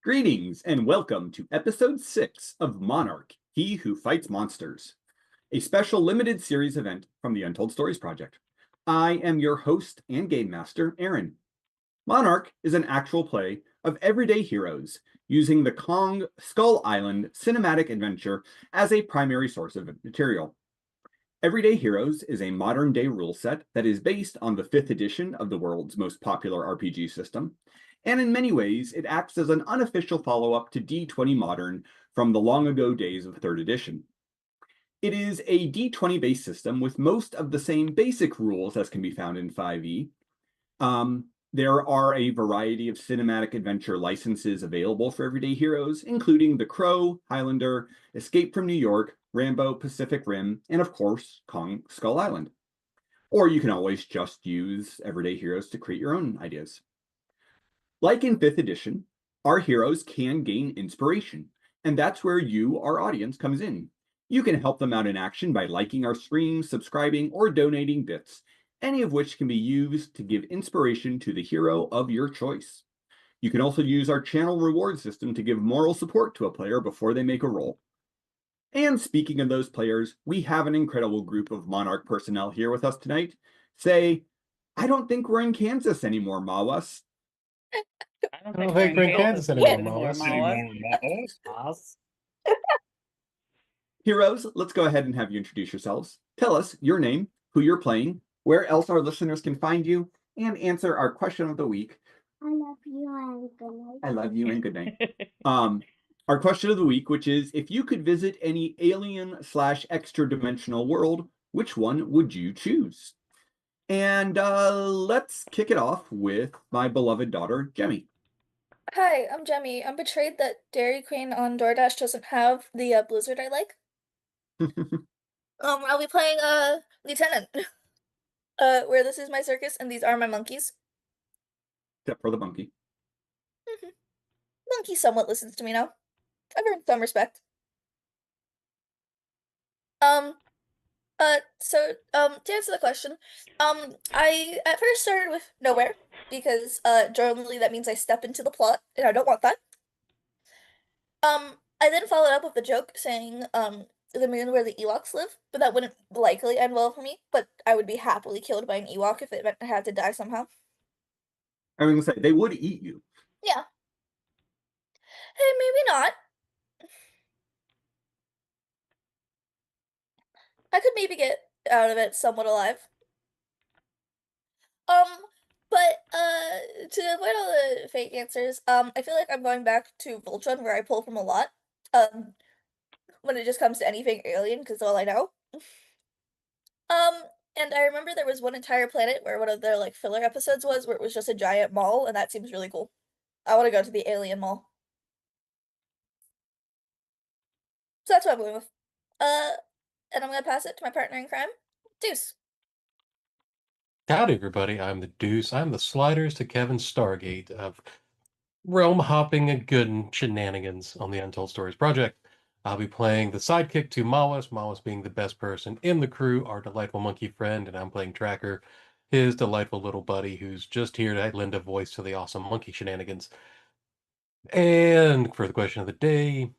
Greetings and welcome to episode 6 of Monarch, He Who Fights Monsters, a special limited series event from the Untold Stories Project. I am your host and game master, Aaron. Monarch is an actual play of everyday heroes using the Kong Skull Island cinematic adventure as a primary source of material. Everyday Heroes is a modern day rule set that is based on the 5th edition of the world's most popular RPG system, and in many ways it acts as an unofficial follow-up to D20 Modern from the long ago days of 3rd edition. It is a D20 based system with most of the same basic rules as can be found in 5e. There are a variety of cinematic adventure licenses available for Everyday Heroes, including The Crow, Highlander, Escape from New York, Rambo, Pacific Rim, and of course, Kong Skull Island. Or you can always just use Everyday Heroes to create your own ideas. Like in 5th edition, our heroes can gain inspiration, and that's where you, our audience, comes in. You can help them out in action by liking our streams, subscribing, or donating bits, any of which can be used to give inspiration to the hero of your choice. You can also use our channel reward system to give moral support to a player before they make a roll. And speaking of those players, we have an incredible group of Monarch personnel here with us tonight. I don't think we're in Kansas anymore, Mawas. I don't I don't think think we're in Kansas anymore, Mawas. Heroes, let's go ahead and have you introduce yourselves. Tell us your name, who you're playing, where else our listeners can find you, and answer our question of the week. I love you and good night. I love you and good night. Our question of the week, which is, if you could visit any alien/extra-dimensional world, which one would you choose? And let's kick it off with my beloved daughter, Jemmy. Hi, I'm Jemmy. I'm betrayed that Dairy Queen on DoorDash doesn't have the blizzard I like. I'll be playing Lieutenant. Where this is my circus and these are my monkeys. Except for the monkey. Monkey somewhat listens to me now. I've earned some respect. To answer the question, I at first started with nowhere, because generally that means I step into the plot, and I don't want that. I then followed up with a joke saying, the moon where the Ewoks live, but that wouldn't likely end well for me, but I would be happily killed by an Ewok if it meant I had to die somehow. I was gonna say, they would eat you. Yeah. Hey, maybe not. I could maybe get out of it somewhat alive. To avoid all the fake answers, I feel like I'm going back to Voltron, where I pull from a lot, when it just comes to anything alien, because all I know. And I remember there was one entire planet where one of their, like, filler episodes was, where it was just a giant mall, and that seems really cool. I want to go to the alien mall. So that's what I'm going with. And I'm gonna pass it to my partner in crime, Deuce. Howdy, everybody. I'm the Deuce. I'm the Sliders to Kevin Stargate of realm hopping and good shenanigans on the Untold Stories Project. I'll be playing the sidekick to Mawas, Mawas being the best person in the crew, our delightful monkey friend, and I'm playing Tracker, his delightful little buddy who's just here to lend a voice to the awesome monkey shenanigans. And for the question of the day,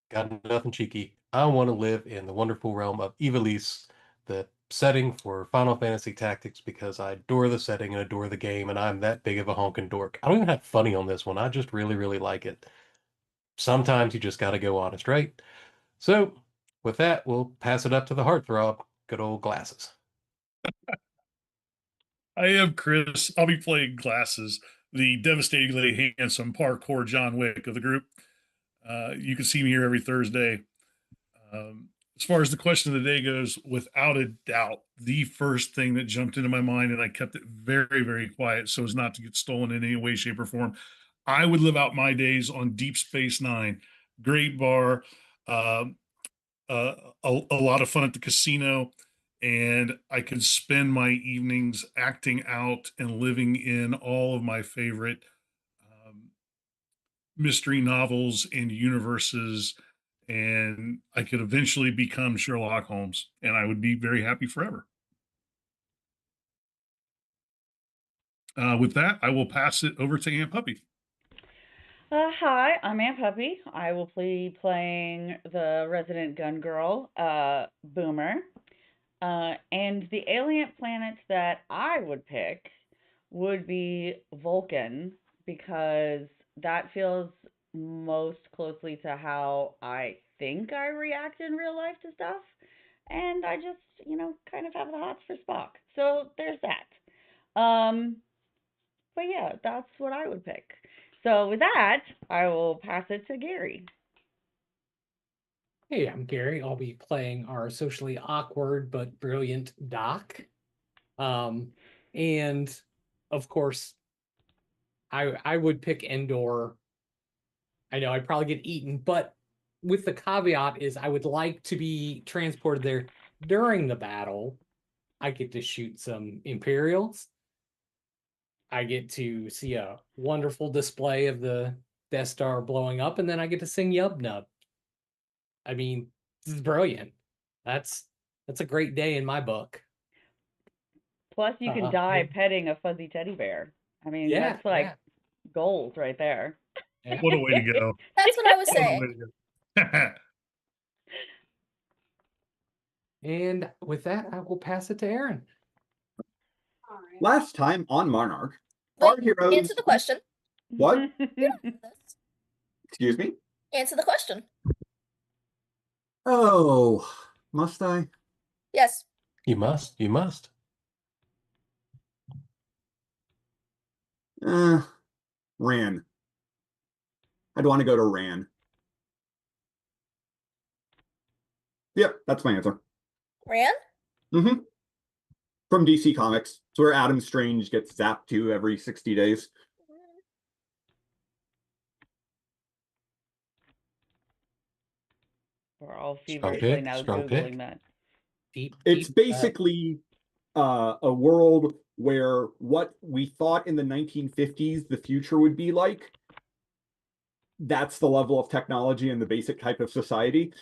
got nothing cheeky. I want to live in the wonderful realm of Ivalice, the setting for Final Fantasy Tactics, because I adore the setting and adore the game, and I'm that big of a honkin' dork. I don't even have funny on this one. I just really, really like it. Sometimes you just gotta go honest, right? So, with that, we'll pass it up to the heartthrob, good old Glasses. I am Chris. I'll be playing Glasses, the devastatingly handsome parkour John Wick of the group. You can see me here every Thursday. As far as the question of the day goes, without a doubt, the first thing that jumped into my mind, and I kept it very, very quiet so as not to get stolen in any way, shape, or form. I would live out my days on Deep Space Nine. Great bar, a lot of fun at the casino, and I could spend my evenings acting out and living in all of my favorite mystery novels and universes, and I could eventually become Sherlock Holmes, and I would be very happy forever. With that, I will pass it over to Aunt Puppy. Hi, I'm Aunt Puppy. I will be playing the resident gun girl, Boomer. And the alien planet that I would pick would be Vulcan because that feels most closely to how I think I react in real life to stuff. And I just, kind of have the hots for Spock. So there's that. But yeah, that's what I would pick. So with that, I will pass it to Gary. Hey, I'm Gary. I'll be playing our socially awkward but brilliant Doc. And of course, I would pick Endor. I know I'd probably get eaten, but with the caveat is I would like to be transported there during the battle. I get to shoot some Imperials. I get to see a wonderful display of the Death Star blowing up, and then I get to sing Yub Nub. I mean, this is brilliant. That's a great day in my book. Plus, you can die petting a fuzzy teddy bear. I mean, Yeah, that's like gold right there. yeah. What a way to go. That's what I was What a saying. way to go. And with that, I will pass it to Aaron. Last time on Monarch, our Wait, heroes. answer the question. What? You don't know this. Excuse me? Answer the question. Oh, must I? Yes. You must. You must. Ran. I'd want to go to Ran. Yep, that's my answer. Ran? Mm-hmm. From DC Comics. It's where Adam Strange gets zapped to every 60 days. We're all Strong feverishly pick, now strong Googling pick. that. It's basically a world where what we thought in the 1950s the future would be like, that's the level of technology and the basic type of society.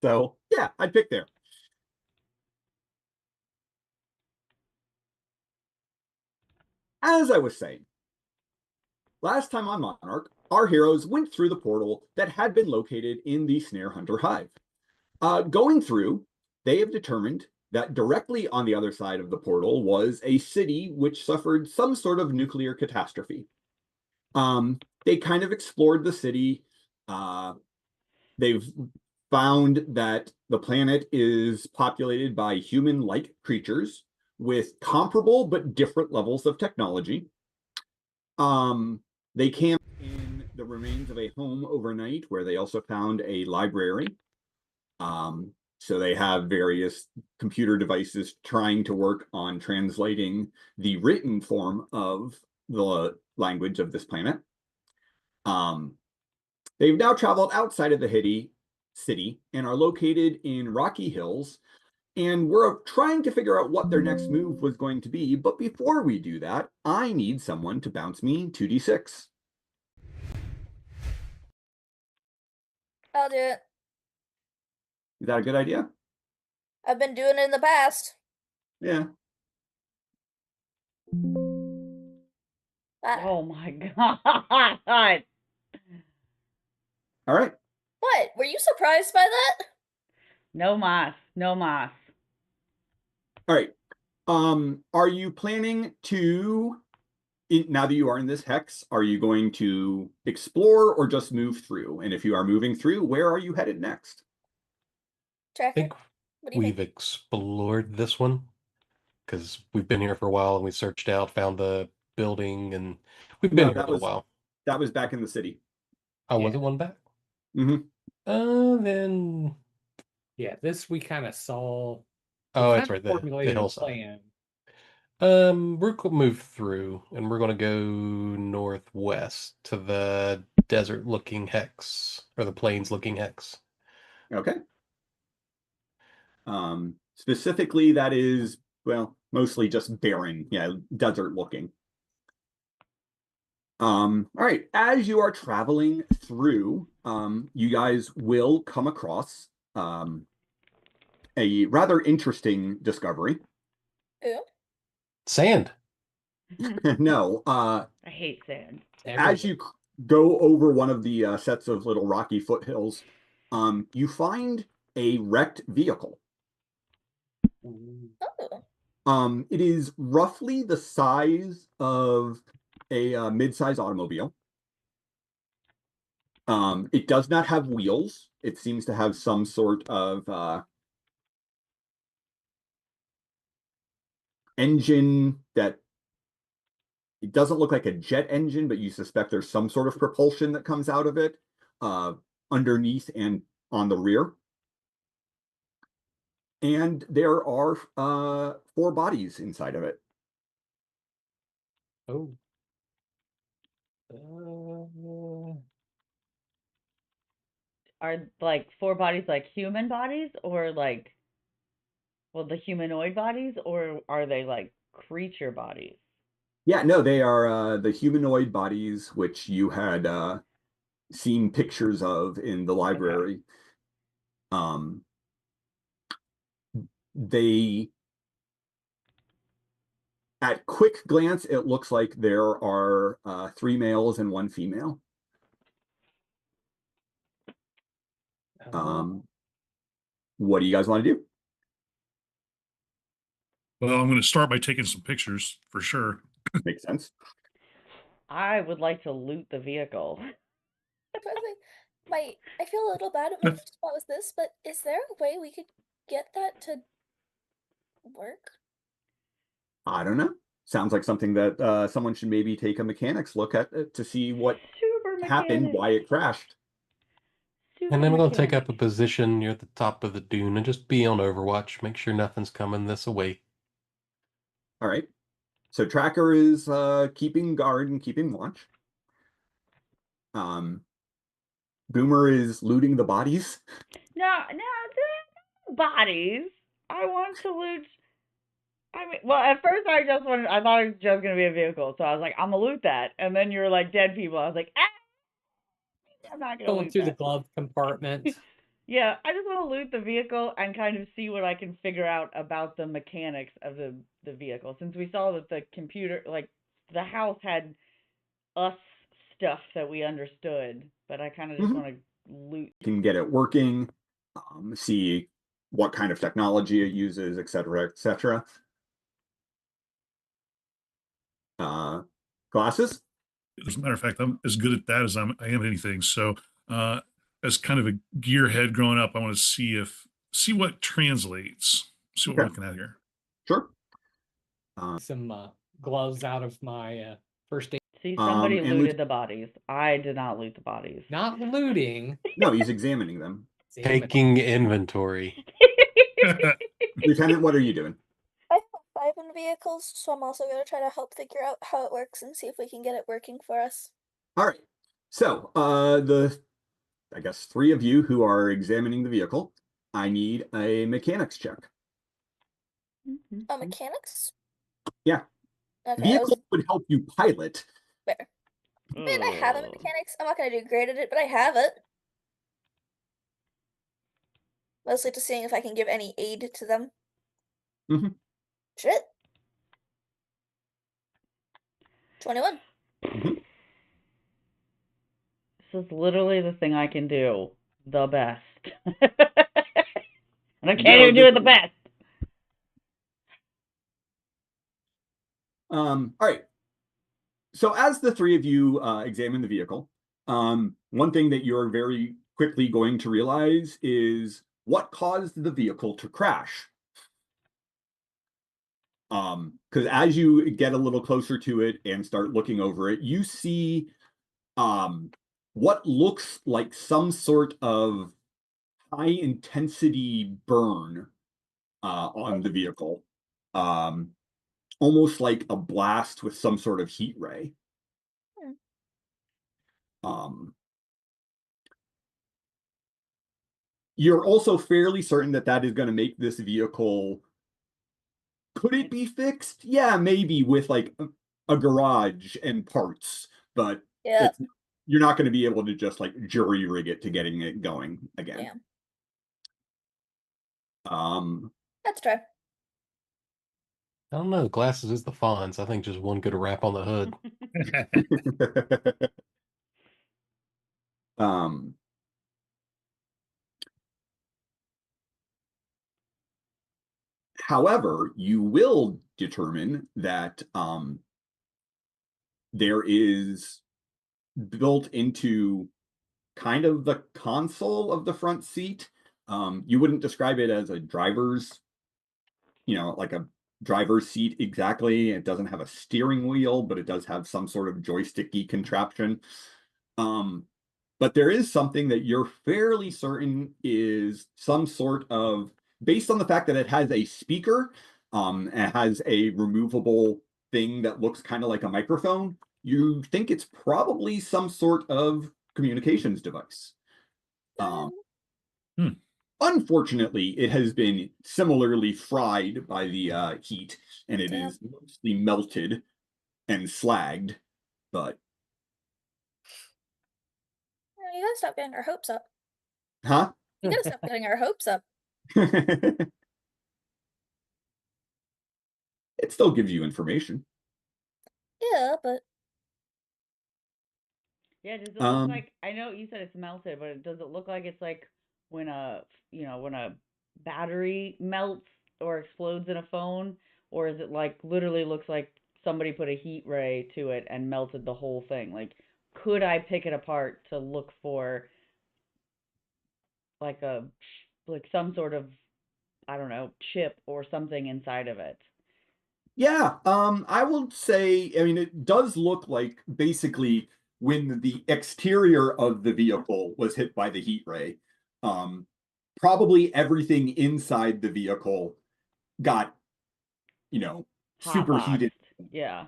So yeah, I'd pick there. As I was saying, last time on Monarch, our heroes went through the portal that had been located in the Snare Hunter Hive. Going through, they have determined that directly on the other side of the portal was a city which suffered some sort of nuclear catastrophe. They kind of explored the city. They've found that the planet is populated by human-like creatures with comparable but different levels of technology. They camped in the remains of a home overnight where they also found a library. So they have various computer devices trying to work on translating the written form of the language of this planet. They've now traveled outside of the city and are located in Rocky Hills, and we're trying to figure out what their next move was going to be. But before we do that, I need someone to bounce me 2d6. I'll do it. Is that a good idea? I've been doing it in the past. Yeah. Oh my god. All right. What? Were you surprised by that? No mas. No mas. All right. Are you planning to, now that you are in this hex, are you going to explore or just move through? And if you are moving through, where are you headed next? I Tracker. think What do you we've think? explored this one because we've been here for a while and we searched out, found the building, and we've been here a little while. That was back in the city. Oh, Yeah. was it one back? Mm-hmm. Then. Yeah, this we kind of saw. Oh, that's right. The formulated hillside. plan. We're gonna move through, and we're gonna go northwest to the desert-looking hex, or the plains-looking hex. Okay. Specifically, that is, well, mostly just barren, yeah, desert looking. All right, as you are traveling through, you guys will come across a rather interesting discovery. Ooh. Sand. No, I hate sand. as you go over one of the sets of little rocky foothills, you find a wrecked vehicle. Oh, It is roughly the size of a mid-size automobile. It does not have wheels. It seems to have some sort of engine that it doesn't look like a jet engine, but you suspect there's some sort of propulsion that comes out of it underneath and on the rear. And there are 4 bodies inside of it. Oh. Are like 4 bodies like human bodies, or like, well, the humanoid bodies, or are they like creature bodies? Yeah, no, they are the humanoid bodies, which you had seen pictures of in the Okay. library. They, at quick glance, it looks like there are 3 males and 1 female. What do you guys want to do? Well, I'm going to start by taking some pictures for sure. Makes sense. I would like to loot the vehicle. I was like, I feel a little bad at my first thought was this, but is there a way we could get that to work? I don't know. Sounds like something that someone should maybe take a mechanics look at to see what Super happened, mechanic. why it crashed. Super And I'm going to take mechanic. up a position near the top of the dune and just be on Overwatch. Make sure nothing's coming this way. All right. So Tracker is keeping guard and keeping watch. Boomer is looting the bodies. No, no, bodies. I want to loot. I mean, well, at first I thought it was just gonna be a vehicle, so I was like, I'm gonna loot that, and then you were like dead people. I was like, I'm not gonna Going loot through the that. glove compartment. Yeah, I just want to loot the vehicle and kind of see what I can figure out about the mechanics of the vehicle. Since we saw that the computer, like the house had us stuff that we understood, but I kind of just want to loot. You can get it working, see what kind of technology it uses, et cetera, et cetera. Glasses? As a matter of fact, I'm as good at that as I am anything. So, as kind of a gearhead growing up, I want to see what translates. See what we're Okay. looking at here. Sure. Some gloves out of my first aid. See, somebody and looted the bodies. I did not loot the bodies. Not looting. No, he's examining them. Taking inventory. Lieutenant, what are you doing? I have 5 in vehicles, so I'm also going to try to help figure out how it works and see if we can get it working for us. All right. So, I guess 3 of you who are examining the vehicle, I need a mechanics check. Oh, mechanics? Yeah. Okay, Vehicle would help you pilot. fair. Man, I have it in mechanics. I'm not going to do great at it, but I have it. Mostly to seeing if I can give any aid to them. Mhm. Shit. 21. Mhm. This is literally the thing I can do the best. And I can't No, even do it the best. All right. So as the 3 of you examine the vehicle, one thing that you're very quickly going to realize is what caused the vehicle to crash. Because as you get a little closer to it and start looking over it, you see what looks like some sort of high intensity burn on the vehicle. Almost like a blast with some sort of heat ray. You're also fairly certain that that is going to make this vehicle. Could it be fixed? Yeah, maybe with like a garage and parts, but Yeah. you're not going to be able to just like jury rig it to getting it going again. Let's try. I don't know. Glasses is the Fonz. I think just one good rap on the hood. Um, However, you will determine that there is built into kind of the console of the front seat. You wouldn't describe it as a driver's, like a driver's seat exactly. It doesn't have a steering wheel, but it does have some sort of joysticky contraption. But there is something that you're fairly certain is some sort of, based on the fact that it has a speaker, and has a removable thing that looks kind of like a microphone, you think it's probably some sort of communications device. Hmm. Unfortunately, it has been similarly fried by the heat, and it Damn. is mostly melted and slagged, but You gotta stop getting our hopes up. huh? You gotta stop getting our hopes up. It still gives you information. Yeah, but Yeah, does it look Um, like, I know you said it's melted, but does it look like it's like when when a battery melts or explodes in a phone? Or is it like literally looks like somebody put a heat ray to it and melted the whole thing? Like, could I pick it apart to look for like like some sort of, I don't know, chip or something inside of it? yeah, I will say, I mean, it does look like basically when the exterior of the vehicle was hit by the heat ray, um, probably everything inside the vehicle got, Hot boxed. superheated. Yeah.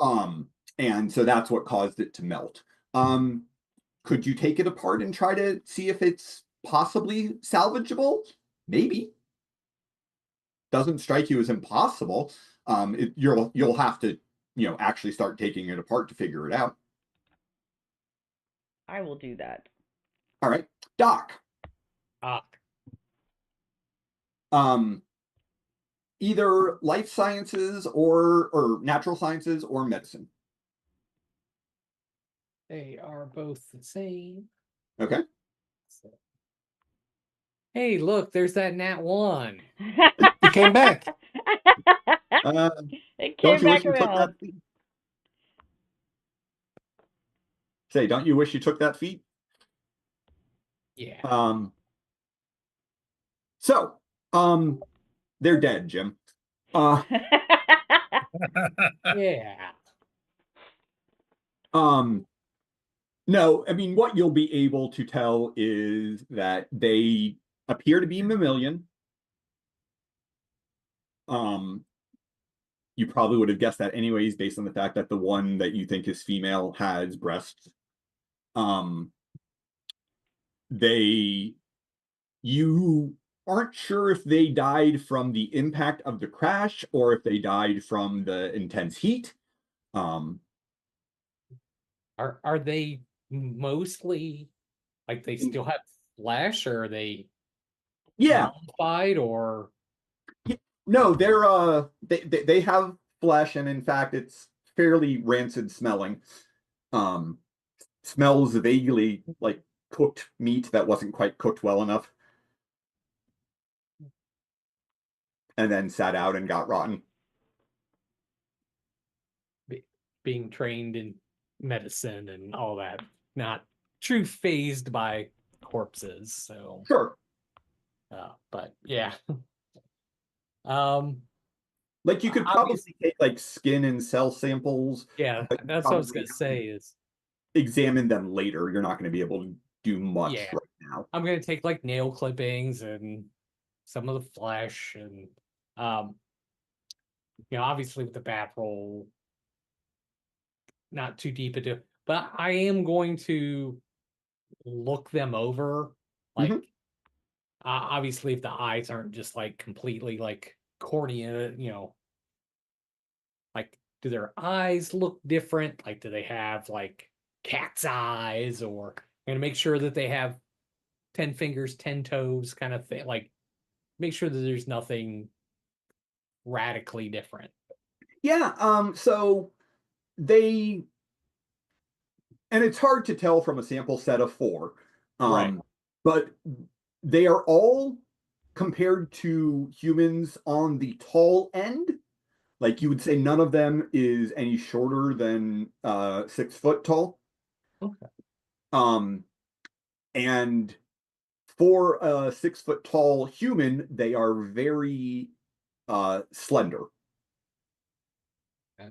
Um, and so that's what caused it to melt. Could you take it apart and try to see if it's possibly salvageable? Maybe. Doesn't strike you as impossible. You'll have to, actually start taking it apart to figure it out. I will do that. All right, Doc. Ah, Um, Either life sciences or natural sciences or medicine. they are both the same. Okay. So. Hey, look, there's that nat one. You came back. Uh, It don't came you wish back you took that around. feat? Say, don't you wish you took that feat? Yeah. So, they're dead, Jim. Uh, Yeah. No, I mean, what you'll be able to tell is that they appear to be mammalian. Um, you probably would have guessed that anyways, based on the fact that the one that you think is female has breasts. Um, they, you aren't sure if they died from the impact of the crash or if they died from the intense heat. Um, Are they mostly like they still have flesh, or are they yeah, mummified, or no, they have flesh, and in fact, it's fairly rancid smelling. Um, Smells vaguely like cooked meat that wasn't quite cooked well enough, and then sat out and got rotten. being trained in medicine and all that, not true phased by corpses. So, Sure, but yeah. um, like you could probably obviously, take like skin and cell samples, yeah, but you that's what I was probably gonna have to say is, examine them later. You're not going to be able to do much yeah, right now. I'm gonna take like nail clippings and some of the flesh and, um, obviously with the bat roll, not too deep into, but I am going to look them over, like, Mhm. obviously if the eyes aren't just like completely like cornea, like, do their eyes look different? Like, do they have like cat's eyes, or I'm gonna make sure that they have 10 fingers, 10 toes kind of thing. Like, make sure that there's nothing radically different. Yeah, so they and it's hard to tell from a sample set of 4. Right. But they are all compared to humans on the tall end. Like you would say none of them is any shorter than 6 foot tall. Okay. And for a 6 foot tall human, they are very slender. Okay.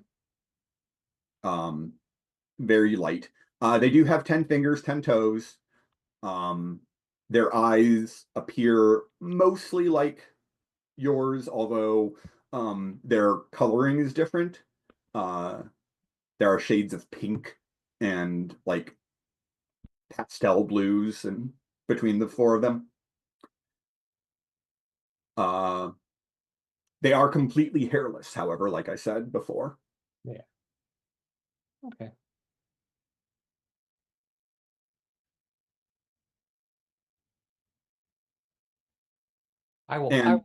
Very light. They do have 10 fingers, 10 toes. Their eyes appear mostly like yours, although their coloring is different. There are shades of pink and like pastel blues and between the 4 of them. They are completely hairless, however, like I said before. Yeah. Okay. I will. And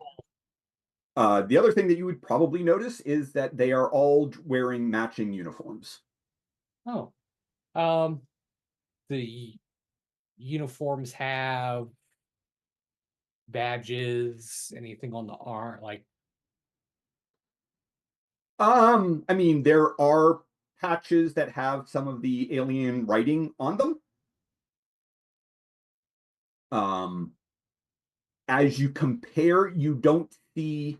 the other thing that you would probably notice is that they are all wearing matching uniforms. Oh. The uniforms have badges, anything on the arm, like. I mean, there are patches that have some of the alien writing on them. As you compare, you don't see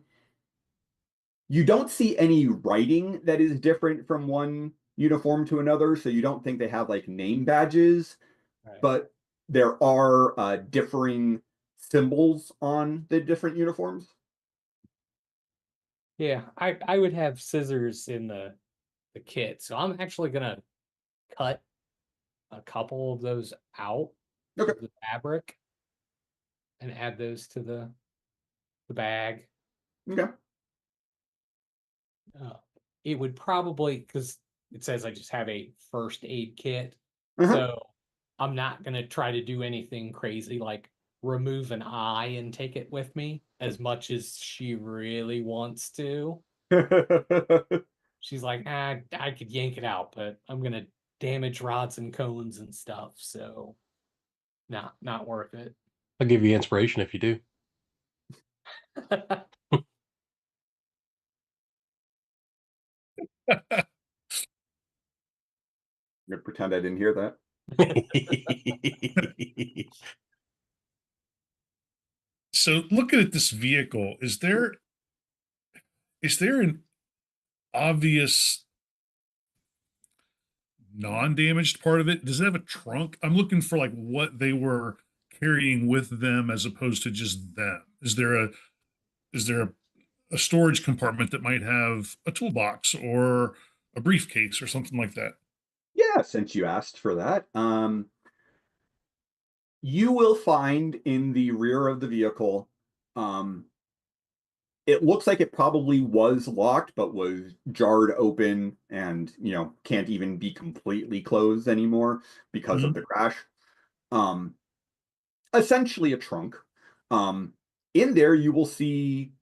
any writing that is different from one uniform to another, so you don't think they have like name badges, Right. but there are differing symbols on the different uniforms. Yeah, I would have scissors in the kit, so I'm actually gonna cut a couple of those out Okay. of the fabric and add those to the bag. Okay. It would probably, because it says I just have a first aid kit, Uh-huh. so I'm not gonna try to do anything crazy like remove an eye and take it with me as much as she really wants to. She's like, I could yank it out, but I'm gonna damage rods and cones and stuff, so not worth it. I'll give you inspiration if you do. I'm gonna pretend I didn't hear that. So looking at this vehicle, is there an obvious non-damaged part of it? Does it have a trunk? I'm looking for like what they were carrying with them as opposed to just them. Is there a storage compartment that might have a toolbox or a briefcase or something like that? Yeah, since you asked for that, you will find in the rear of the vehicle, it looks like it probably was locked, but was jarred open and, can't even be completely closed anymore because of the crash. Essentially a trunk. In there, you will see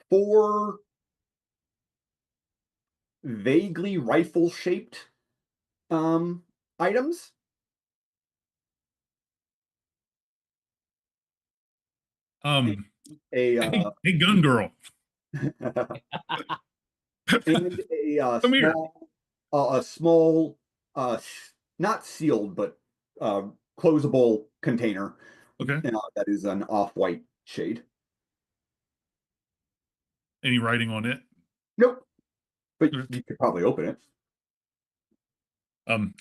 4 vaguely rifle-shaped items. Um, A hey, gun girl, and come here. a small, not sealed but closable container. Okay. That is an off-white shade. Any writing on it? Nope, but Okay. you could probably open it.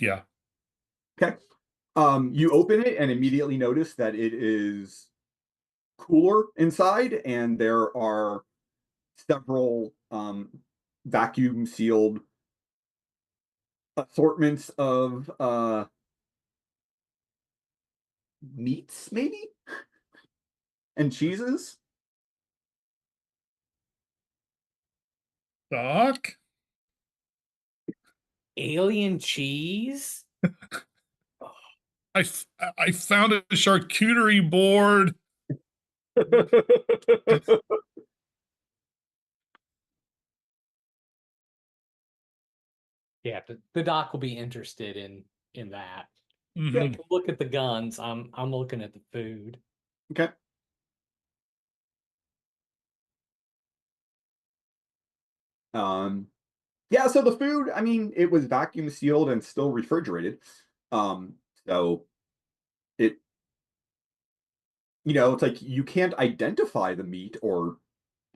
Yeah. Okay. You open it and immediately notice that it is cooler inside, and there are several vacuum sealed assortments of meats, maybe, and cheeses. Doc, Alien cheese? I found a charcuterie board. Yeah, the doc will be interested in that. Mhm. They can look at the guns. I'm looking at the food. Okay. Yeah, so the food, I mean, it was vacuum sealed and still refrigerated. So it, it's like you can't identify the meat or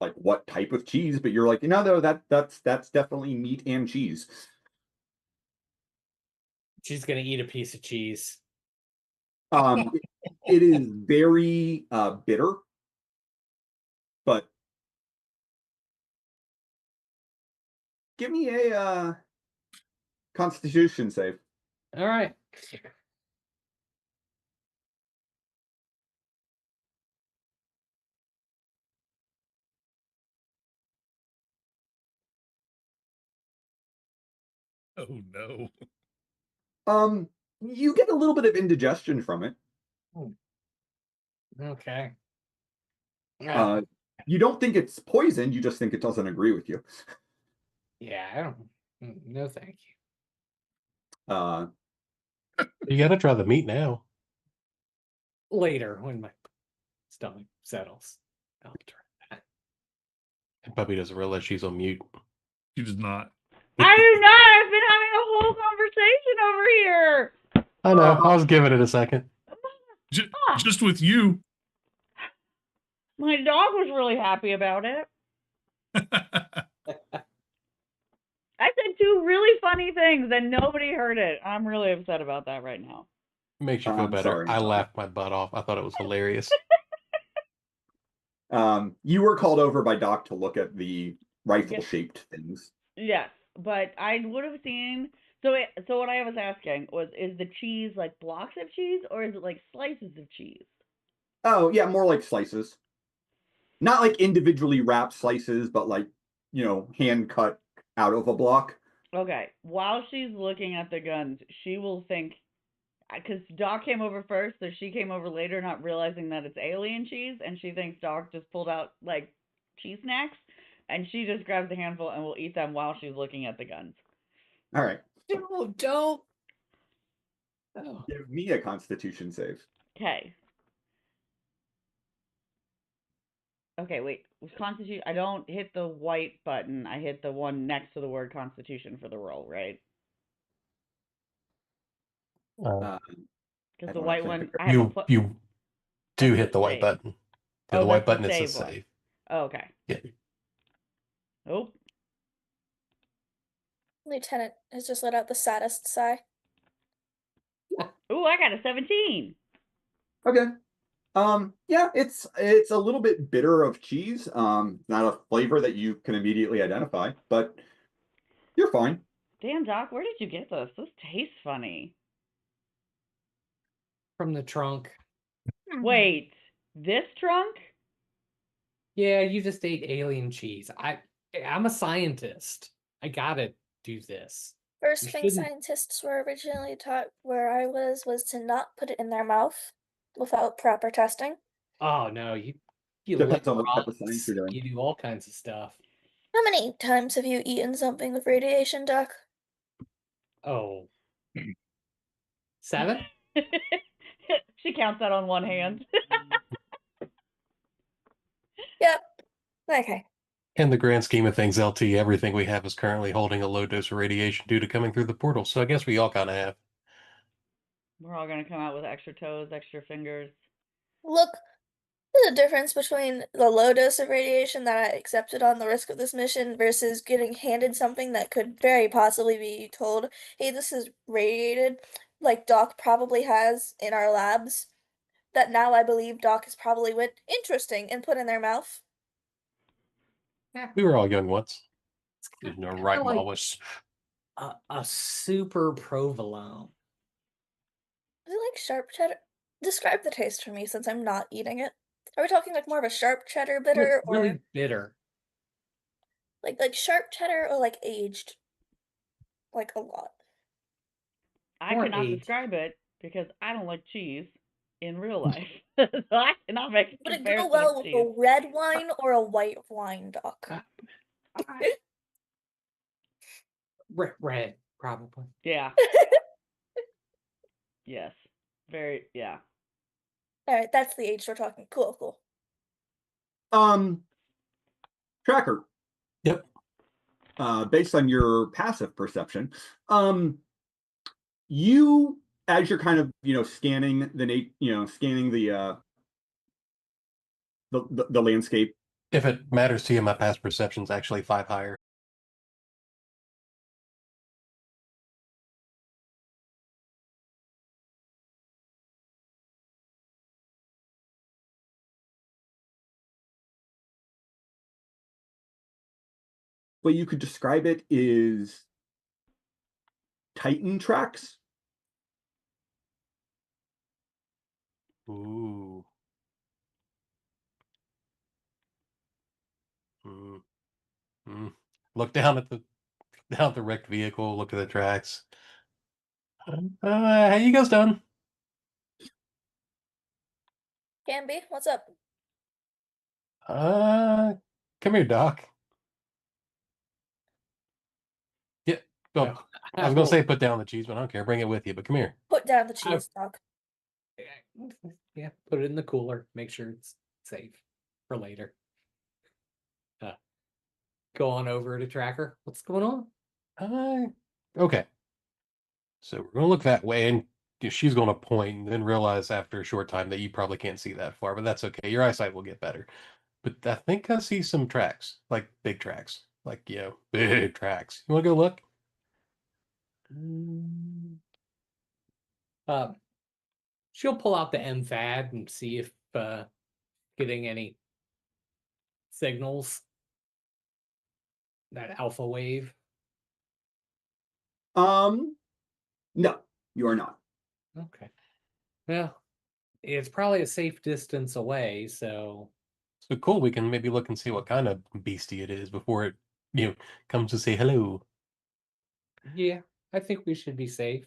like what type of cheese, but you're like, no, that's definitely meat and cheese. She's gonna eat a piece of cheese. It, it is very bitter, but give me a Constitution save. All right. Oh no. You get a little bit of indigestion from it. Okay. You don't think it's poison, you just think it doesn't agree with you. Yeah, I don't. No, thank you. You got to try the meat now. Later, when my stomach settles, I'll try that. And Puppy doesn't realize she's on mute. She does not. I do not. I've been having a whole conversation over here. I know. I was giving it a second. Just with you. My dog was really happy about it. I said two really funny things and nobody heard it. I'm really upset about that right now. Makes you feel I'm better. sorry. I laughed my butt off. I thought it was hilarious. You were called over by Doc to look at the rifle-shaped things. Yes, but I would have seen. So what I was asking was, is the cheese like blocks of cheese or is it like slices of cheese? Oh, yeah, more like slices. Not like individually wrapped slices, but like, hand cut out of a block. Okay. While she's looking at the guns, she will think, because Doc came over first, so she came over later, not realizing that it's alien cheese, and she thinks Doc just pulled out like cheese snacks, and she just grabs a handful and will eat them while she's looking at the guns. All right. Don't. Oh. Give me a Constitution save. Okay. Okay, wait. Was Constitution? I don't hit the white button. I hit the one next to the word Constitution for the roll, right? I Because the don't white actually one, think I have a You do that's hit the the white save. button. Yeah, Oh, the white that's button the is a save one. save. Oh, okay. Yeah. Oh, Lieutenant has just let out the saddest sigh. ooh, I got a 17. Okay. Yeah, it's a little bit bitter of cheese. Not a flavor that you can immediately identify, but you're fine. Damn, Doc, where did you get this? This tastes funny. From the trunk. Wait, this trunk? Yeah, you just ate alien cheese. I'm a scientist. I gotta do this. First You thing shouldn't- scientists were originally taught where I was to not put it in their mouth without proper testing. Oh no, you Depends lick on what type of rocks, science you're doing. you do all kinds of stuff. How many times have you eaten something with radiation, Doc? Oh. 7? She counts that on one hand. Yep. Okay. In the grand scheme of things, LT, everything we have is currently holding a low dose of radiation due to coming through the portal. So I guess we all kind of have. We're all gonna come out with extra toes, extra fingers. Look, there's a difference between the low dose of radiation that I accepted on the risk of this mission versus getting handed something that could very possibly be told, hey, this is radiated, like Doc probably has in our labs. That now I believe Doc has probably went interesting and put in their mouth. We were all young once. There's no right like- always. A super provolone. Is it like sharp cheddar? Describe the taste for me since I'm not eating it. Are we talking like more of a sharp cheddar bitter or Really bitter. like sharp cheddar or like aged? Like a lot. I More cannot aged. describe it because I don't like cheese in real life. So I cannot make a Would it comparison go well of with cheese. a red wine or a white wine, Doc? Red. Probably. Yeah. Yes. Very. Yeah. All right, that's the age we're talking. Cool. Tracker. Yep. Based on your passive perception, you, as you're kind of scanning the landscape. If it matters to you, my past perception's actually 5 higher. Way you could describe it is Titan tracks. Ooh. Mm. Mm. Look down at the wrecked vehicle. Look at the tracks. How you guys done? Canby, what's up? Come here, Doc. Yeah. Well, Well, I was gonna say put down the cheese, but I don't care. Bring it with you. But come here. Put down the cheese, Doc. Yeah, put it in the cooler. Make sure it's safe for later. Go on over to Tracker. What's going on? Okay. So we're gonna look that way, and she's gonna point, and then realize after a short time that you probably can't see that far, but that's okay. Your eyesight will get better. But I think I see some tracks, like big tracks, like big tracks. You want to go look? She'll pull out the MFAD and see if getting any signals. That alpha wave. No, you are not. Okay. Well, it's probably a safe distance away, so So cool. We can maybe look and see what kind of beastie it is before it, comes to say hello. yeah, I think we should be safe.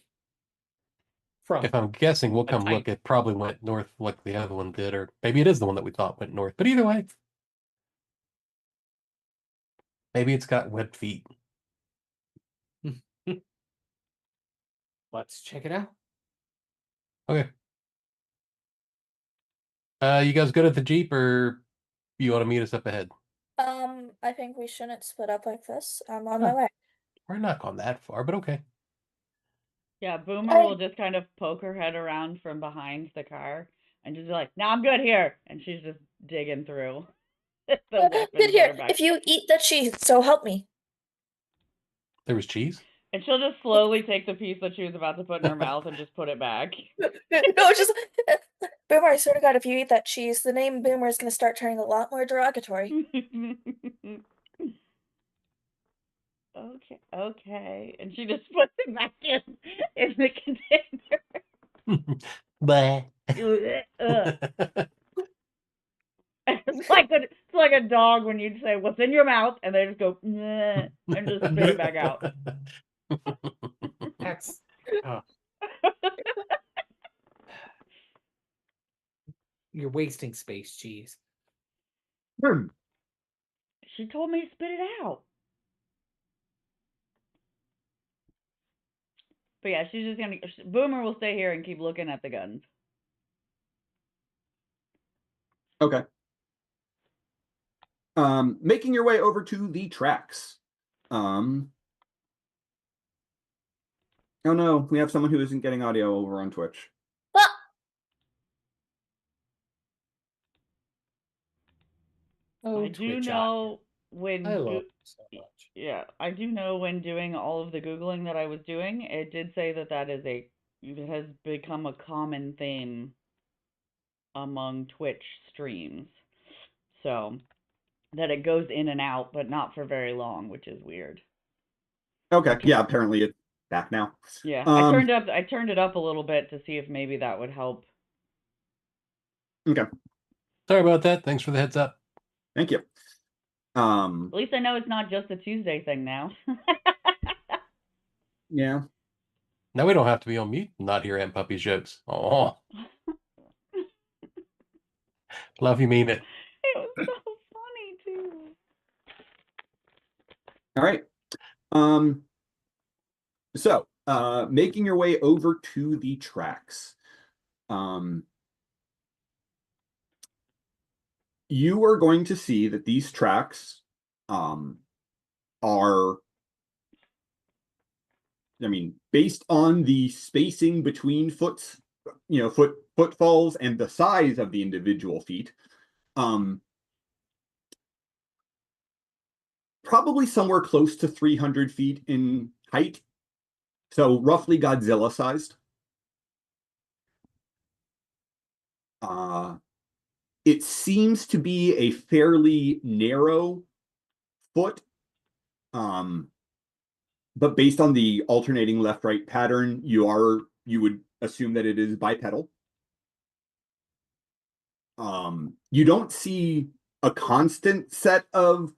If I'm guessing, we'll a come look. It probably went north like the other one did, or maybe it is the one that we thought went north. But either way, maybe it's got webbed feet. Let's check it out. Okay. You guys good at the Jeep, or you want to meet us up ahead? I think we shouldn't split up like this. I'm on my way. We're not gone that far, but okay. Yeah. Boomer will just kind of poke her head around from behind the car and just be like, "No, I'm good here," and she's just digging through the weapons Good that here. are back. If you eat the cheese, so help me. There was cheese? And she'll just slowly take the piece that she was about to put in her mouth and just put it back. No, just Boomer. I swear to God, if you eat that cheese, the name Boomer is going to start turning a lot more derogatory. Okay. And she just puts it back in the container. Bleh. It's like a dog when you say what's in your mouth and they just go and just spit it back out. That's you're wasting space, cheese. She told me to spit it out. But yeah, she's just gonna. Boomer will stay here and keep looking at the guns. Okay. Making your way over to the tracks. Oh no, we have someone who isn't getting audio over on Twitch. Oh, I do Twitch know when. I love you so much. Yeah, I do know when doing all of the Googling that I was doing, it did say that it has become a common theme among Twitch streams. So that it goes in and out, but not for very long, which is weird. Okay. Yeah, apparently it's back now. Yeah, I turned it up a little bit to see if maybe that would help. Okay. Sorry about that. Thanks for the heads up. Thank you. At least I know it's not just a Tuesday thing now. Yeah. Now we don't have to be on mute and not hear Aunt Puppy's jokes. Oh, love you, mean it. It was so funny too. All right. So, making your way over to the tracks. You are going to see that these tracks are, I mean, based on the spacing between footfalls and the size of the individual feet, probably somewhere close to 300 feet in height. So roughly Godzilla sized. It seems to be a fairly narrow foot. But based on the alternating left-right pattern, you would assume that it is bipedal. You don't see a constant set of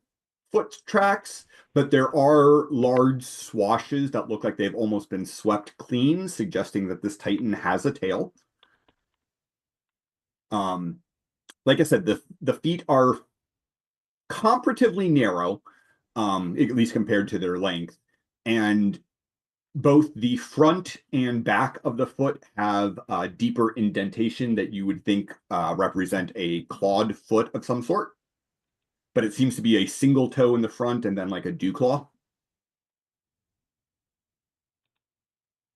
foot tracks, but there are large swashes that look like they've almost been swept clean, suggesting that this Titan has a tail. Like I said, the feet are comparatively narrow, at least compared to their length, and both the front and back of the foot have a deeper indentation that you would think represent a clawed foot of some sort. But it seems to be a single toe in the front and then like a dew claw.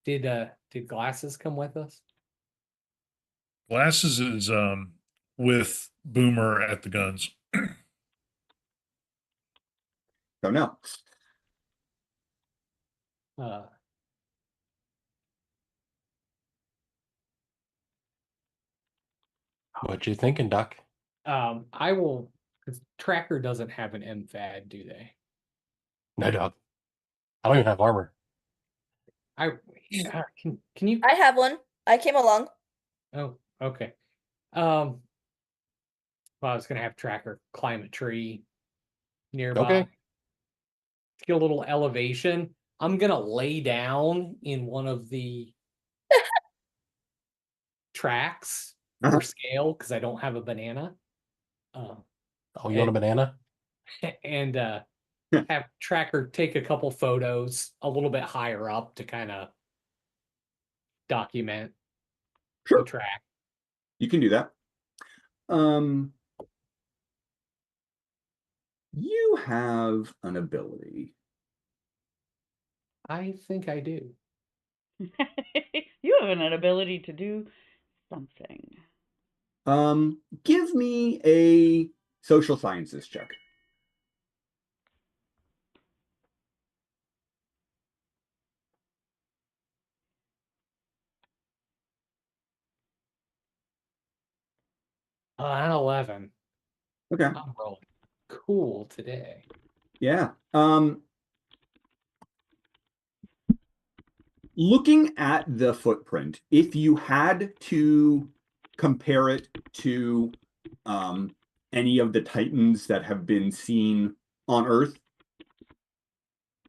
Did glasses come with us? Glasses is with Boomer at the guns. So no. What you thinking, Doc? I will. 'Cause Tracker doesn't have an MFAD, do they? No, Doc. I don't even have armor. Can you? I have one. I came along. Oh, okay. Well, I was gonna have Tracker climb a tree nearby. Okay. Get a little elevation. I'm gonna lay down in one of the tracks for scale because I don't have a banana. Oh, you want a banana? And have Tracker take a couple photos a little bit higher up to kind of document the track. You can do that. You have an ability. I think I do. You have an ability to do something. Give me a social sciences check. An 11. Okay. I'm rolling cool today. Yeah. Looking at the footprint, if you had to compare it to any of the Titans that have been seen on Earth,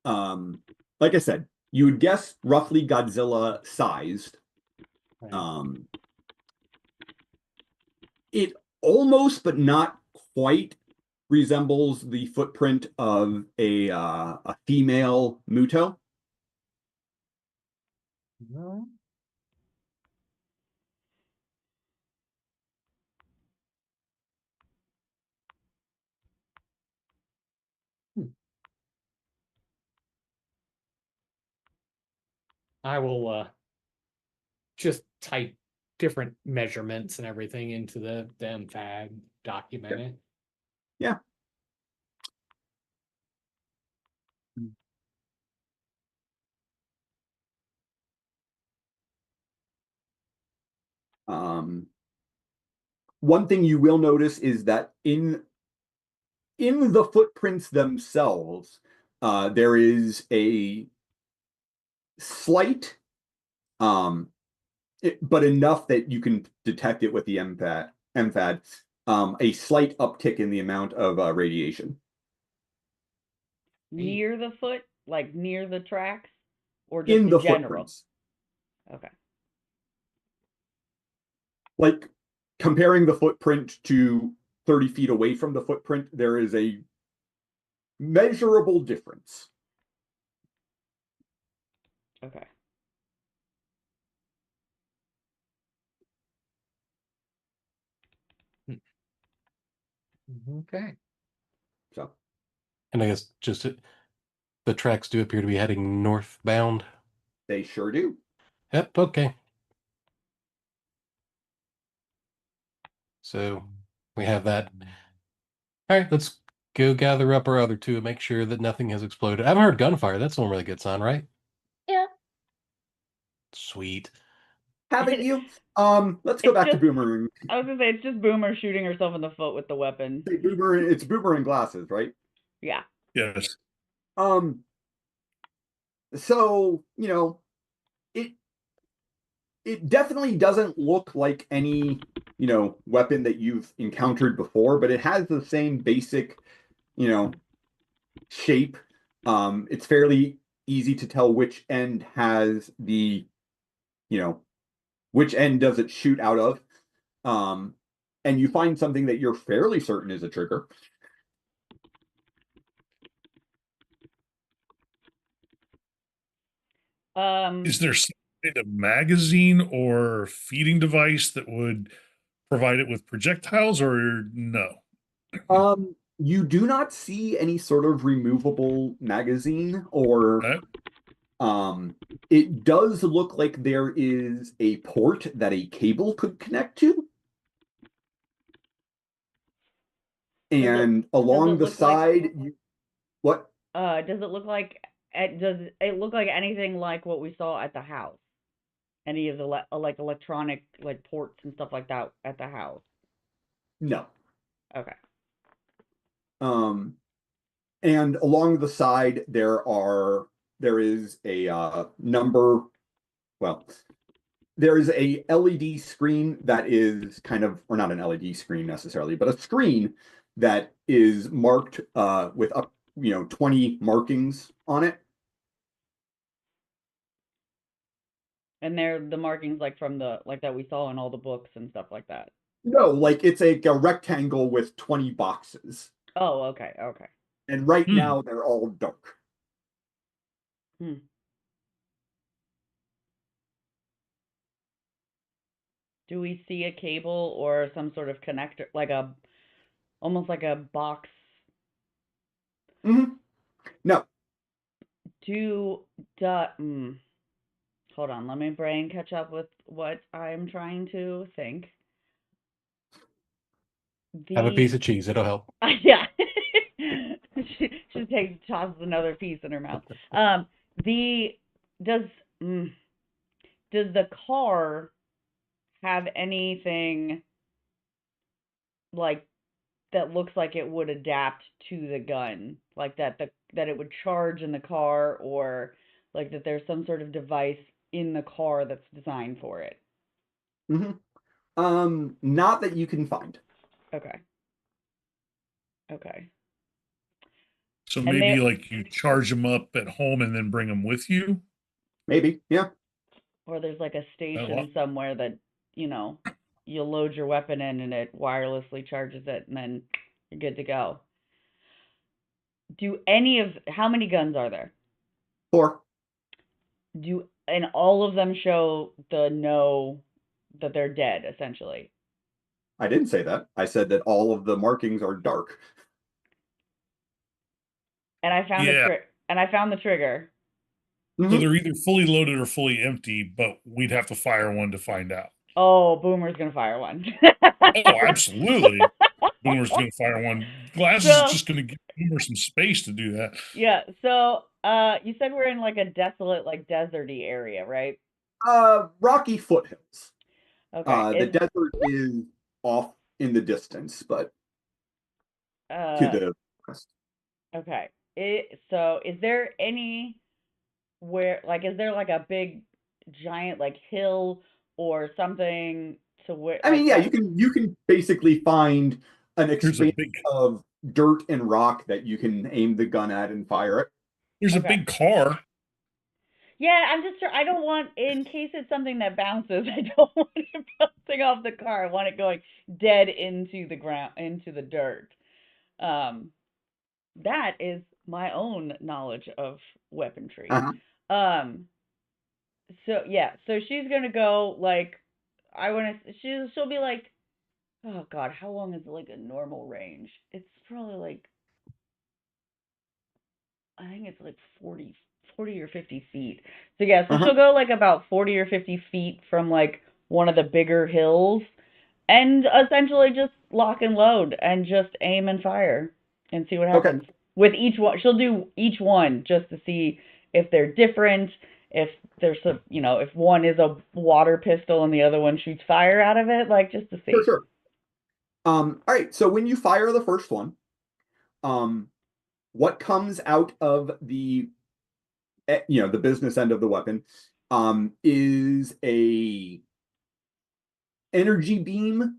like I said, you would guess roughly Godzilla sized. Right. It almost, but not quite, resembles the footprint of a female Muto. No. I will just type different measurements and everything into the MFAD, document it. Yeah. One thing you will notice is that in the footprints themselves, there is a slight, but enough that you can detect it with the MFAD, a slight uptick in the amount of radiation. Near the foot, like near the tracks, or just In the general? footprints. Okay. Like comparing the footprint to 30 feet away from the footprint, there is a measurable difference. Okay. Okay. So And I guess just the tracks do appear to be heading northbound. they sure do. Yep, okay. So we have that. All right, let's go gather up our other two and make sure that nothing has exploded. I haven't heard gunfire. That's a really good sign, right? Yeah. Sweet. Haven't you? Let's go It's back to just- Boomer. I was gonna say it's just Boomer shooting herself in the foot with the weapon. Boomer, it's Boomer in glasses, right? Yeah. Yes. So, it it definitely doesn't look like any, weapon that you've encountered before, but it has the same basic, shape. It's fairly easy to tell which end has the, which end does it shoot out of. And you find something that you're fairly certain is a trigger. Is there some kind of magazine or feeding device that would provide it with projectiles, or no? You do not see any sort of removable magazine or Uh, it does look like there is a port that a cable could connect to. And along the look like- side, what? Does it look like does it look like anything like what we saw at the house? Any of the like electronic like ports and stuff like that at the house? No. Okay. And along the side there is a number. Well, there is a LED screen that is kind of, or not an LED screen necessarily, but a screen that is marked with up, 20 markings on it. And they're the markings like from the like that we saw in all the books and stuff like that. No, like it's a rectangle with 20 boxes. Oh, okay, okay. And right now they're all dark. Do we see a cable or some sort of connector, like almost like a box? No. Hold on, let me brain catch up with what I'm trying to think. Have a piece of cheese. It'll help. Yeah. she tosses another piece in her mouth. Does the car have anything like that looks like it would adapt to the gun, like that it would charge in the car, or like that there's some sort of device in the car that's designed for it? Not that you can find. Okay. Okay. So And maybe like you charge them up at home and then bring them with you? Maybe, yeah. Or there's like a station somewhere that, you'll load your weapon in and it wirelessly charges it and then you're good to go. How many guns are there? 4. And all of them show that they're dead, essentially? I didn't say that. I said that all of the markings are dark. And I found the trigger. So they're either fully loaded or fully empty, but we'd have to fire one to find out. Oh, Boomer's gonna fire one. Oh, absolutely. Boomer's going to fire one. Glass is just going to give Boomer some space to do that. Yeah. So, you said we're in like a desolate, like deserty area, right? Rocky foothills. Okay. The desert is off in the distance, but to the west. Okay. So is there is there like a big giant like hill or something to where I mean, yeah, you can basically find an expanse of dirt and rock that you can aim the gun at and fire it. There's a big car. Yeah, I'm just I don't want, in case it's something that bounces, I don't want it bouncing off the car. I want it going dead into the ground, into the dirt. That is my own knowledge of weaponry. So yeah, so she's gonna go like she'll be like, oh god, how long is like a normal range? It's probably like I think it's like 40 or 50 feet. So yeah, so Uh-huh. she'll go like about 40 or 50 feet from like one of the bigger hills and essentially just lock and load and just aim and fire and see what Okay. happens. With each one, she'll do each one just to see if they're different, if there's a, if one is a water pistol and the other one shoots fire out of it, like just to Sure, see. sure. All right. So when you fire the first one, um, what comes out of the the business end of the weapon is a energy beam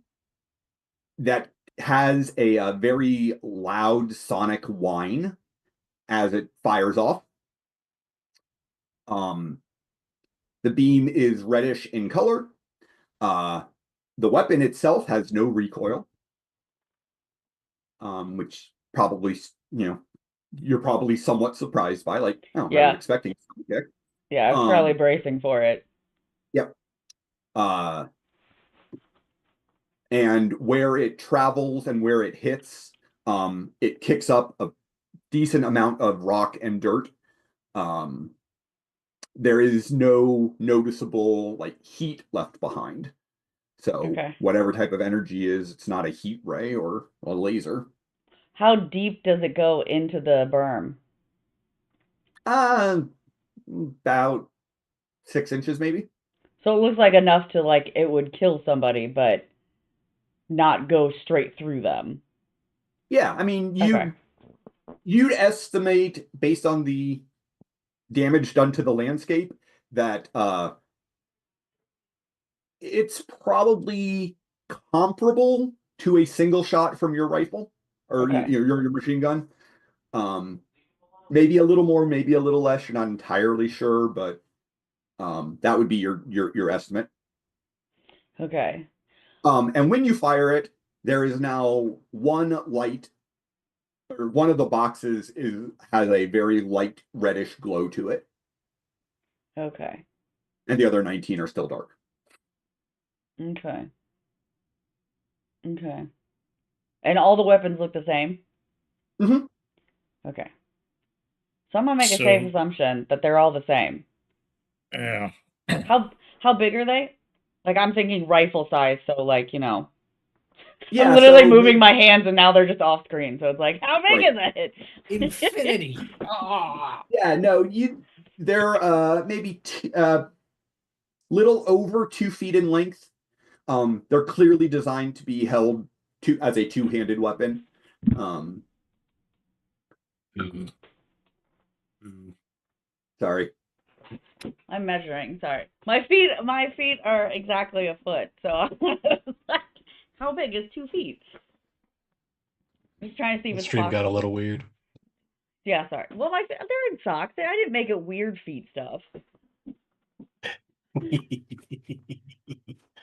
that has a very loud sonic whine as it fires off. Um, the beam is reddish in color. Uh, the weapon itself has no recoil, which probably you're probably somewhat surprised by. Like, oh, I was Yeah, expecting some kick. yeah, I was probably Um, bracing for it. yep. Uh, and where it travels and where it hits, it kicks up a decent amount of rock and dirt. Um, there is no noticeable like heat left behind. So Okay. whatever type of energy is, it's not a heat ray or a laser. How deep does it go into the berm? Uh, about 6 inches, maybe. So it looks like enough to like it would kill somebody, but not go straight through them. Yeah, I mean, Okay. you'd estimate based on the damage done to the landscape that it's probably comparable to a single shot from your rifle or Okay. your machine gun. Um, maybe a little more, maybe a little less. You're not entirely sure, but that would be your estimate. Okay. And when you fire it, there is now one light, or one of the boxes has a very light reddish glow to it, Okay. and the other 19 are still dark. Okay. Okay. And all the weapons look the same? Mm-hmm. Okay. So I'm gonna make a safe So assumption that they're all the same. yeah. How big are they? Like I'm thinking rifle size, so like, I'm Yeah, literally so moving my hands and now they're just off screen. So it's like, how big right. is it? Infinity. Ah. Yeah, no, they're maybe little over 2 feet in length. They're clearly designed to be held as a two-handed weapon. Um, Ooh. Ooh. sorry. I'm measuring, sorry. My feet are exactly a foot, so how big is 2 feet? I'm just trying to see if The it's stream got a possible. little weird. Yeah, sorry. Well, they're in socks. I didn't make it weird feet stuff.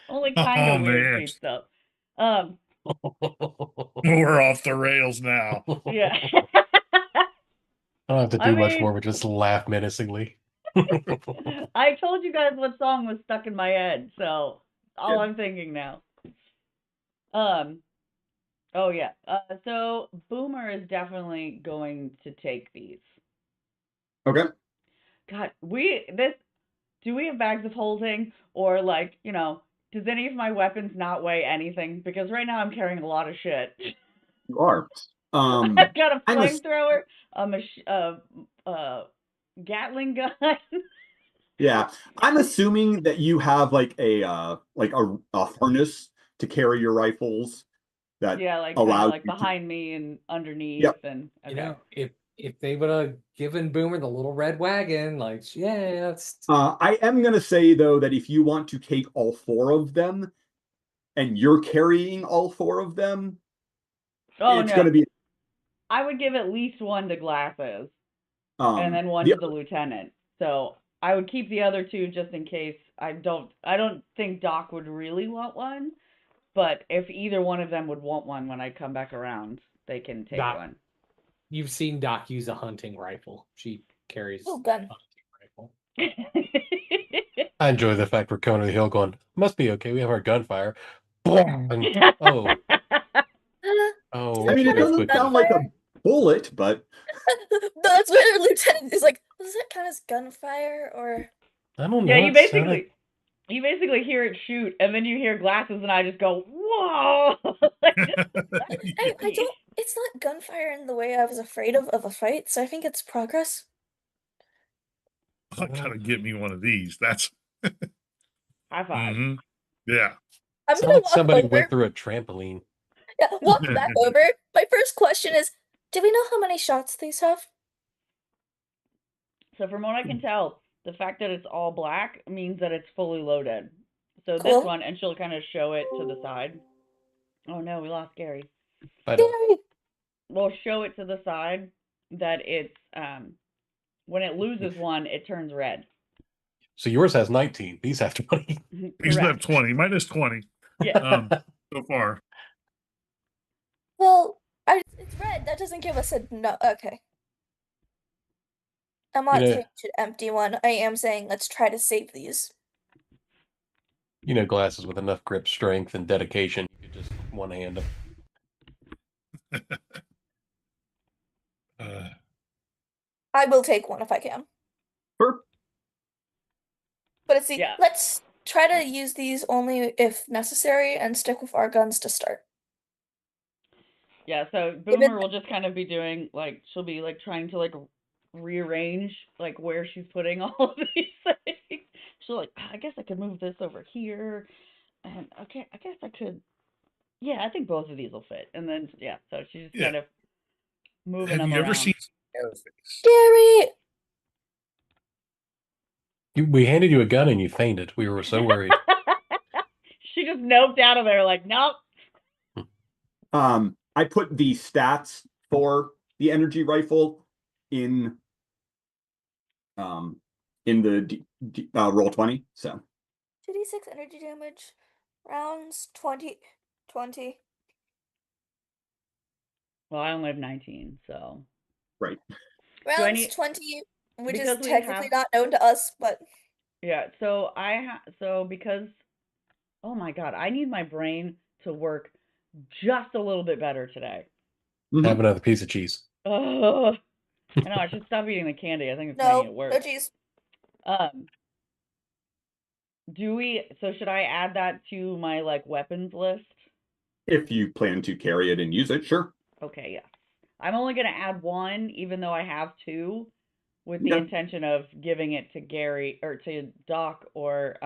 Only kind of Oh weird man, feet stuff. Um, we're off the rails now. yeah. I don't have to I do much more mean, but just laugh menacingly. I told you guys what song was stuck in my head, so all Yeah. I'm thinking now. Um, oh yeah. So Boomer is definitely going to take these. Okay. God, do we have bags of holding or like, does any of my weapons not weigh anything? Because right now I'm carrying a lot of shit. You are. I've got a I'm a flamethrower, Gatling gun. Yeah, I'm assuming that you have like a harness to carry your rifles that Yeah, like kind of allows like you to. behind me and underneath Yep. and You okay. know, if they would have given Boomer the little red wagon, like, yeah, that's I am gonna say though that if you want to take all four of them and you're carrying all four of them, Oh it's no. gonna be I would give at least one to Glasses and then one the to the lieutenant. So I would keep the other two just in case. I don't think Doc would really want one, but if either one of them would want one when I come back around, they can take Doc. one. You've seen Doc use a hunting rifle. She carries Oh, gun. a hunting rifle. I enjoy the fact we're coming to the hill going, must be okay. We have our gunfire. And, oh, Does we that I mean, should it count go as doesn't quickly. sound like a gunfire? bullet, but That's where the lieutenant is like, does that count as gunfire or? I don't Yeah, know. you It sounded. basically hear it shoot, and then you hear glasses, and I just go, whoa! Like, I don't. It's not gunfire in the way I was afraid of a fight, so I think it's progress. I gotta get me one of these. That's High five. Yeah. I'm Sounded gonna like walk somebody over. went through a trampoline. Yeah, walk back over. My first question is, do we know how many shots these have? So from what I can tell, the fact that it's all black means that it's fully loaded. So this Cool. one, and she'll kind of show it to the side. Oh no, we lost Gary. I don't. Gary. We'll show it to the side that it's when it loses one, it turns red. So yours has 19. These have 20. He's left Correct. 20, minus 20 Yeah. so far. Well, it's red. That doesn't give us a no. Okay. I'm You not know, saying we should empty one. I am saying let's try to save these. glasses with enough grip strength and dedication, you could just one hand them. I will take one if I can. sure. But it's the Yeah. let's try to use these only if necessary and stick with our guns to start. Yeah, so Boomer will just kind of be doing like she'll be like trying to like rearrange like where she's putting all of these things. She'll like, I guess I could move this over here, and okay, I guess I could. Yeah, I think both of these will fit. And then yeah, so she's just kind of moving Have them you ever around. seen Scarface? Gary. We handed you a gun and you fainted. We were so worried. She just noped out of there like, nope. I put the stats for the energy rifle in the roll 20. So 2d6 energy damage. Rounds 20. Well, I only have 19, so right. Rounds 20, which is because we technically have- not known to us, but yeah. So because oh my god, I need my brain to work just a little bit better today. Have another piece of cheese. Oh, I know I should stop eating the candy. I think it's no, making it worse. no cheese. So should I add that to my like weapons list? If you plan to carry it and use it, sure. Okay, yeah. I'm only gonna add one, even though I have two, with the Okay. intention of giving it to Gary or to Doc or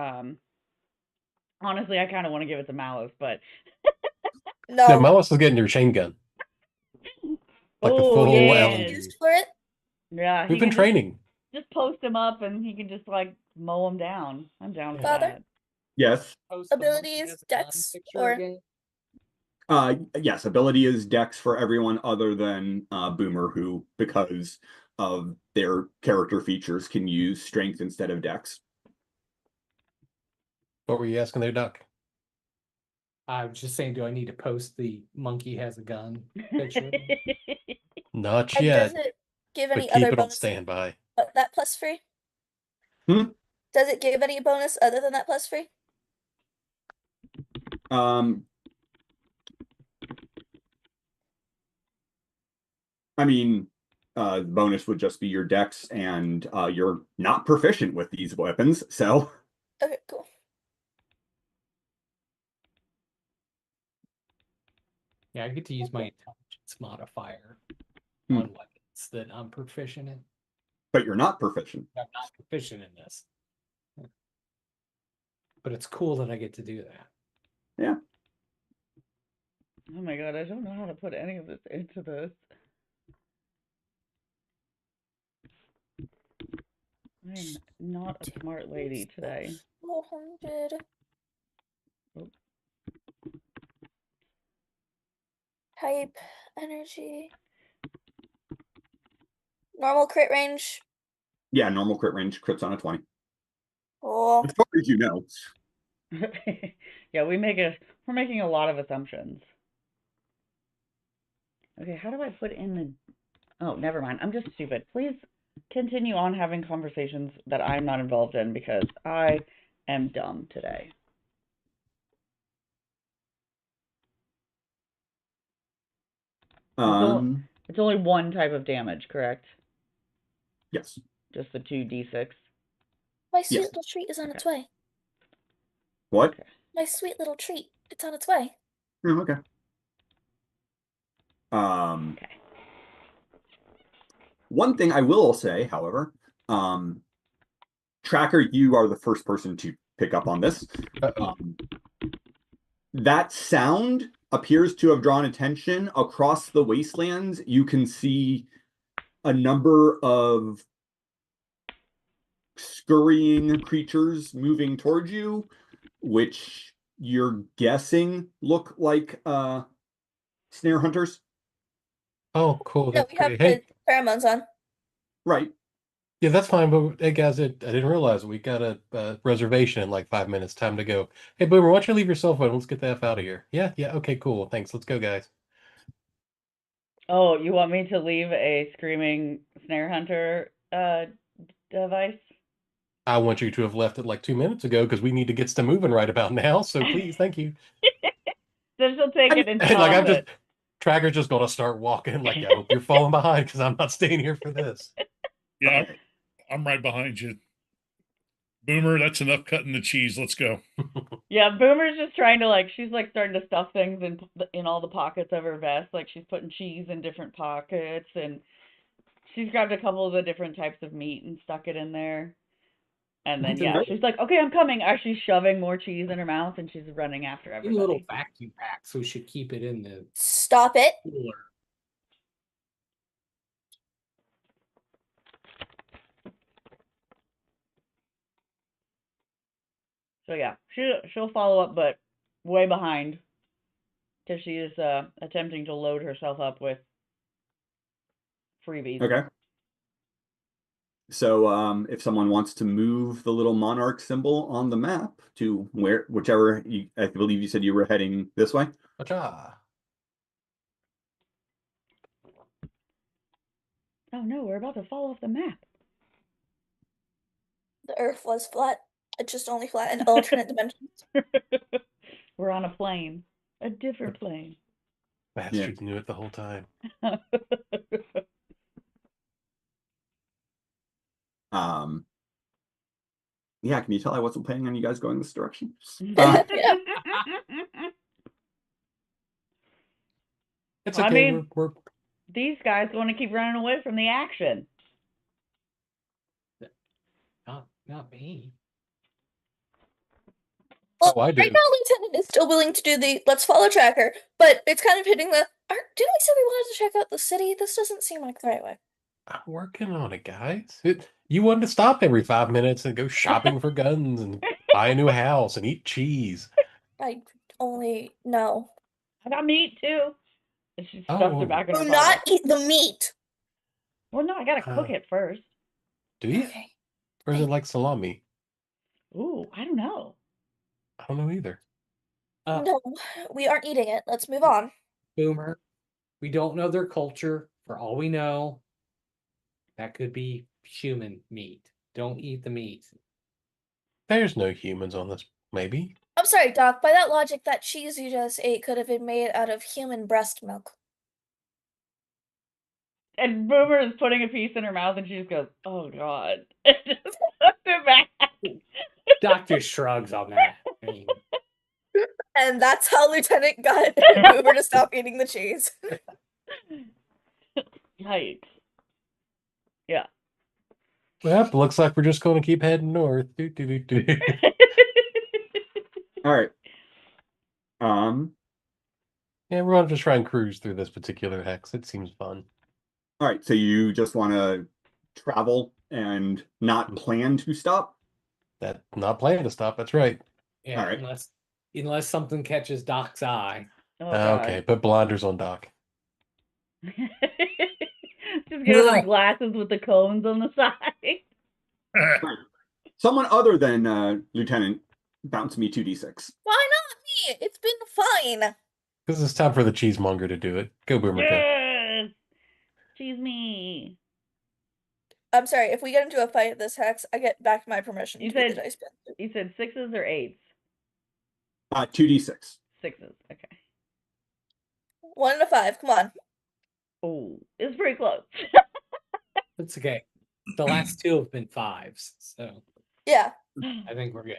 honestly I kinda wanna give it to Malice, but No, No. Malice is getting your chain gun. Like the oh full yeah. LMG. Used for it? Yeah, We've been training. just post him up and he can just like mow him down. I'm down for Father? that. Yes. Post the monkey Abilities, has a gun dex, picture or again. Yes, ability is dex for everyone other than Boomer, who, because of their character features, can use strength instead of dex. What were you asking there, Doc? I was just saying, do I need to post the monkey has a gun picture? Not and yet. does it give But any keep other it on bonus standby. but that plus 3? Hmm? Does it give any bonus other than that plus 3? I mean, bonus would just be your dex, and you're not proficient with these weapons, so Okay, cool. Yeah, I get to use my intelligence modifier Hmm. on weapons that I'm proficient in. but you're not proficient. I'm not proficient in this. But it's cool that I get to do that. Yeah. Oh my god, I don't know how to put any of this into this. I'm not a smart lady today. 400. Oh. Type, energy. Normal crit range. Yeah, normal crit range, crits on a 20. Cool. As far as you know. Yeah, we're making a lot of assumptions. Okay, how do I put in the oh, never mind. I'm just stupid. Please continue on having conversations that I'm not involved in because I am dumb today. It's only one type of damage, correct? Yes. Just the 2d6. My sweet Yes. little treat is on Okay. its way. What? Okay. My sweet little treat. It's on its way. Oh, okay. Okay. One thing I will say, however, Tracker, you are the first person to pick up on this. That sound appears to have drawn attention across the wastelands. You can see a number of scurrying creatures moving towards you, which you're guessing look like snare hunters. Oh, cool. No, That's we have great. Hey, the pheromones on. Right. yeah, that's fine. But hey, guys, I didn't realize we got a reservation in like 5 minutes. Time to go. Hey, Boomer, why don't you leave your cell phone? Let's get the F out of here. Yeah, yeah. Okay, cool. Thanks. Let's go, guys. Oh, you want me to leave a screaming snare hunter device? I want you to have left it like 2 minutes ago because we need to get stuff moving right about now. So please, thank you. Then she'll take it and toss Like I'm just it. Tracker's just gonna start walking. Like, I hope you're falling behind because I'm not staying here for this. Yeah, I'm right behind you. Boomer, that's enough cutting the cheese. Let's go. Yeah, Boomer's just trying to she's starting to stuff things in all the pockets of her vest. Like she's putting cheese in different pockets, and she's grabbed a couple of the different types of meat and stuck it in there. And then she's like, "Okay, I'm coming." As she's shoving more cheese in her mouth, and she's running after A everybody. little vacuum pack, so we should keep it in the Stop it. cooler. So yeah, she'll follow up, but way behind, because she is attempting to load herself up with freebies. Okay. So if someone wants to move the little monarch symbol on the map to whichever I believe you said you were heading this way. Acha. Oh no, we're about to fall off the map. The Earth was flat. It's just only flat in alternate dimensions. We're on a plane, a different plane. Bastards knew it the whole time. Yeah, can you tell I wasn't planning on you guys going this direction? Yeah. It's okay. We're these guys want to keep running away from the action. Not me. Well, I right did. now, Lieutenant is still willing to do the let's follow Tracker, but it's kind of hitting the. Didn't we say we wanted to check out the city? This doesn't seem like the right way. I'm working on it, guys. You wanted to stop every 5 minutes and go shopping for guns and buy a new house and eat cheese. I only no. I got meat too. And she stuffs Oh, it back in her Do pocket. not eat the meat. Well, no, I gotta cook it first. Do you? Okay. Or is it like salami? Ooh, I don't know. I don't know either. No, we aren't eating it. Let's move on. Boomer, we don't know their culture. For all we know, that could be human meat. Don't eat the meat. There's no humans on this, maybe. I'm sorry, Doc. By that logic, that cheese you just ate could have been made out of human breast milk. And Boomer is putting a piece in her mouth, and she just goes, "Oh God!" and just puts it back. Doctor shrugs on that. I mean, And that's how Lieutenant got Boomer to stop eating the cheese. Yikes! Yeah. Well, looks like we're just going to keep heading north. Do, do, do, do. All right. Yeah, we're going to just try and cruise through this particular hex. It seems fun. All right. So you just want to travel and not plan to stop? That not planning to stop. That's right. yeah, All right. unless something catches Doc's eye. Oh, God. Okay, put blinders on Doc. Just get her glasses with the cones on the side. Someone other than Lieutenant bounce me 2d6. Why not me? It's been fine. Because it's time for the cheesemonger to do it. Go, Boomer. Go. Yes! Cheese me. I'm sorry, if we get into a fight at this hex, I get back my permission You to be the said- dice pin. You said 6s or 8s? 2d6. 6s. Okay. 1 and a 5. Come on. Oh, it's pretty close. That's okay. The last two have been 5s, so Yeah. I think we're good.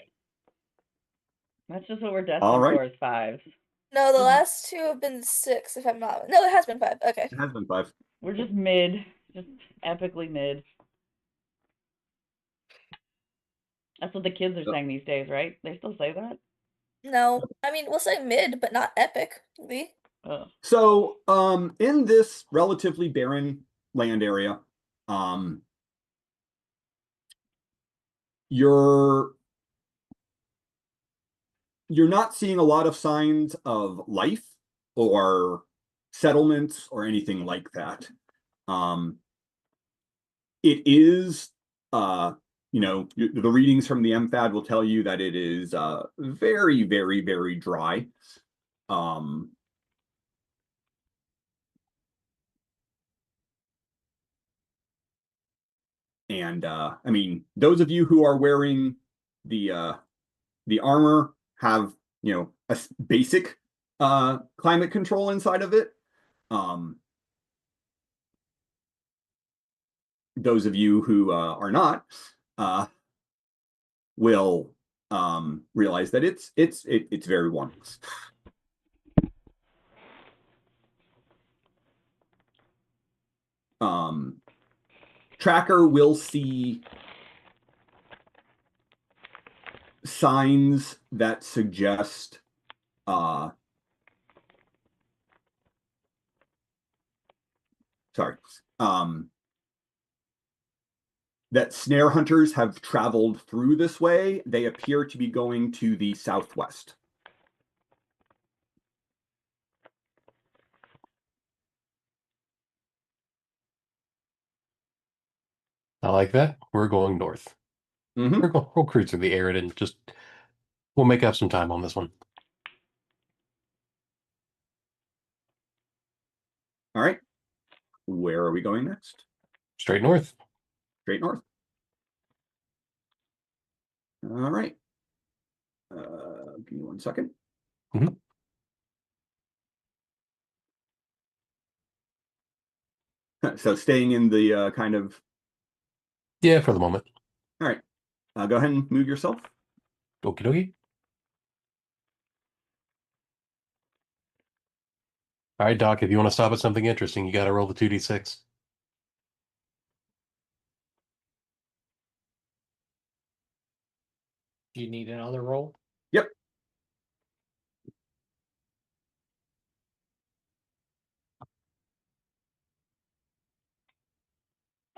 That's just what we're destined All right. for is 5s. No, the last two have been 6, if I'm not. No, it has been 5. Okay. It has been 5. We're just mid. Just epically mid. That's what the kids are Yep. saying these days, right? They still say that? No, I mean, we'll say mid, but not epic. Maybe. Ugh. So, in this relatively barren land area, you're not seeing a lot of signs of life or settlements or anything like that. It is, the readings from the MFAD will tell you that it is very, very, very dry. And I mean, those of you who are wearing the armor have, a basic climate control inside of it. Those of you who are not will realize that it's very warm. Tracker will see signs that suggest that snare hunters have traveled through this way. They appear to be going to the southwest. I like that. We're going north. Mm-hmm. We'll cruise through the arid and we'll make up some time on this one. All right. Where are we going next? Straight north. Straight north. All right. Give me 1 second. Mm-hmm. So staying in the kind of... Yeah, for the moment. All right. Go ahead and move yourself. Okie dokie. All right, Doc, if you want to stop at something interesting, you got to roll the 2d6. Do you need another roll? Yep.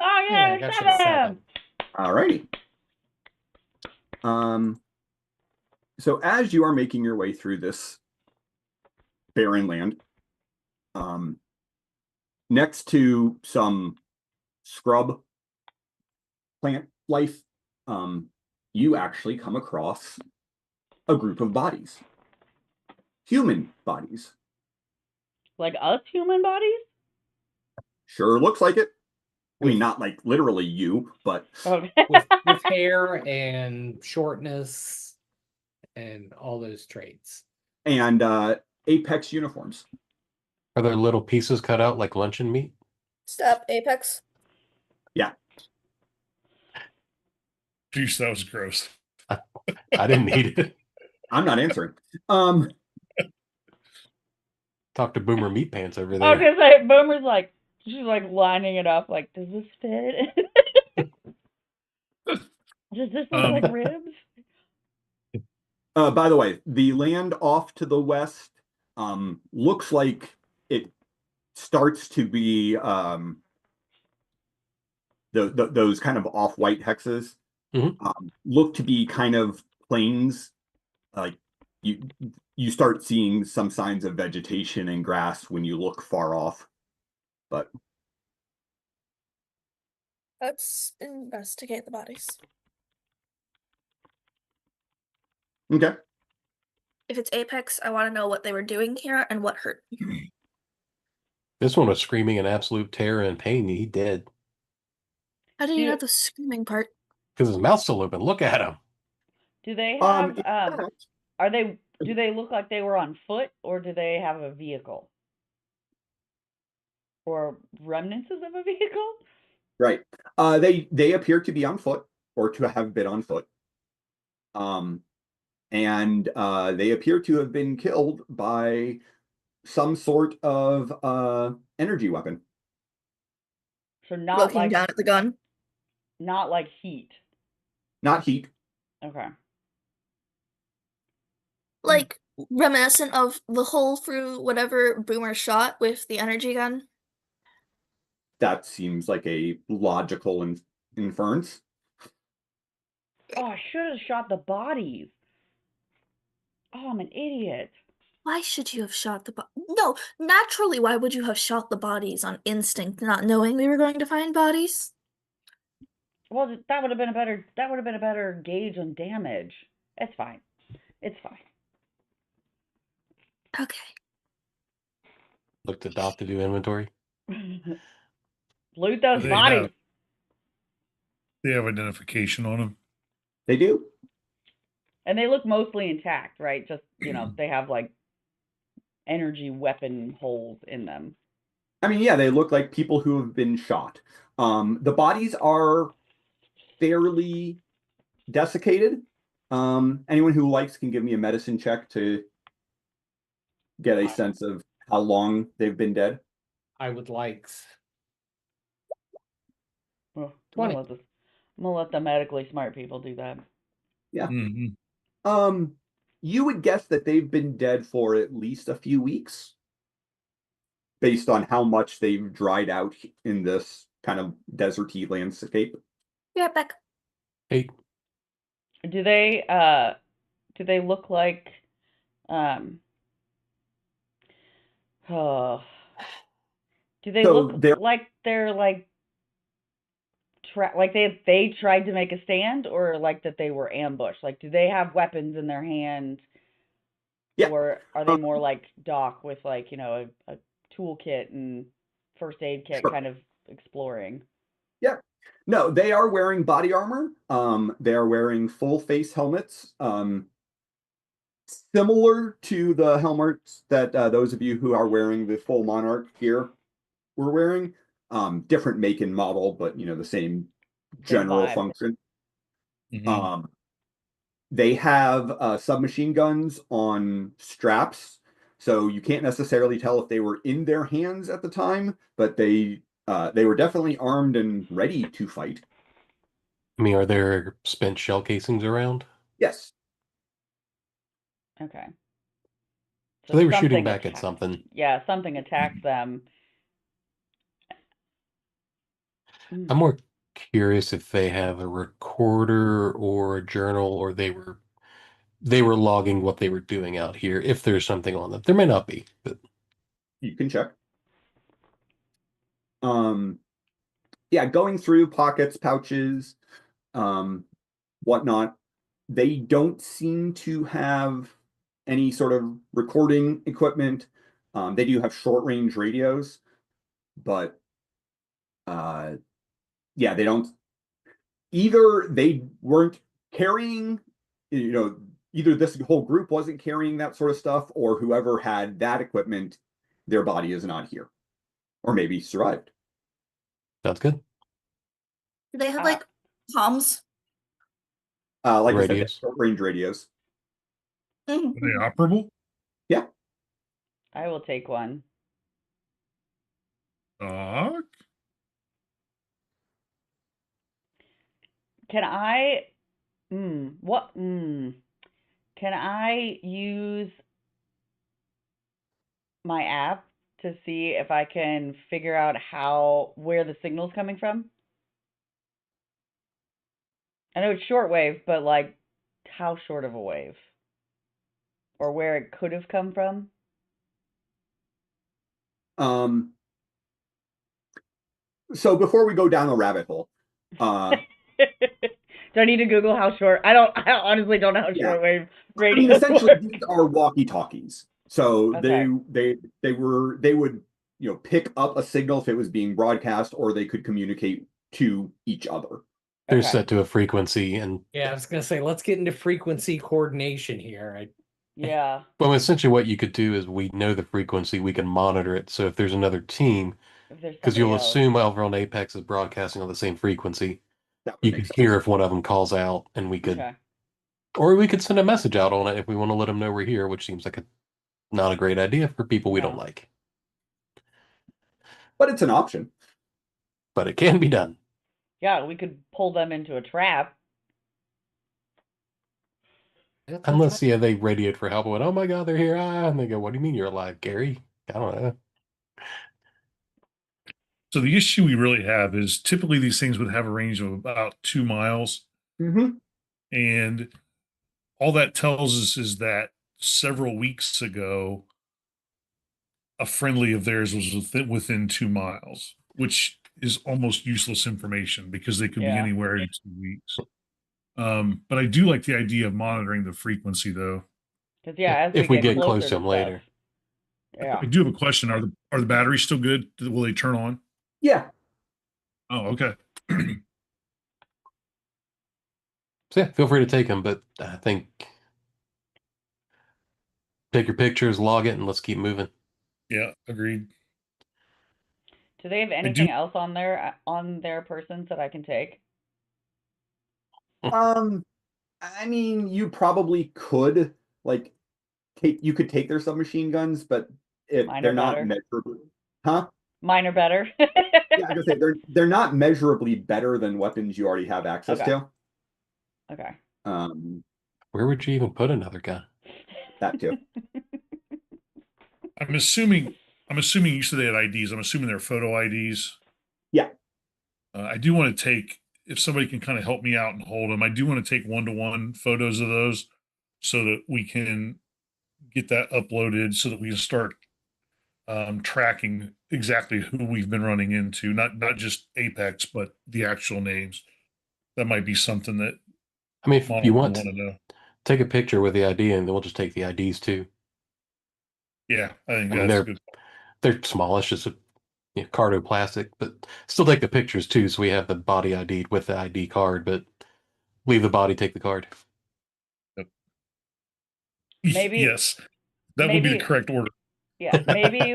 Oh Yeah, I yeah, got you a 7. All righty. So as you are making your way through this barren land, next to some scrub plant life, you actually come across a group of bodies. Human bodies. Like us human bodies? Sure looks like it. I mean, not like literally you, but Okay. with hair and shortness and all those traits. and Apex uniforms. Are there little pieces cut out like luncheon meat? Stop, Apex. Yeah. Jeez, that was gross. I didn't need it. I'm not answering. Talk to Boomer Meat Pants over I there. was gonna say, Boomer's like, she's like lining it up, like, does this fit? Does this look like ribs? By the way, the land off to the west looks like it starts to be those kind of off-white hexes. Look to be kind of plains. Like you start seeing some signs of vegetation and grass when you look far off. But Let's investigate the bodies. okay. If it's Apex, I want to know what they were doing here and what hurt. This one was screaming in absolute terror and pain. He dead. How do you Do- know the screaming part? Because his mouth's still open. Look at him. Do they have In fact, do they look like they were on foot, or do they have a vehicle? Or remnants of a vehicle? right. They appear to be on foot or to have been on foot. And they appear to have been killed by some sort of energy weapon. So not Looking like down at the gun. not like heat. Not heat. Okay. Like reminiscent of the hole through whatever Boomer shot with the energy gun. That seems like a logical inference. Oh, I should have shot the bodies. Oh, I'm an idiot. Why should you have shot the No, naturally, why would you have shot the bodies on instinct, not knowing we were going to find bodies? Well, that would have been a better gauge on damage. It's fine. It's fine. Okay. Look to Dot to do inventory. Loot those They bodies. They have identification on them. They do. And they look mostly intact, right? Just, they have like energy weapon holes in them. I mean, yeah, they look like people who have been shot. The bodies are fairly desiccated. Anyone who likes can give me a medicine check to get a sense of how long they've been dead. I would like. Well, 20. I'm gonna let the medically smart people do that. Yeah. Mm-hmm. You would guess that they've been dead for at least a few weeks, based on how much they've dried out in this kind of deserty landscape. Yeah, back. Hey, Do they look like oh, do they So look they're- like they're like like they tried to make a stand, or like that they were ambushed? Like, do they have weapons in their hand? Yeah. Or are they more like Doc with like, a toolkit and first aid kit Sure. kind of exploring? Yeah. No, they are wearing body armor. They are wearing full face helmets. Similar to the helmets that those of you who are wearing the full Monarch gear were wearing. Different make and model, but the same general vibe. function. Mm-hmm. They have submachine guns on straps, so you can't necessarily tell if they were in their hands at the time, but they were definitely armed and ready to fight. I mean, are there spent shell casings around? Yes. Okay. So they were shooting something back at something. Yeah, something attacked them. I'm more curious if they have a recorder or a journal, or they were logging what they were doing out here. If there's something on them, there may not be, but You can check. Yeah, going through pockets, pouches, whatnot, they don't seem to have any sort of recording equipment. They do have short range radios, but yeah, they don't. Either they weren't carrying, either this whole group wasn't carrying that sort of stuff, or whoever had that equipment, their body is not here, or maybe survived. that's good. Do they have like comms? Like I Radios. said, short range radios. Are they operable? Yeah. I will take one. Doc? Can I can I use my app to see if I can figure out where the signal's coming from? I know it's shortwave, but like how short of a wave? Or where it could have come from? So before we go down the rabbit hole, Do I need to Google how short? I honestly don't know how Yeah. shortwave I mean, radio essentially works. these are walkie-talkies. So Okay. they would pick up a signal if it was being broadcast, or they could communicate to each other. They're Okay. set to a frequency, and Yeah, I was gonna say let's get into frequency coordination here. Yeah. well, essentially what you could do is we know the frequency, we can monitor it. So if there's another team, If there's because somebody you'll else. assume over on Apex is broadcasting on the same frequency, That would you make could sense. hear if one of them calls out, and we could, Okay. or we could send a message out on it if we want to let them know we're here, which seems like not a great idea for people we don't No. like, But it's an option. but it can be done. Yeah, we could pull them into a trap. Unless, yeah, they radiate for help and, oh my God, they're here. And they go, what do you mean you're alive, Gary? I don't know. So the issue we really have is typically these things would have a range of about 2 miles. Mm-hmm. And all that tells us is that several weeks ago, a friendly of theirs was within 2 miles, which is almost useless information because they could be Yeah. anywhere in 2 weeks. But I do like the idea of monitoring the frequency, though. Because yeah, as If we get closer close to to them stuff. later. Yeah. I do have a question. Are the batteries still good? Will they turn on? Yeah. Oh, okay. So yeah, feel free to take them, but I think take your pictures, log it, and let's keep moving. Yeah, agreed. Do they have do- anything else on their persons that I can take? I mean, you probably could like you could take their submachine guns, but Mine they're are not better. measurably, huh? Mine are better. Yeah, I was gonna say they're not measurably better than weapons you already have access Okay. to. Okay. Where would you even put another gun? That too. I'm assuming. You said they had IDs. I'm assuming they're photo IDs. Yeah. I do want to take, if somebody can kind of help me out and hold them. I do want to take one-to-one photos of those so that we can get that uploaded, so that we can start tracking exactly who we've been running into, not just Apex, but the actual names. That might be something that I mean, if Monarch you would want want to to know. take a picture with the ID, and then we'll just take the IDs too. Yeah, I think I mean, that's good. they're small. It's just a cardo plastic, but still take the pictures too. So we have the body ID with the ID card, but leave the body, take the card. Maybe Yes, that would be the maybe correct order. yeah, maybe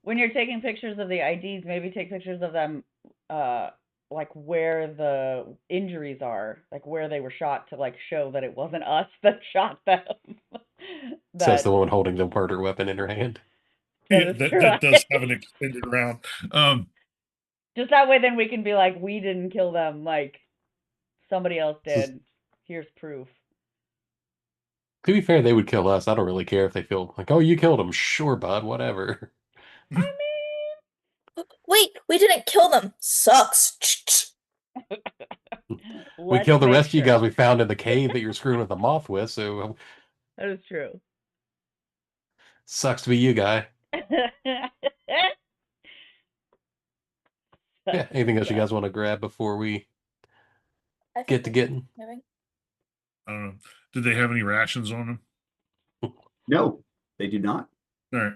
when you're taking pictures of the IDs, maybe take pictures of them like where the injuries are, like where they were shot to like show that it wasn't us that shot them. Says that the woman holding the murder weapon in her hand. that Yeah, is that true. that does have an extended round. Just that way then we can be like, we didn't kill them, like somebody else did. Here's proof. To be fair, they would kill us. I don't really care if they feel like, oh, you killed him. Sure, bud, whatever. I mean, Wait, we didn't kill them. Sucks. We let's killed the make rest of you sure. guys we found in the cave that you're screwing with the moth with, so That is true. sucks to be you, guy. Yeah, anything else you guys want to grab before we I get think to we're getting? moving. I don't know. Did they have any rations on them? No, they do not. All right.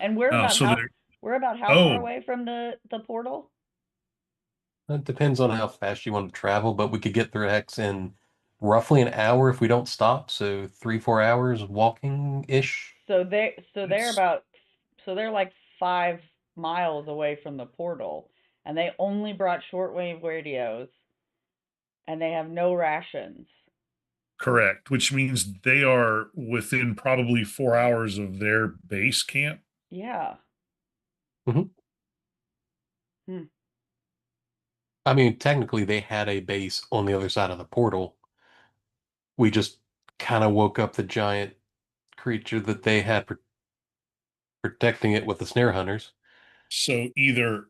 And we're about So they're how far oh, away from the portal? It depends on how fast you want to travel, but we could get through X in roughly an hour if we don't stop. So 3, 4 hours walking-ish. They're it's about they're like 5 miles away from the portal, and they only brought shortwave radios, and they have no rations. correct, which means they are within probably 4 hours of their base camp. Yeah. Mhm. Hmm. I mean, technically, they had a base on the other side of the portal. We just kind of woke up the giant creature that they had protecting it with the snare hunters. So either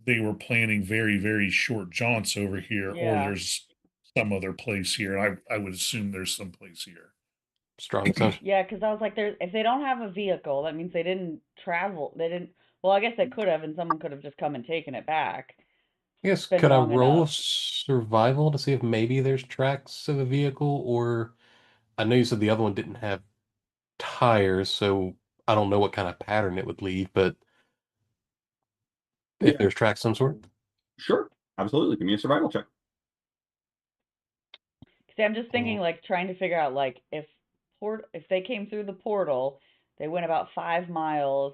they were planning very, very short jaunts over here, or Yeah. there's some other place here. I would assume there's some place here. Strong assumption. Yeah, because I was like, if they don't have a vehicle, that means they didn't travel. They didn't. Well, I guess they could have, and someone could have just come and taken it back. I guess, It's been could I long roll enough. survival to see if maybe there's tracks of a vehicle? Or I know you said the other one didn't have tires, so I don't know what kind of pattern it would leave, but if Yeah. there's tracks of some sort. Sure, absolutely. Give me a survival check. See, I'm just thinking, Oh. like, trying to figure out, like, if they came through the portal, they went about 5 miles.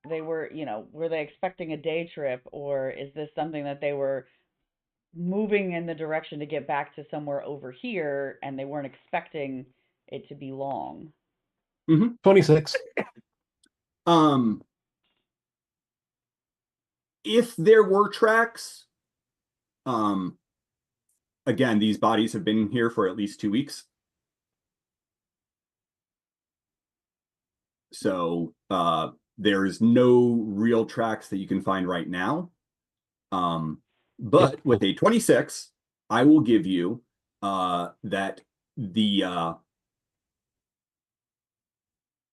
They were, were they expecting a day trip, or is this something that they were moving in the direction to get back to somewhere over here, and they weren't expecting it to be long? 26. If there were tracks, again, these bodies have been here for at least 2 weeks. So there's no real tracks that you can find right now. But with a 26, I will give you that the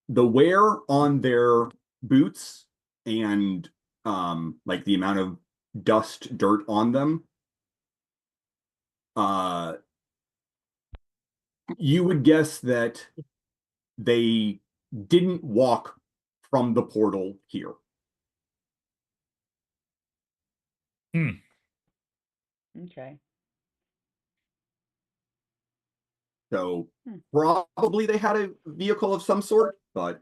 wear on their boots and like the amount of dust, dirt on them, you would guess that they didn't walk from the portal here. Okay. So probably they had a vehicle of some sort, but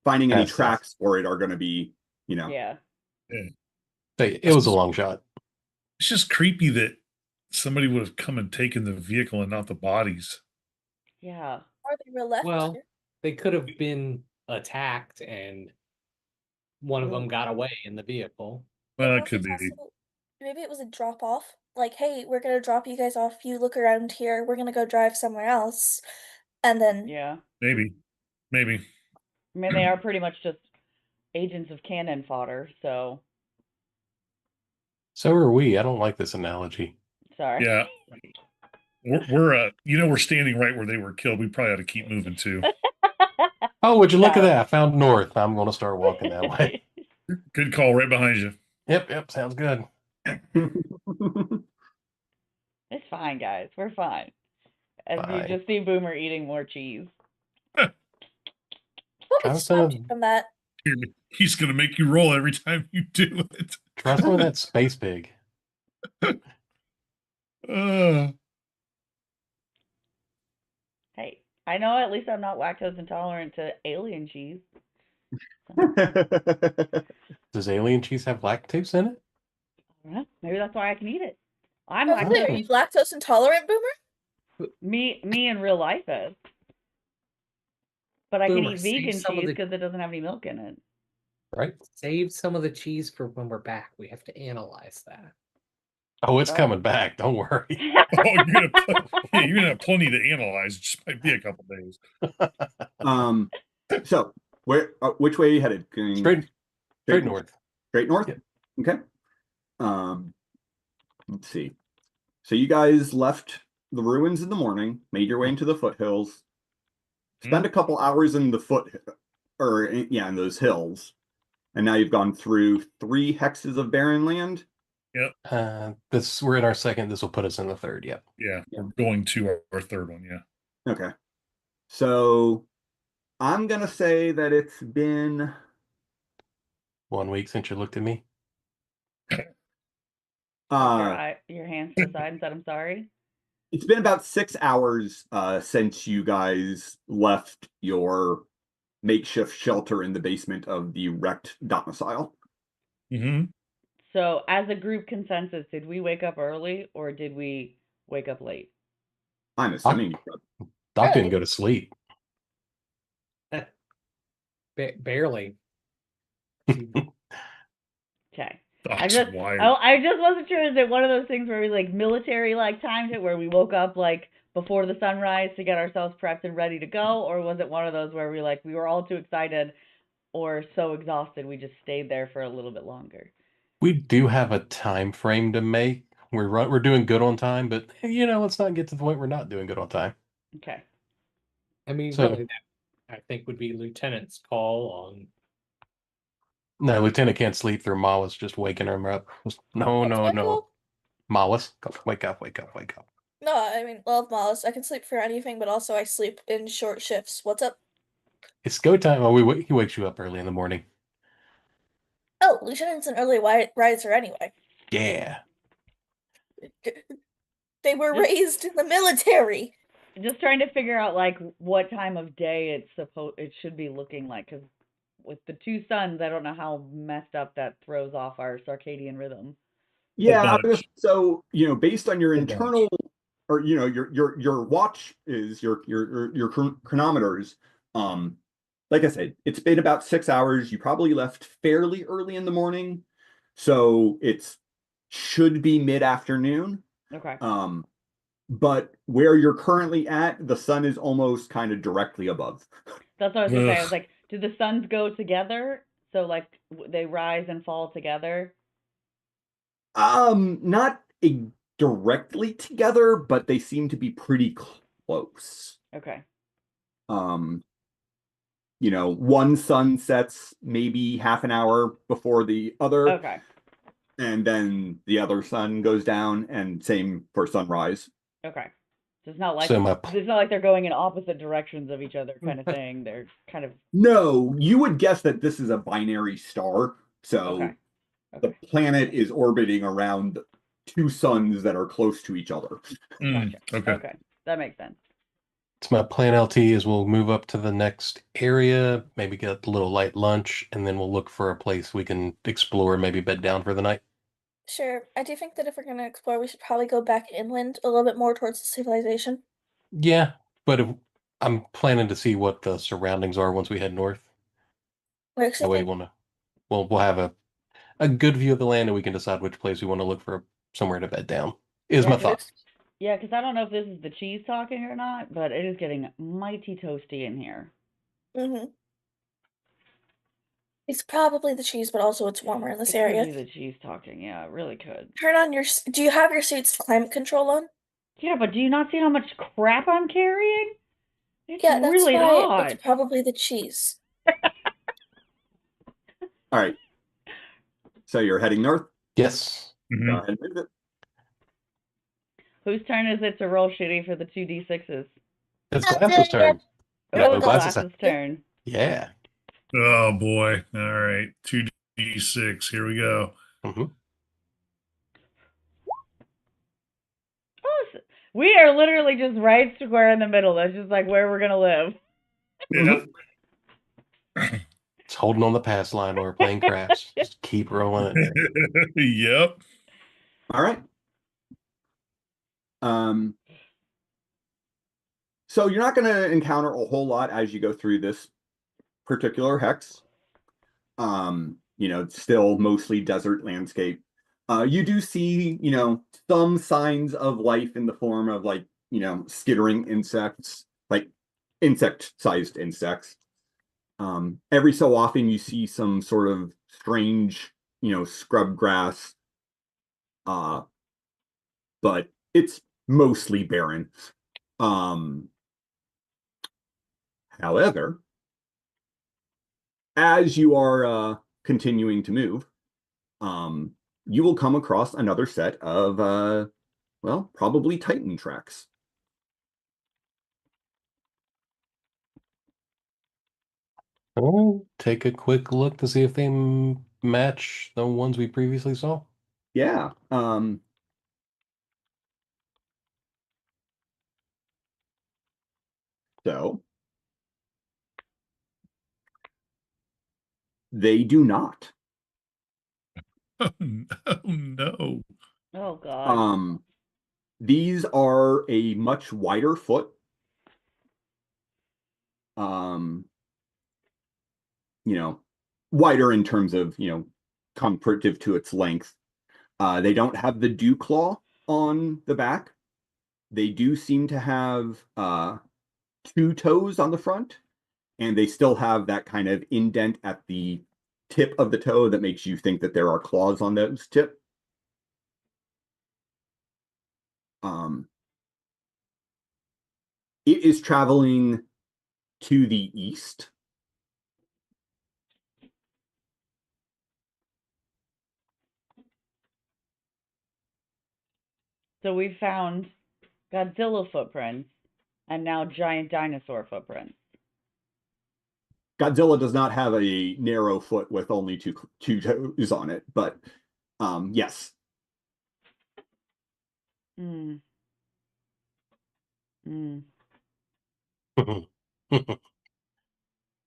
finding any Yes, yes. tracks for it are going to be, Yeah. It was a long shot. It's just creepy that somebody would have come and taken the vehicle and not the bodies. Yeah. Or they were left Well, here. they could have been attacked and one of them Ooh. got away in the vehicle. Well, It it might could be be. possible- Maybe it was a drop off. Like, hey, we're gonna drop you guys off. You look around here. We're gonna go drive somewhere else, and then Yeah. Maybe. I mean, they are pretty much just agents of cannon fodder, so So are we. I don't like this analogy. sorry. Yeah. We're we're standing right where they were killed. We probably ought to keep moving too. Oh, would you look at No. that? I found north. I'm going to start walking that way. Good call, right behind you. Yep, sounds good. It's fine, guys. We're fine. As you Fine. just see Boomer eating more cheese. what Try would some stop of, you from that? He's gonna make you roll every time you do it. try some of that space pig. Hey, I know at least I'm not lactose intolerant to alien cheese. Does alien cheese have lactose in it? I don't know. Maybe that's why I can eat it. I'm Wait, are lactose. you lactose intolerant, Boomer? Me in real life is. But I can Boomer, eat save vegan some of cheese the- because it doesn't have any milk in it. Right? Save some of the cheese for when we're back. We have to analyze that. Oh, it's Oh. coming back. Don't worry. you're gonna have plenty to analyze. It just might be a couple days. So which way are you headed? Straight north. Straight north? Yep. Okay. Let's see. So you guys left the ruins in the morning, made your way into the foothills, spent a couple hours in the in those hills, and now you've gone through 3 hexes of barren land. Yep. We're in our second. This will put us in the third. Yep. Yeah. We're going to our third one. Yeah. Okay. So I'm gonna say that it's been 1 week since you looked at me. Your hands to the side and said, I'm sorry. It's been about 6 hours since you guys left your makeshift shelter in the basement of the wrecked domicile. Mm-hmm. So, as a group consensus, did we wake up early or did we wake up late? I'm assuming you did. Doc didn't go to sleep. Barely. Okay. Doc's I just wasn't sure. Is it one of those things where we like military timed it, where we woke up like before the sunrise to get ourselves prepped and ready to go, or was it one of those where we were all too excited or so exhausted we just stayed there for a little bit longer? We do have a time frame to make. We're doing good on time, but let's not get to the point we're not doing good on time. Okay. I mean, So- really, that I think would be Lieutenant's call on. No, Lieutenant can't sleep through Mawas just waking him up. No. Mawas, wake up. No, I mean, love Mollis. I can sleep for anything, but also I sleep in short shifts. What's up? It's go time. Oh, he wakes you up early in the morning. Oh, lieutenant's an early riser anyway. Yeah. They were Just- raised in the military. Just trying to figure out like what time of day it should be looking like, because with the two suns, I don't know how messed up that throws off our circadian rhythm. Yeah, bunch. so based on your A bunch. internal, or your watch is your chronometers. Like I said, it's been about 6 hours. You probably left fairly early in the morning, so it's should be mid-afternoon. Okay. But where you're currently at, the sun is almost kind of directly above. That's what I was gonna say. I was Ugh. like, do the suns go together? So like they rise and fall together? Not directly together, but they seem to be pretty close. Okay. Um, one sun sets maybe half an hour before the other, Okay. and then the other sun goes down, and same for sunrise. Okay. So it's not like So my they're going in opposite directions of each other kind of thing. They're kind of No, you would guess that this is a binary star, so okay. the Okay. planet is orbiting around two suns that are close to each other. Mm, Gotcha. okay. Okay. That makes sense. So my plan, LT, is we'll move up to the next area, maybe get a little light lunch, and then we'll look for a place we can explore, maybe bed down for the night. Sure, I do think that if we're gonna explore, we should probably go back inland a little bit more towards the civilization. Yeah, but I'm planning to see what the surroundings are once we head north. Works That with way me. we'll have a good view of the land and we can decide which place we want to look for somewhere to bed down. Is Yeah, my 'cause thought. Yeah, because I don't know if this is the cheese talking or not, but it is getting mighty toasty in here. Mm-hmm. It's probably the cheese, but also it's warmer in this It could area. be the cheese talking. Yeah, it really could. Turn on your. Do you have your suit's climate control on? Yeah, but do you not see how much crap I'm carrying? It's Yeah, that's really why hot. it's probably the cheese. All right. So you're heading north? Yes. Mhm. Go ahead and move it. Whose turn is it to roll shitty for the 2d6s? It's I'll Glasses' do turn. Yeah, Oh, no it's glasses. Glass's turn. Yeah. Oh boy. All right. 2d6. Here we go. hmm Oh, we are literally just right square in the middle. That's just like where we're gonna live. Yep. It's holding on the pass line while we're playing crafts. Just keep rolling it. Yep. All right. Um, so you're not going to encounter a whole lot as you go through this particular hex. It's still mostly desert landscape. You do see, some signs of life in the form of like, skittering insects, like insect-sized insects. Every so often you see some sort of strange, scrub grass. But it's mostly barren. Um, However, as you are continuing to move, you will come across another set of, well, probably Titan tracks. I'll take a quick look to see if they match the ones we previously saw. Yeah. So they do not. Oh no. Oh God. These are a much wider foot. Um, Wider in terms of, comparative to its length. They don't have the dew claw on the back. They do seem to have two toes on the front, and they still have that kind of indent at the tip of the toe that makes you think that there are claws on those tip. Um, it is traveling to the east. So we found Godzilla footprints and now giant dinosaur footprints. Godzilla does not have a narrow foot with only two toes on it, but yes. Mm. Mm.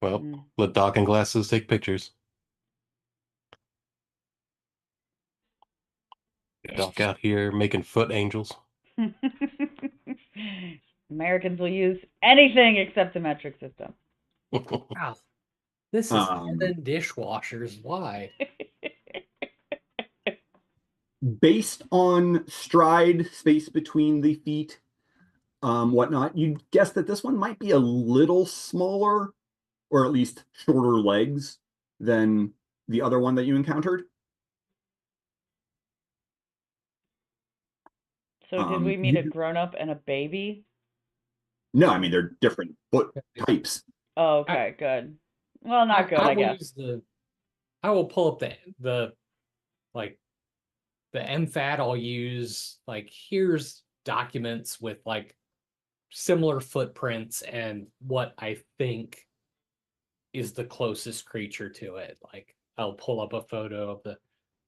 Well, Mm. let Doc and Glasses take pictures. Doc out here making foot angels. Americans will use anything except a metric system. Wow, this is Um, dishwashers. Why? Based on stride, space between the feet, whatnot, you'd guess that this one might be a little smaller, or at least shorter legs than the other one that you encountered. So did we meet a You, grown-up and a baby? no, I mean they're different foot types. Oh, I, okay, good. Well, not good, I I will guess. use I will pull up the like the MFAT. I'll use like here's documents with like similar footprints and what I think is the closest creature to it. Like I'll pull up a photo of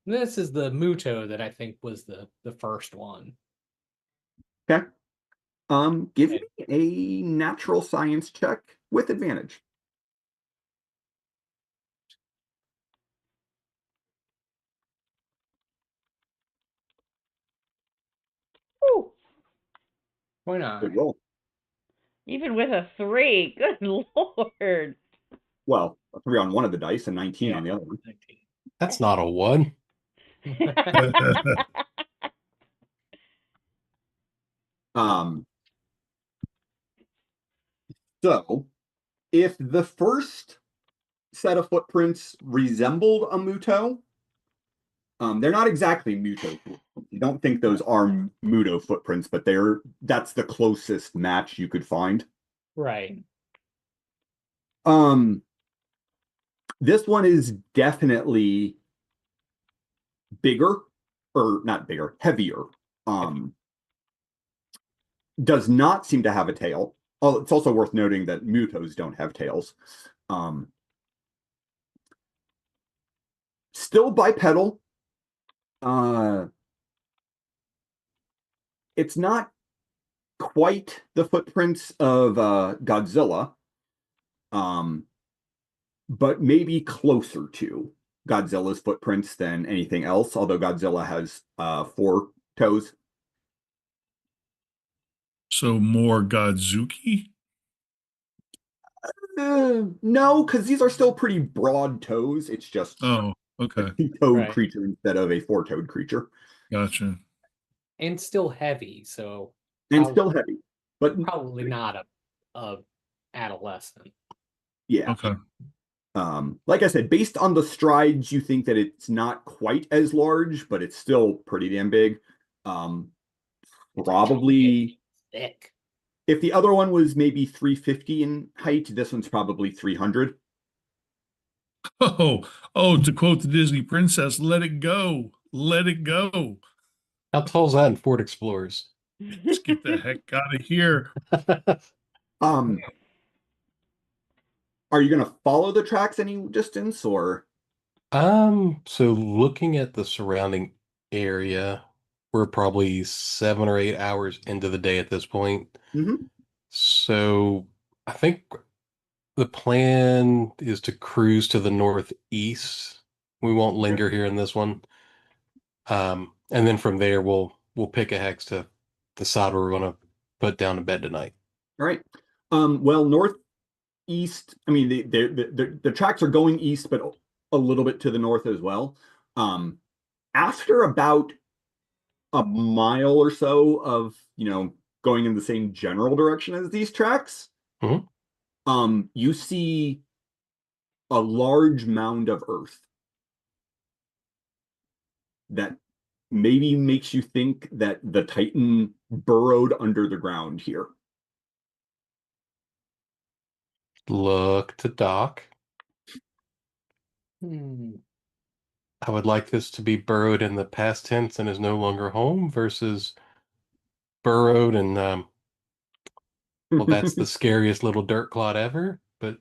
this is the Muto that I think was the first one. Okay. Give Okay. me a natural science check with advantage. Whew. Why Good not? roll. Even with a 3, good lord. Well, a 3 on one of the dice and 19 Yeah. on the other one. That's not a 1. Um, so if the first set of footprints resembled a Muto, they're not exactly Muto. You don't think those are Muto footprints, but that's the closest match you could find. Right. Um, this one is definitely bigger, or not bigger, heavier. Um, does not seem to have a tail. Oh, it's also worth noting that Mutos don't have tails. Um, Still bipedal. Uh, it's not quite the footprints of Godzilla, um, but maybe closer to Godzilla's footprints than anything else, although Godzilla has 4 toes. So more Godzuki? No, because these are still pretty broad toes. It's just Oh, a okay. two-toed Right. creature instead of a 4-toed creature. Gotcha. And still heavy, so And still heavy. But probably not a adolescent. yeah. Okay. Like I said, based on the strides, you think that it's not quite as large, but it's still pretty damn big. Um, Probably Thick. if the other one was maybe 350 in height, this one's probably 300. Oh, to quote the Disney princess, let it go. Let it go. How tall's that in Ford Explorers? Let's get the heck out of here. Um, are you gonna follow the tracks any distance or? So looking at the surrounding area, we're probably 7 or 8 hours into the day at this point. Mhm. So I think the plan is to cruise to the northeast. We won't linger here in this one. And then from there we'll pick a hex to decide where we're gonna put down to bed tonight. All right. Well, northeast. I mean, the tracks are going east, but a little bit to the north as well. After about a mile or so of going in the same general direction as these tracks, Mhm. you see a large mound of earth that maybe makes you think that the Titan burrowed under the ground here. Look to Doc. Hmm. I would like this to be burrowed in the past tense and is no longer home versus burrowed and well, that's the scariest little dirt clod ever. But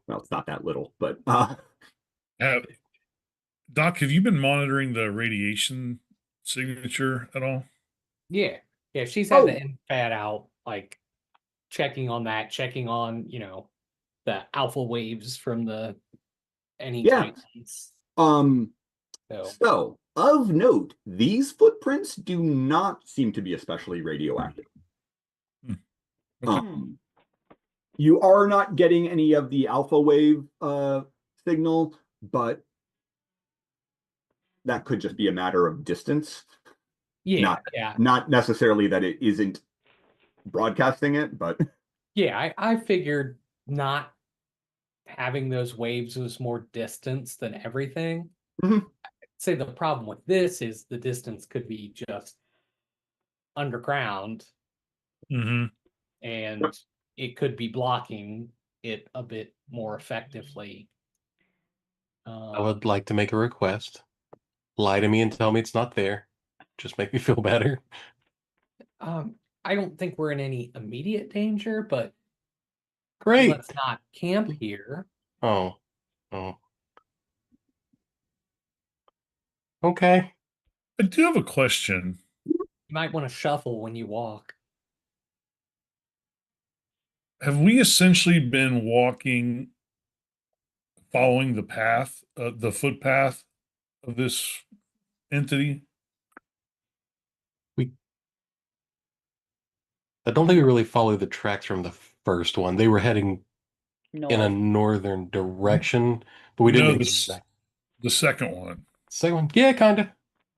well, it's not that little, but Doc, have you been monitoring the radiation signature at all? Yeah. Yeah, she's had Oh. the infat out, like checking on that, checking on, the alpha waves from the any Yeah. Titans. So So of note, these footprints do not seem to be especially radioactive. Okay. You are not getting any of the alpha wave signal, but that could just be a matter of distance. yeah, Not necessarily that it isn't broadcasting it, but yeah, I figured not having those waves was more distance than everything. Mhm. I'd say the problem with this is the distance could be just underground Mm-hmm. and it could be blocking it a bit more effectively. I would like to make a request. Lie to me and tell me it's not there. Just make me feel better. I don't think we're in any immediate danger, but Great. let's not camp here. Oh. Okay. I do have a question. You might want to shuffle when you walk. Have we essentially been walking, following the path, the footpath of this entity? I don't think we really followed the tracks from the first one. They were heading in a North. northern direction, but we didn't No, exact. the second one. Second one, yeah,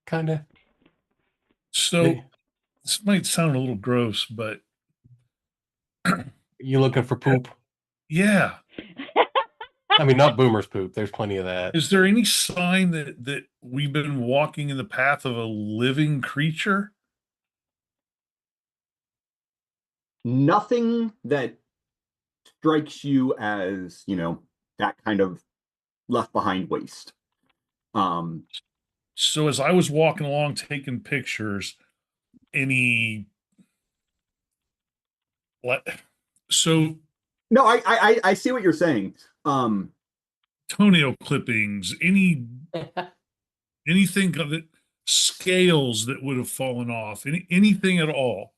kinda. So this might sound a little gross, but You looking for poop? yeah. I mean, not Boomer's poop. There's plenty of that. Is there any sign that we've been walking in the path of a living creature? nothing that strikes you as, that kind of left behind waste. So as I was walking along taking pictures, any so No, I see what you're saying. toenail clippings, anything of it, scales that would have fallen off, anything at all.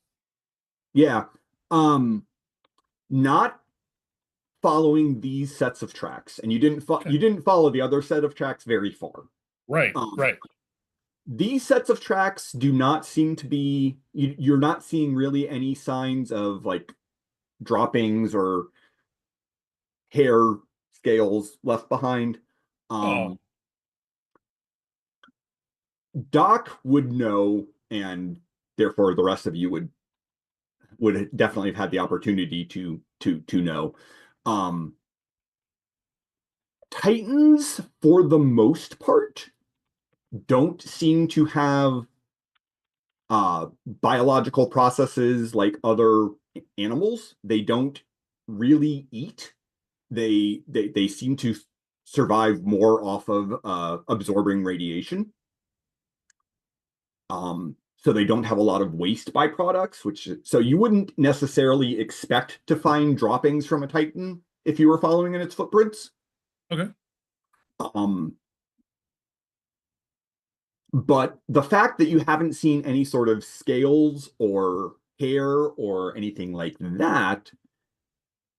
Yeah. Not following these sets of tracks, and you didn't follow the other set of tracks very far. Right, right. These sets of tracks do not seem to be, you're not seeing really any signs of like droppings or hair scales left behind. Oh, Doc would know, and therefore the rest of you would definitely have had the opportunity to know. Titans, for the most part, don't seem to have biological processes like other animals. They don't really eat. They seem to survive more off of absorbing radiation. So they don't have a lot of waste byproducts, so you wouldn't necessarily expect to find droppings from a Titan if you were following in its footprints. okay. But the fact that you haven't seen any sort of scales or hair or anything like that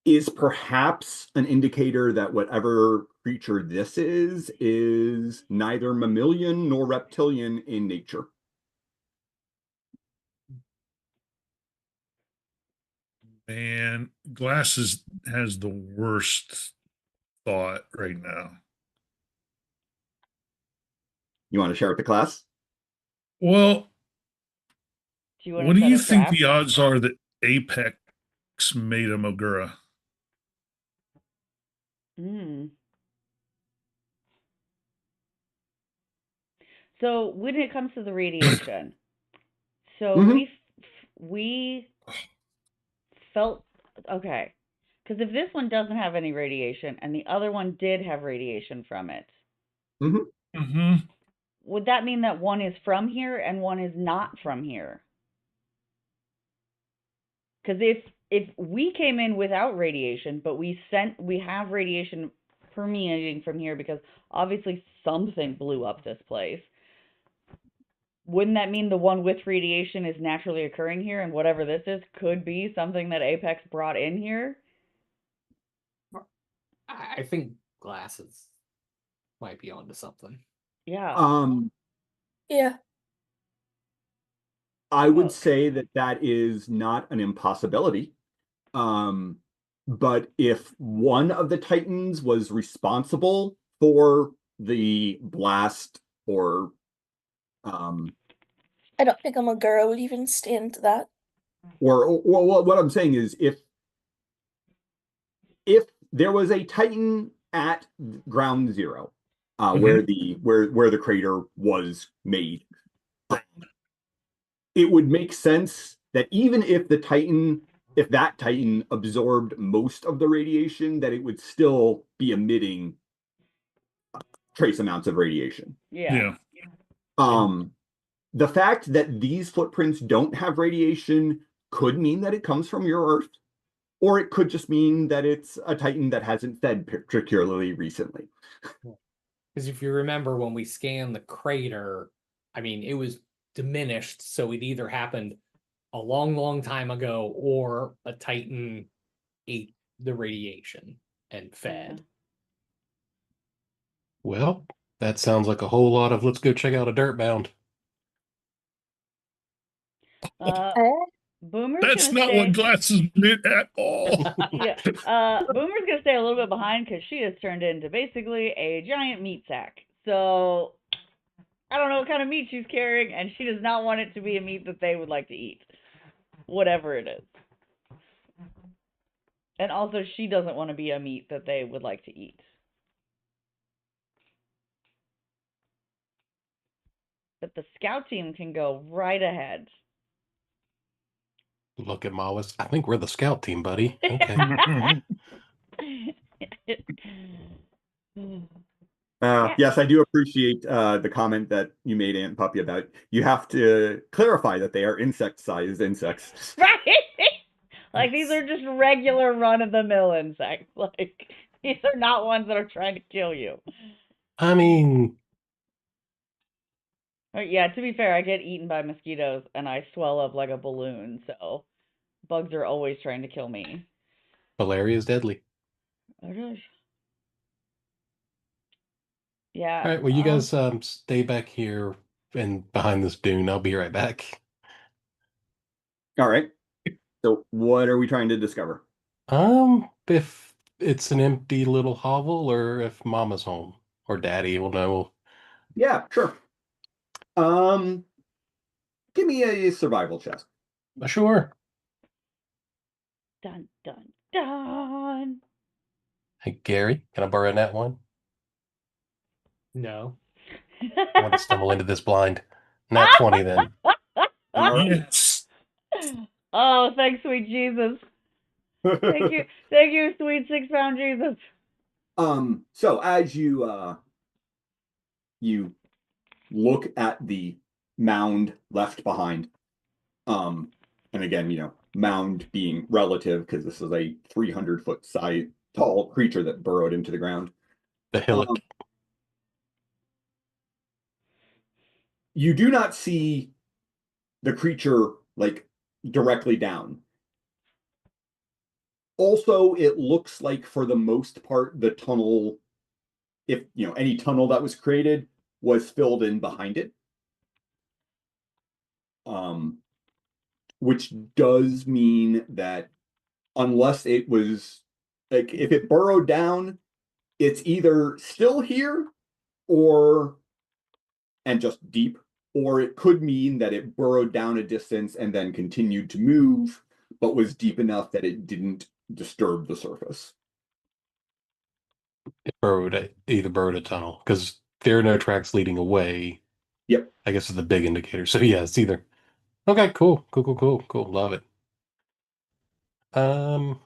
is perhaps an indicator that whatever creature this is neither mammalian nor reptilian in nature. Man, glasses has the worst thought right now. You want to share with the class? Well, Do you want what to do set you a think trap? the odds are that Apex made a Mogura? So when it comes to the radiation, so Mhm. we felt okay, because if this one doesn't have any radiation and the other one did have radiation from it, Mm-hmm. would that mean that one is from here and one is not from here? Because if we came in without radiation, but we have radiation permeating from here because obviously something blew up this place. Wouldn't that mean the one with radiation is naturally occurring here, and whatever this is could be something that Apex brought in here? I think glasses might be onto something. Yeah. Yeah. I would Okay. say that is not an impossibility. But if one of the Titans was responsible for the blast or I don't think a Magura would even stand to that. or what I'm saying is if there was a Titan at ground zero, where the crater was made, it would make sense that even if that Titan absorbed most of the radiation, that it would still be emitting trace amounts of radiation. Yeah. The fact that these footprints don't have radiation could mean that it comes from your Earth, or it could just mean that it's a Titan that hasn't fed particularly recently. Because if you remember when we scanned the crater, I mean, it was diminished, so it either happened a long, long time ago or a Titan ate the radiation and fed. Well, that sounds like a whole lot of let's go check out a dirt mound. Boomer's That's gonna not stay. what glasses meant at all. Yeah. Boomer's gonna stay a little bit behind because she has turned into basically a giant meat sack. So I don't know what kind of meat she's carrying, and she does not want it to be a meat that they would like to eat, whatever it is. And also, she doesn't want to be a meat that they would like to eat. But the scout team can go right ahead. Look at Mawas. I think we're the scout team, buddy. Okay. Yeah. Yes, I do appreciate the comment that you made, Aunt Puppy, about you have to clarify that they are insect-sized insects. Right? Like, these are just regular run-of-the-mill insects. Like, these are not ones that are trying to kill you. I mean, Yeah, to be fair, I get eaten by mosquitoes and I swell up like a balloon, so bugs are always trying to kill me. malaria is deadly. Yeah. All right, well, you guys stay back here and behind this dune. I'll be right back. All right. So what are we trying to discover? If it's an empty little hovel or if Mama's home or Daddy will know. Yeah, sure. Give me a survival check. Sure. Dun, dun, dun. Hey, Gary, can I borrow that one? No. I want to stumble into this blind. Nat 20 then. All right. Yes. Oh, thanks, sweet Jesus. Thank you, sweet 6-pound Jesus. So as you look at the mound left behind, and again, mound being relative because this is a 300-foot tall creature that burrowed into the ground. The hillock. You do not see the creature like directly down. Also, it looks like for the most part, the tunnel, if any tunnel that was created, was filled in behind it. Which does mean that unless it was like if it burrowed down, it's either still here and just deep, or it could mean that it burrowed down a distance and then continued to move, but was deep enough that it didn't disturb the surface. Either burrowed a tunnel because there are no tracks leading away. Yep. I guess is the big indicator. So yeah, it's either. Okay, cool. Love it. All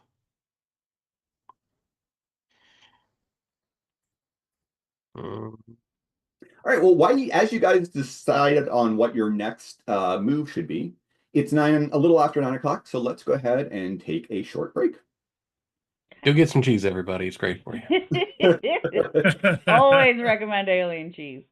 right. Well, as you guys decided on what your next move should be, It's a little after 9 o'clock, so let's go ahead and take a short break. Go get some cheese, everybody. It's great for you. Always recommend alien cheese.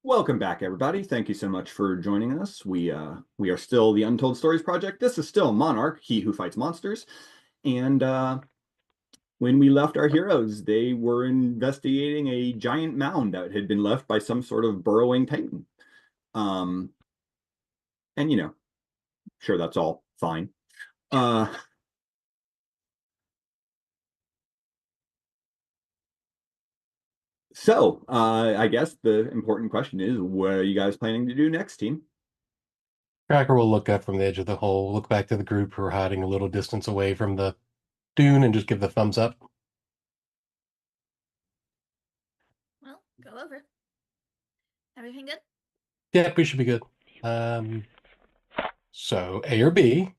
Welcome back, everybody. Thank you so much for joining us. We are still the Untold Stories Project. This is still Monarch, He Who Fights Monsters. And when we left our heroes, they were investigating a giant mound that had been left by some sort of burrowing titan. And sure, that's all fine. So I guess the important question is, what are you guys planning to do next, team? Tracker will look up from the edge of the hole, look back to the group who are hiding a little distance away from the dune, and just give the thumbs up. Well, go over. Everything good? Yep, we should be good. So A or B?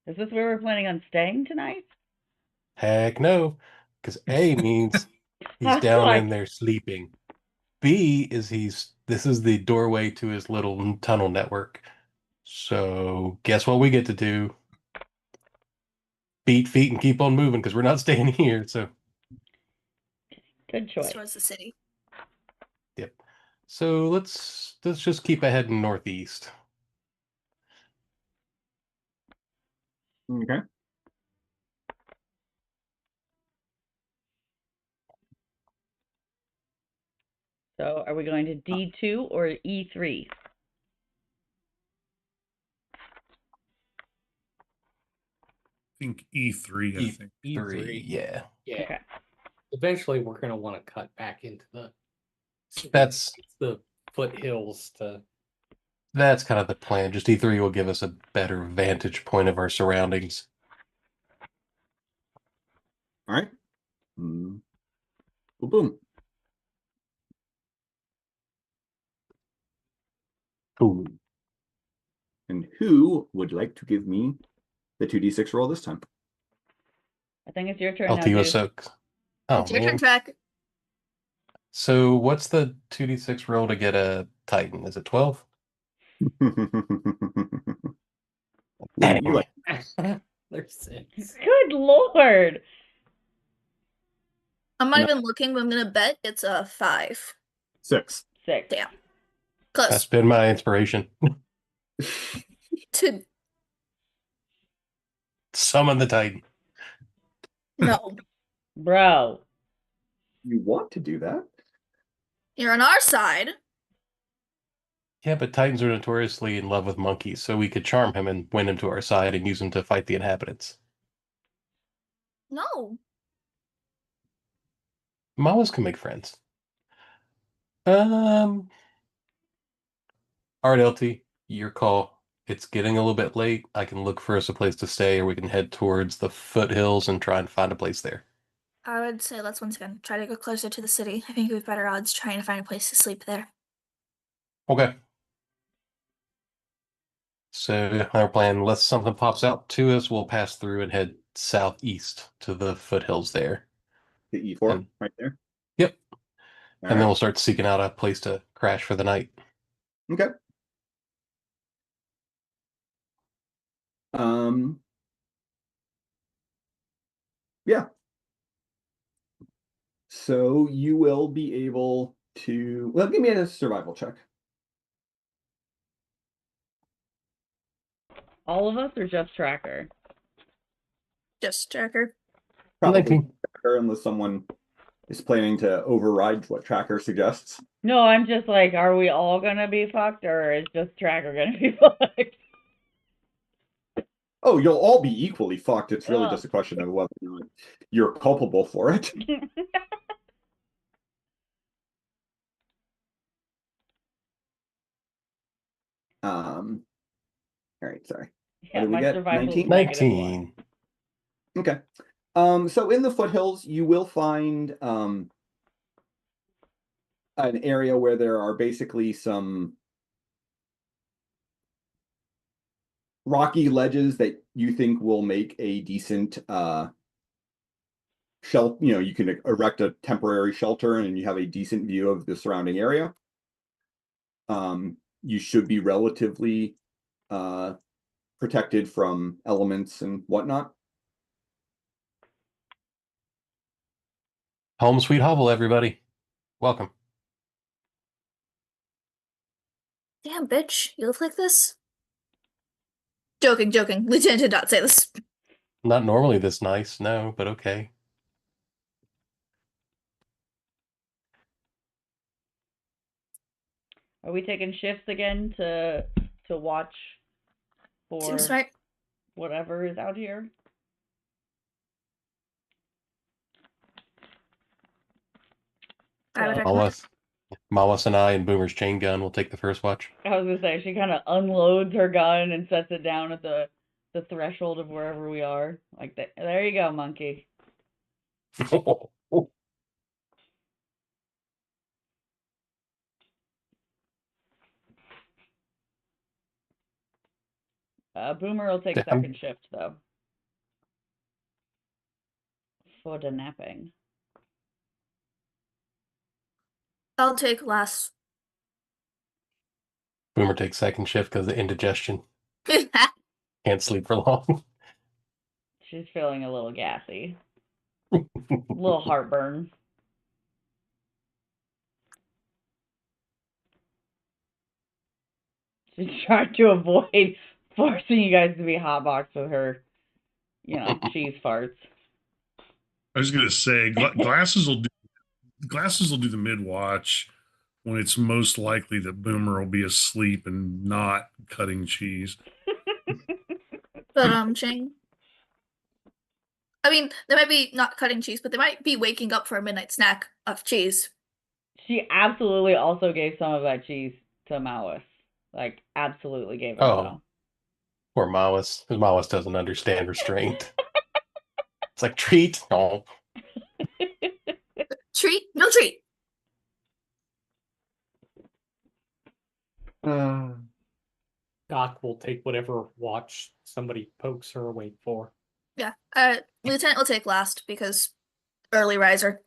Is this where we're planning on staying tonight? Heck no, because A means he's That's down like- in there sleeping. B is this is the doorway to his little tunnel network. So guess what we get to do? Beat feet and keep on moving because we're not staying here. So Good choice. Towards the city. yep. So let's just keep heading northeast. Okay. So are we going to D2 or E3? I think E3, I think. E3, yeah. Yeah. Okay. Eventually, we're gonna want to cut back into the That's the foothills to. That's kind of the plan. Just E3 will give us a better vantage point of our surroundings. All right. Boom, boom. Cool. And who would like to give me the 2d6 roll this time? I think it's your turn now, LT was Deuce. so. Oh It's your turn, man. Track. So what's the 2d6 roll to get a Titan? Is it 12? Wouldn't you like There's 6. Good Lord. I'm not No. even looking, but I'm gonna bet it's a 5. 6? 6. Damn. That's Close. been my inspiration. To Summon the Titan. no. Bro. You want to do that? You're on our side. Yeah, but Titans are notoriously in love with monkeys, so we could charm him and win him to our side and use him to fight the inhabitants. No. Mamas can make friends. All right, LT, your call. It's getting a little bit late. I can look for us a place to stay, or we can head towards the foothills and try and find a place there. I would say let's once again try to go closer to the city. I think we have better odds trying to find a place to sleep there. Okay. So our plan, unless something pops out to us, we'll pass through and head southeast to the foothills there. The E4 And- right there? Yep. All And then right. we'll start seeking out a place to crash for the night. Okay. Yeah. So you will be able to, well, give me a survival check. All of us or just Tracker? Just Tracker. Probably 19. Tracker, unless someone is planning to override what Tracker suggests. No, I'm just like, are we all gonna be fucked or is just Tracker gonna be fucked? Oh, you'll all be equally fucked. It's really Oh. just a question of whether or not you're culpable for it. All right, sorry. Yeah, did we my get? survival is 19? -1. 19. Okay. So in the foothills, you will find an area where there are basically some rocky ledges that you think will make a decent shelter. You can erect a temporary shelter and you have a decent view of the surrounding area. You should be relatively protected from elements and whatnot. Home sweet hovel, everybody. Welcome. Damn, bitch. You look like this? Joking, joking. Lieutenant did not say this. Not normally this nice, no, but okay. Are we taking shifts again to watch Seems for smart. whatever is out here? I would So recommend. Mawas and I and Boomer's chain gun will take the first watch. I was gonna say she kind of unloads her gun and sets it down at the threshold of wherever we are. Like that. There you go, monkey. Boomer will take Damn. second shift though for the napping. I'll take last. Boomer takes second shift because of indigestion. Can't sleep for long. She's feeling a little gassy, a little heartburn. She's trying to avoid forcing you guys to be hotboxed with her, cheese farts. I was gonna say glasses will do the mid watch when it's most likely that Boomer will be asleep and not cutting cheese. But Ching. I mean, they might be not cutting cheese, but they might be waking up for a midnight snack of cheese. She absolutely also gave some of that cheese to Maois. Like, absolutely gave it Oh, poor Mawas. Because Mawas doesn't understand restraint. It's like treat. Oh, Treat? No treat. Doc will take whatever watch somebody pokes her awake for. Yeah. Lieutenant will take last because early riser.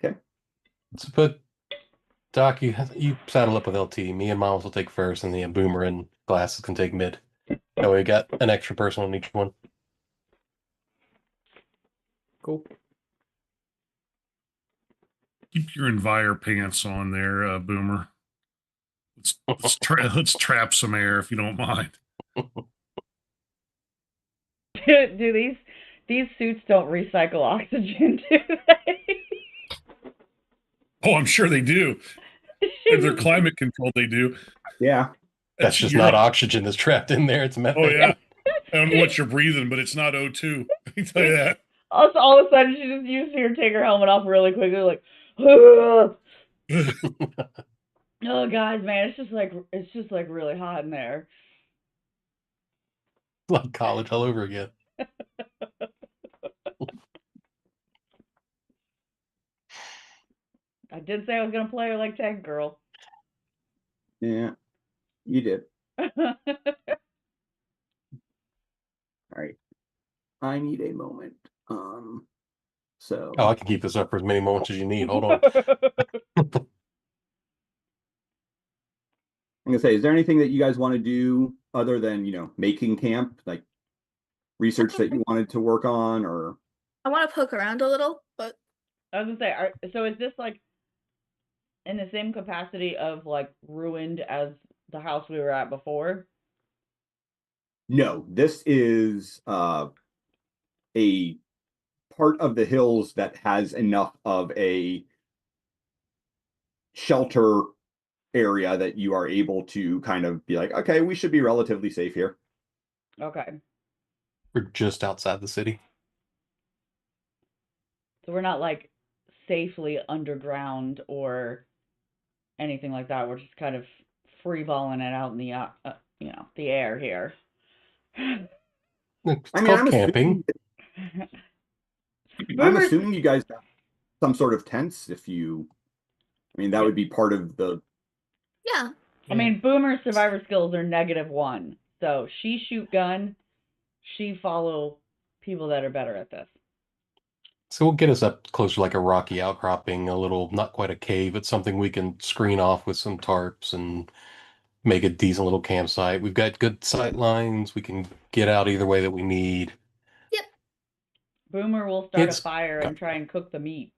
so put Doc, you saddle up with LT. Me and Miles will take first, and then Boomer and Glasses can take mid. That way we got an extra person on each one. Cool. Keep your Envire pants on there, Boomer. Let's trap some air if you don't mind. Do these suits don't recycle oxygen, do they? Oh, I'm sure they do. If they're climate controlled, they do. Yeah. That's just not oxygen that's trapped in there. It's methane. Oh yeah. I don't know what you're breathing, but it's not O2. I can tell you that. Also, all of a sudden, you see her take her helmet off really quickly, like, oh, guys, man, it's just like really hot in there. Like college all over again. I did say I was gonna play her like Tank Girl. Yeah, you did. All right. I need a moment. So. Oh, I can keep this up for as many moments as you need. Hold on. I'm gonna say, is there anything that you guys want to do other than, making camp, like research that you wanted to work on, or? I want to poke around a little, but I was gonna say, so is this like in the same capacity of like ruined as the house we were at before? No, this is a part of the hills that has enough of a shelter area that you are able to kind of be like, okay, we should be relatively safe here. Okay. We're just outside the city. So we're not like safely underground or anything like that. We're just kind of free balling it out in the the air here. It's I mean, called camping. I'm assuming you guys have some sort of tents. That would be part of the. yeah. I mean, Boomer's survivor skills are -1, so she shoot gun, she follow people that are better at this. So we'll get us up closer to like a rocky outcropping, a little, not quite a cave, but something we can screen off with some tarps and make a decent little campsite. We've got good sight lines. We can get out either way that we need. Yep. Boomer will start a fire and try and cook the meat.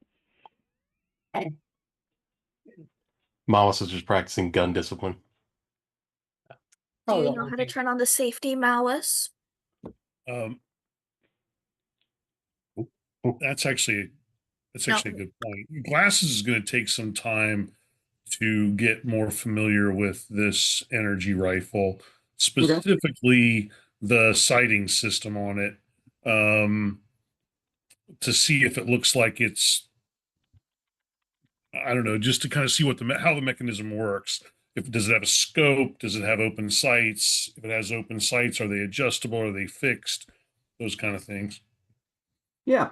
Mawas is just practicing gun discipline. Do you know how to turn on the safety mouse? That's actually No. a good point. Glasses is going to take some time to get more familiar with this energy rifle, specifically the sighting system on it, to see if it looks like it's, I don't know, just to kind of see what how the mechanism works. If does it have a scope? Does it have open sights? If it has open sights, are they adjustable? Are they fixed? Those kind of things. Yeah.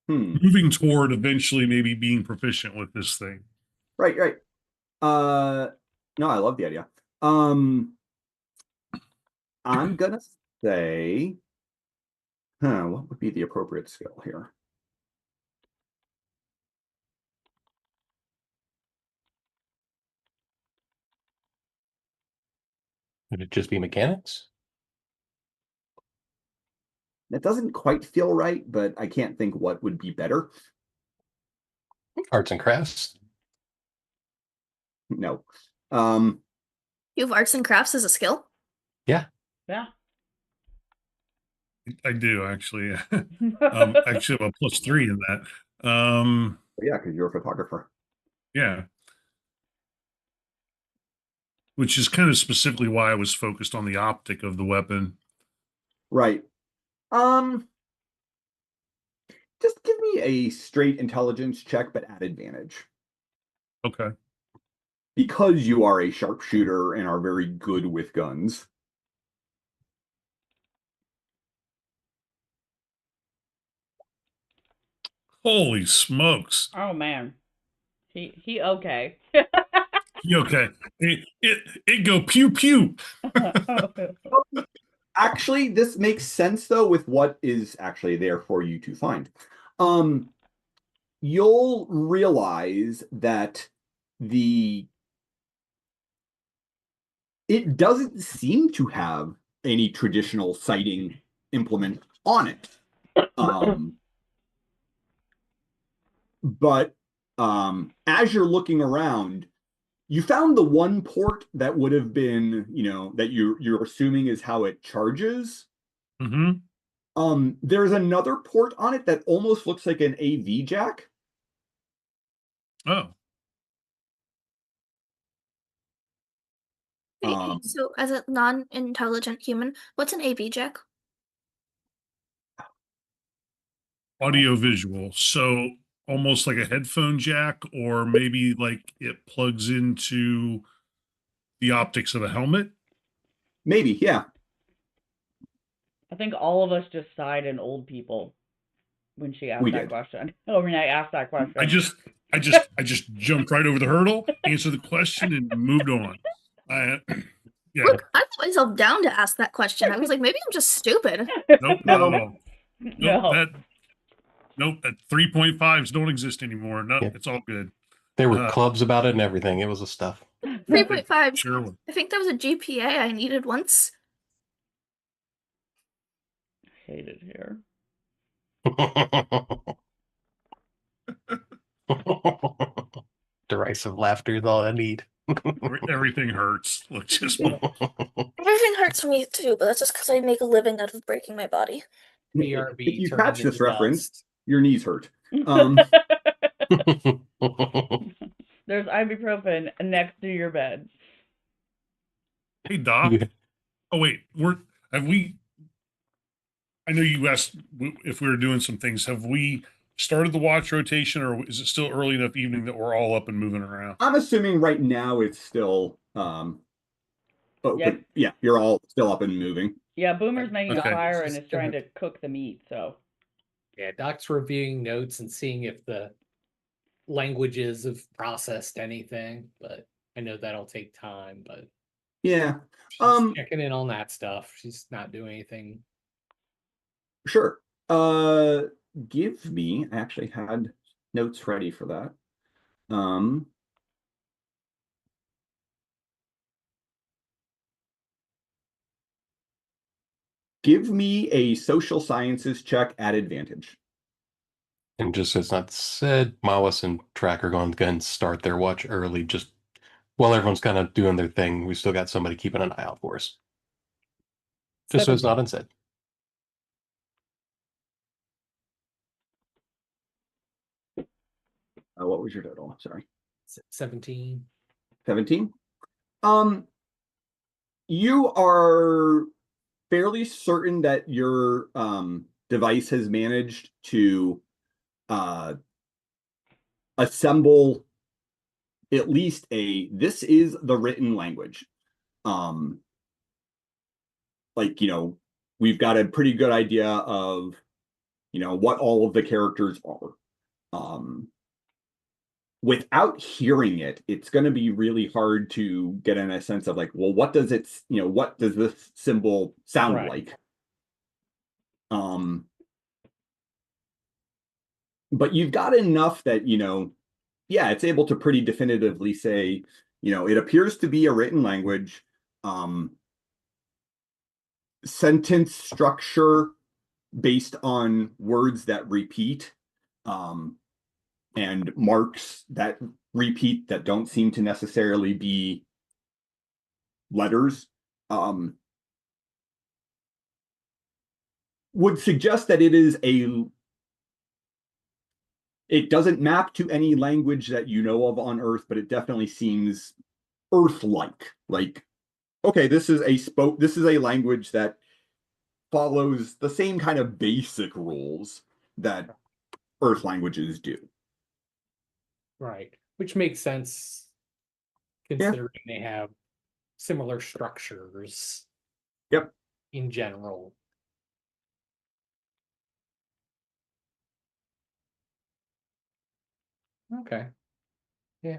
Moving toward eventually maybe being proficient with this thing. Right, right. No, I love the idea. I'm gonna say, what would be the appropriate skill here? Would it just be mechanics? That doesn't quite feel right, but I can't think what would be better. Arts and crafts? No. You have arts and crafts as a skill? Yeah. Yeah. I do actually. Actually, I'm a +3 in that. Yeah, because you're a photographer. Yeah. Which is kind of specifically why I was focused on the optic of the weapon. Right. Just give me a straight intelligence check, but at advantage. Okay. Because you are a sharpshooter and are very good with guns. Holy smokes. Oh man. He okay. Okay. It go pew pew. Actually, this makes sense though with what is actually there for you to find. You'll realize that it doesn't seem to have any traditional sighting implement on it. But as you're looking around, you found the one port that would have been, that you're assuming is how it charges. There's another port on it that almost looks like an AV jack. Oh. So, as a non-intelligent human, what's an AV jack? Audio visual. So almost like a headphone jack, or maybe like it plugs into the optics of a helmet. Maybe, yeah. I think all of us just sighed in old people when she asked that did. question. Oh, when I asked that question. I just jumped right over the hurdle, answered the question, and moved on. Yeah. Look, I put myself down to ask that question. I was like, maybe I'm just stupid. Nope, not at all. No. Nope, that 3.5s don't exist anymore. No, Yeah. it's all good. There were clubs about it and everything. It was a stuff. 3.5. Sure. I think that was a GPA I needed once. Hate it here. Derisive laughter is all I need. Everything hurts. Look, just Everything hurts for me too, but that's just because I make a living out of breaking my body. If you turned catch this into reference, dust. your knees hurt. There's ibuprofen next to your bed. Hey, Doc. Yeah. Oh, wait. I know you asked if we were doing some things. Have we started the watch rotation, or is it still early enough evening that we're all up and moving around? I'm assuming right now it's still Yeah. yeah, you're all still up and moving. Yeah, Boomer's making Okay. a fire and is trying to cook the meat, so. Yeah, Doc's reviewing notes and seeing if the languages have processed anything, but I know that'll take time, but Yeah. she's checking in on that stuff. She's not doing anything. Sure. Give me, I actually had notes ready for that. Give me a social sciences check at advantage. And just as not said, Mawas and Track are going to go ahead and start their watch early, just while everyone's kind of doing their thing. We still got somebody keeping an eye out for us. Just so it's not unsaid. What was your total? Sorry. 17. 17. You are fairly certain that your device has managed to assemble at least this is the written language. Like, we've got a pretty good idea of, what all of the characters are. Without hearing it, it's going to be really hard to get in a sense of like, well, what does this symbol sound Right. like? But you've got enough that, yeah, it's able to pretty definitively say, it appears to be a written language. Sentence structure based on words that repeat, and marks that repeat that don't seem to necessarily be letters, would suggest that it doesn't map to any language that you know of on Earth, but it definitely seems Earth-like. Like, okay, this is a language that follows the same kind of basic rules that Earth languages do. Right. Which makes sense considering they have similar structures. Yep. In general. Okay. Yeah.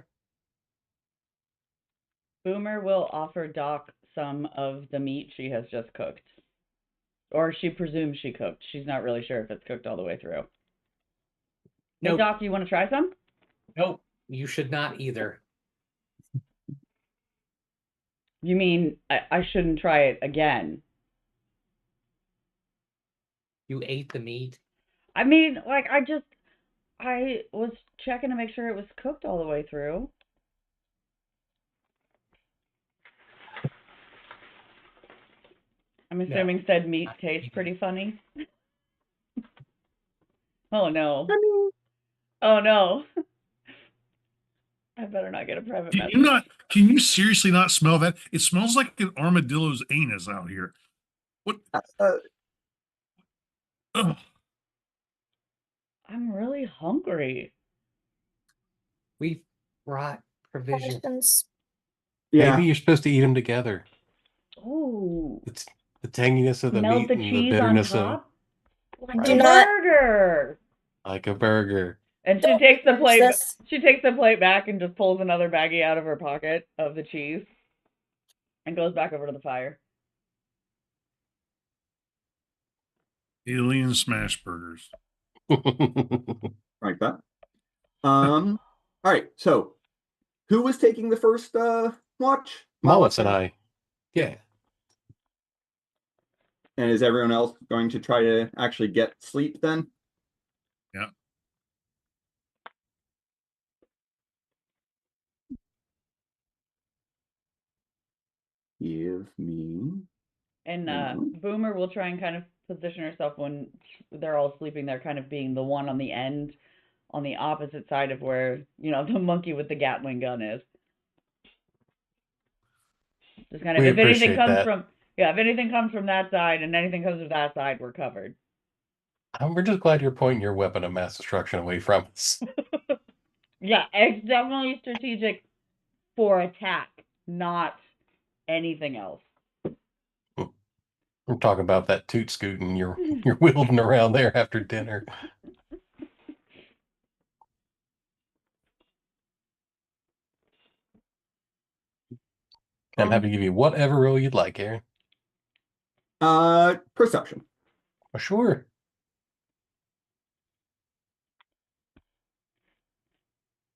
Boomer will offer Doc some of the meat she has just cooked. Or she presumes she cooked. She's not really sure if it's cooked all the way through. Hey, Nope. Doc, you want to try some? Nope. You should not either. You mean I shouldn't try it again? You ate the meat? I mean, like, I was checking to make sure it was cooked all the way through. I'm assuming said meat tastes pretty funny. Oh no. Oh no. I better not get a private Can message. you not? Can you seriously not smell that? It smells like an armadillo's anus out here. What? Ugh. I'm really hungry. We brought provisions. Questions. Yeah. Maybe you're supposed to eat them together. Ooh. It's the tanginess of the Melt meat the and the cheese on bitterness of top? Like Right. a Do not- burger. like a burger. And she Don't takes the finish plate. this. She takes the plate back and just pulls another baggie out of her pocket of the cheese, and goes back over to the fire. Alien smash burgers. Like that. All right. So, who was taking the first watch? Mullis and I. Yeah. And is everyone else going to try to actually get sleep then? Yeah. Give me. And Boomer will try and kind of position herself when they're all sleeping there, kind of being the one on the end, on the opposite side of where, the monkey with the Gatling gun is. Just kind of, We if anything appreciate comes that. from, if anything comes from that side and anything comes from that side, we're covered. We're just glad you're pointing your weapon of mass destruction away from us. Yeah, it's definitely strategic for attack, not anything else. We're talking about that toot scooting you're wielding around there after dinner. I'm happy to give you whatever roll you'd like, Aaron. Perception. Oh, sure.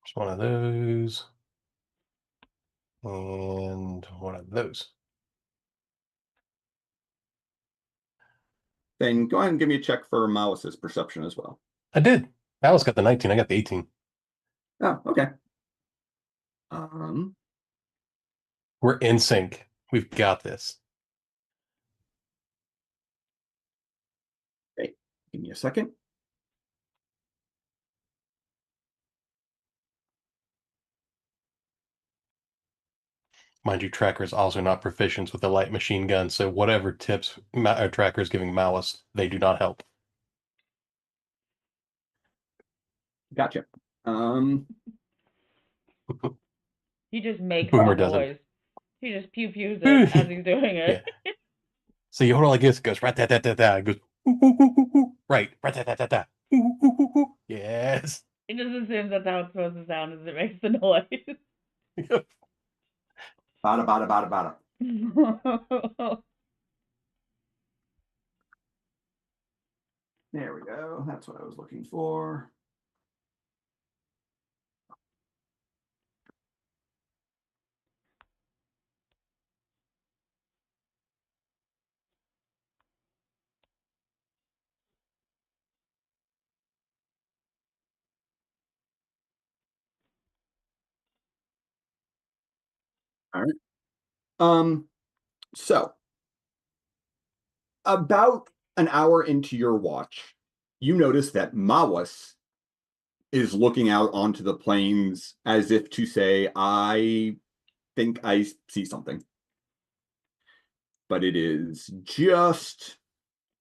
Just one of those. And one of those. Then go ahead and give me a check for Malice's perception as well. I did. Alice got the 19. I got the 18. Oh, okay. We're in sync. We've got this. Okay. Give me a second. Mind you, Tracker's also not proficient with the light machine gun, so whatever tips Tracker's giving Malice, they do not help. Gotcha. He just makes Boomer the doesn't. noise. He just pew pews it as he's doing Yeah. it. So you hold it like this, it goes rat tat tat tat tat. It goes right, rat tat tat tat tat. Yes. He just assumes that's how it's supposed to sound as it makes the noise. Bada bada bada bada. There we go. That's what I was looking for. All right. So about an hour into your watch, you notice that Mawas is looking out onto the plains as if to say, I think I see something. But it is just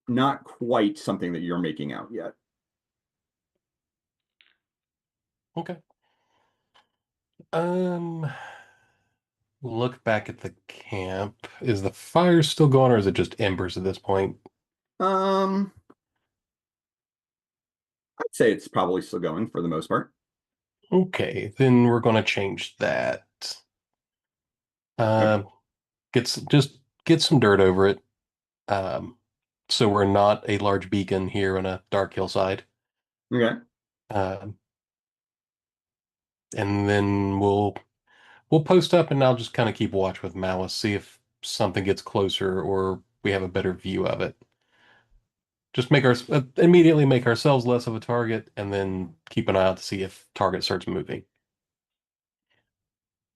not quite something that you're making out yet. Okay. Look back at the camp. Is the fire still going, or is it just embers at this point? I'd say it's probably still going for the most part. Okay, then we're going to change that. Okay. Just get some dirt over it. Um, so we're not a large beacon here on a dark hillside. Okay. Um, and then we'll post up, and I'll just kind of keep watch with Malice, see if something gets closer or we have a better view of it. Just immediately make ourselves less of a target, and then keep an eye out to see if target starts moving.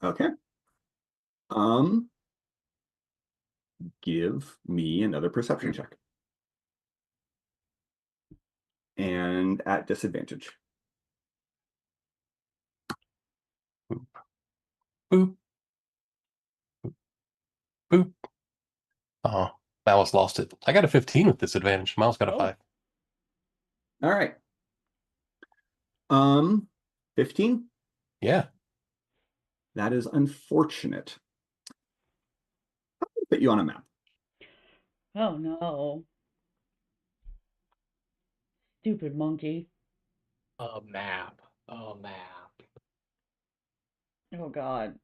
Okay. Give me another perception check. And at disadvantage. Boop, boop, boop. Oh, Malice lost it. I got a 15 with disadvantage. Miles got a 5. All right. 15? Yeah. That is unfortunate. I'm gonna put you on a map. Oh no. Stupid monkey. A map. A map. Oh god.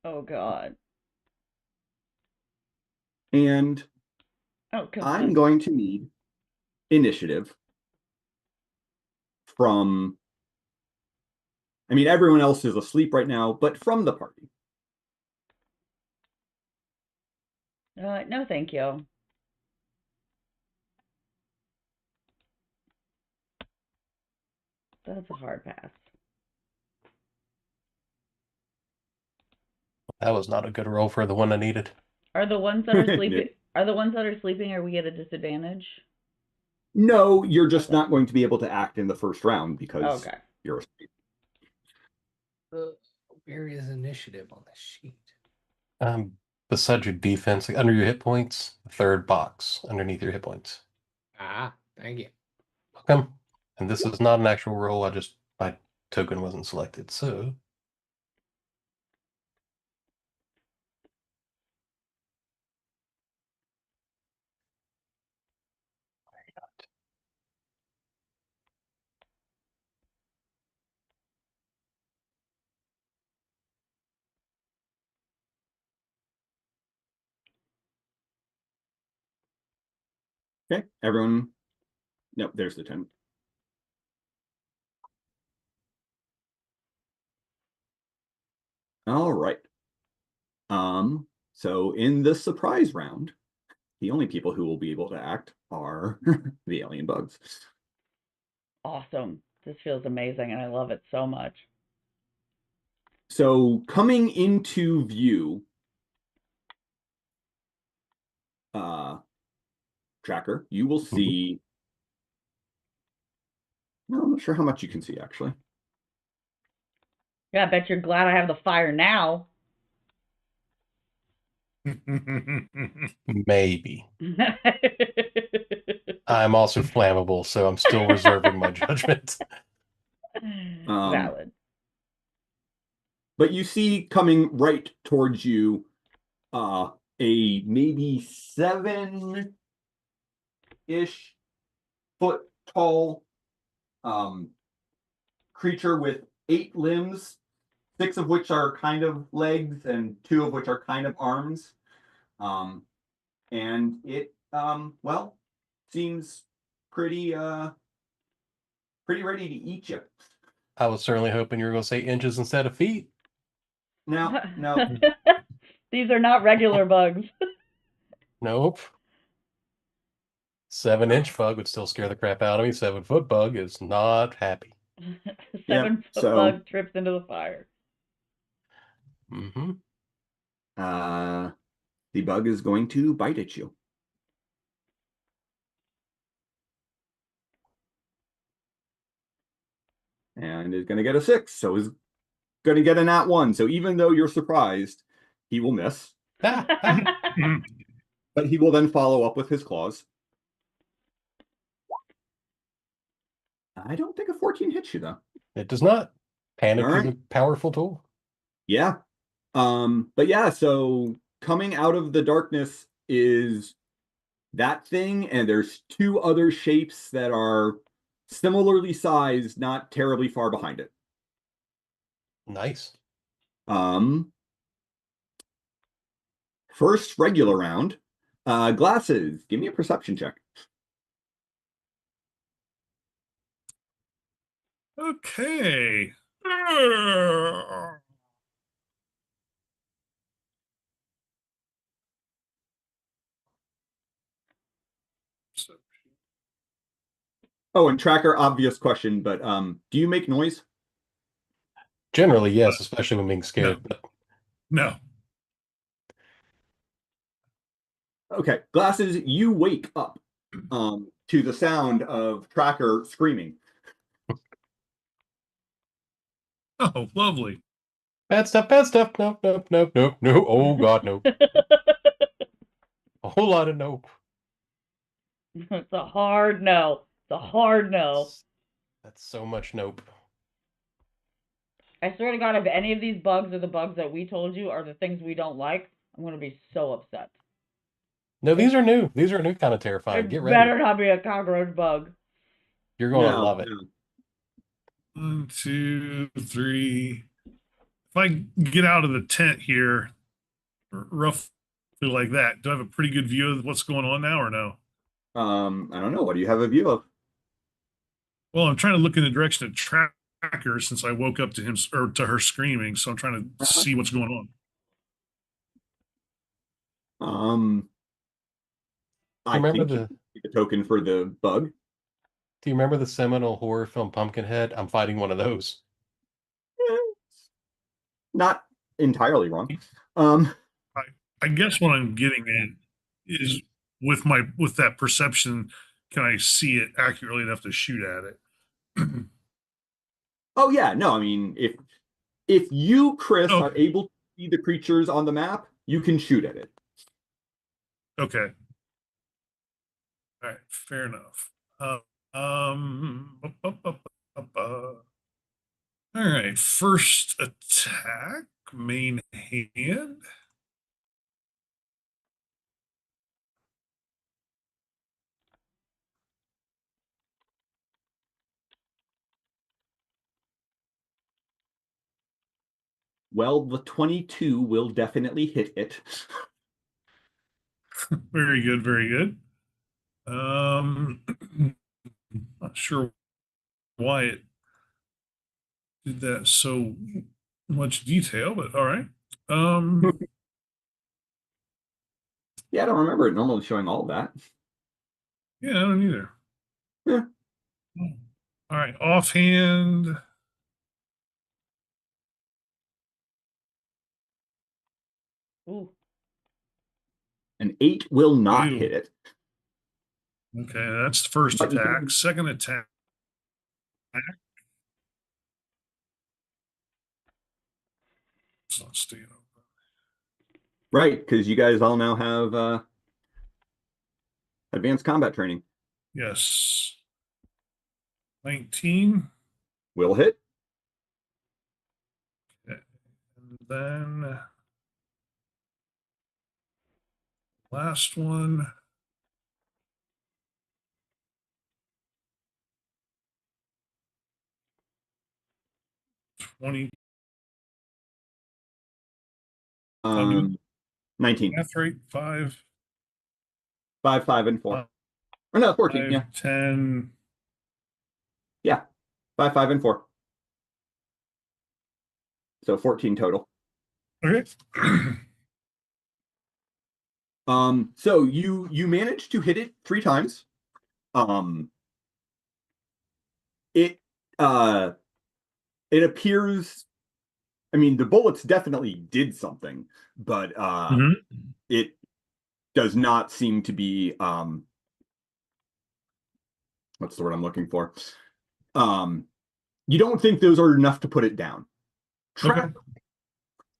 Oh god. And Oh come I'm on. going to need initiative from, I mean, everyone else is asleep right now, but from the party. No thank you. That's a hard pass. That was not a good roll for the one I needed. Are the ones that are sleeping are we at a disadvantage? No, you're just Okay. not going to be able to act in the first round because Okay. you're asleep. Where is initiative on this sheet? Besides your defense, like under your hit points, third box underneath your hit points. Ah, thank you. Welcome. And this is not an actual roll. My token wasn't selected. So Okay, everyone. Nope, there's the 10. All right. So in the surprise round, the only people who will be able to act are the alien bugs. Awesome. This feels amazing and I love it so much. So coming into view, Tracker, you will see. No, I'm not sure how much you can see actually. Yeah, I bet you're glad I have the fire now. Maybe. I'm also flammable, so I'm still reserving my judgment. Valid. But you see coming right towards you a maybe 7-ish foot tall creature with 8 limbs, 6 of which are kind of legs and 2 of which are kind of arms. And it well, seems pretty pretty ready to eat you. I was certainly hoping you were going to say inches instead of feet. No, no. These are not regular bugs. Nope. 7-inch bug would still scare the crap out of me. 7-foot bug is not happy. 7-foot so- bug trips into the fire. Mm-hmm. The bug is going to bite at you. And is going to get a 6, so is going to get a nat 1. So even though you're surprised, he will miss. But he will then follow up with his claws. I don't think a 14 hits you, though. It does not. Panic All right. is a powerful tool. Yeah. But yeah, so coming out of the darkness is that thing, and there's 2 other shapes that are similarly sized, not terribly far behind it. Nice. First regular round. Glasses, give me a perception check. Okay. Oh, and Tracker, obvious question, but do you make noise? Generally, yes, especially when being scared. No. No. Okay, Glasses, you wake up to the sound of Tracker screaming. Oh, lovely. Bad stuff, bad stuff. Nope, nope, nope, nope, no. Oh, God, no. A whole lot of nope. It's a hard no. It's a hard no. That's so much nope. I swear to God, if any of these bugs are the bugs that we told you are the things we don't like, I'm going to be so upset. No, these are new. These are new kind of terrifying. It Get ready. better not be a cockroach bug. You're going to No, love it. no. 1, 2, 3. If I get out of the tent here, roughly like that, do I have a pretty good view of what's going on now or no? I don't know. What do you have a view of? Well, I'm trying to look in the direction of Tracker since I woke up to him or to her screaming. So I'm trying to see what's going on. I remember think the token for the bug. Do you remember the seminal horror film Pumpkinhead? I'm fighting one of those. Not entirely wrong. I guess what I'm getting at is with that perception, can I see it accurately enough to shoot at it? Oh yeah, no, I mean if you, Chris, Oh. are able to see the creatures on the map, you can shoot at it. Okay. All right, fair enough. All right, first attack, main hand. Well, the 22 will definitely hit it. Very good, very good. Not sure why it did that so much detail, but all right. Yeah, I don't remember it normally showing all that. Yeah, I don't either. Yeah. All right, offhand. Ooh. An 8 will not Ew. hit it. Okay, that's the first But you attack. can- Second attack. It's not staying open. Right, because you guys all now have advanced combat training. Yes. 19. Will hit. And then last one. Twenty. 19. Math rate 5. 5, 5, and 4. Oh, no, 14. 5, Yeah. 10. Yeah. 5, 5, and 4. So 14 total. Okay. So you managed to hit it 3 times. It it appears, I mean, the bullets definitely did something, but Mhm. it does not seem to be what's the word I'm looking for? You don't think those are enough to put it down. Okay. Trap.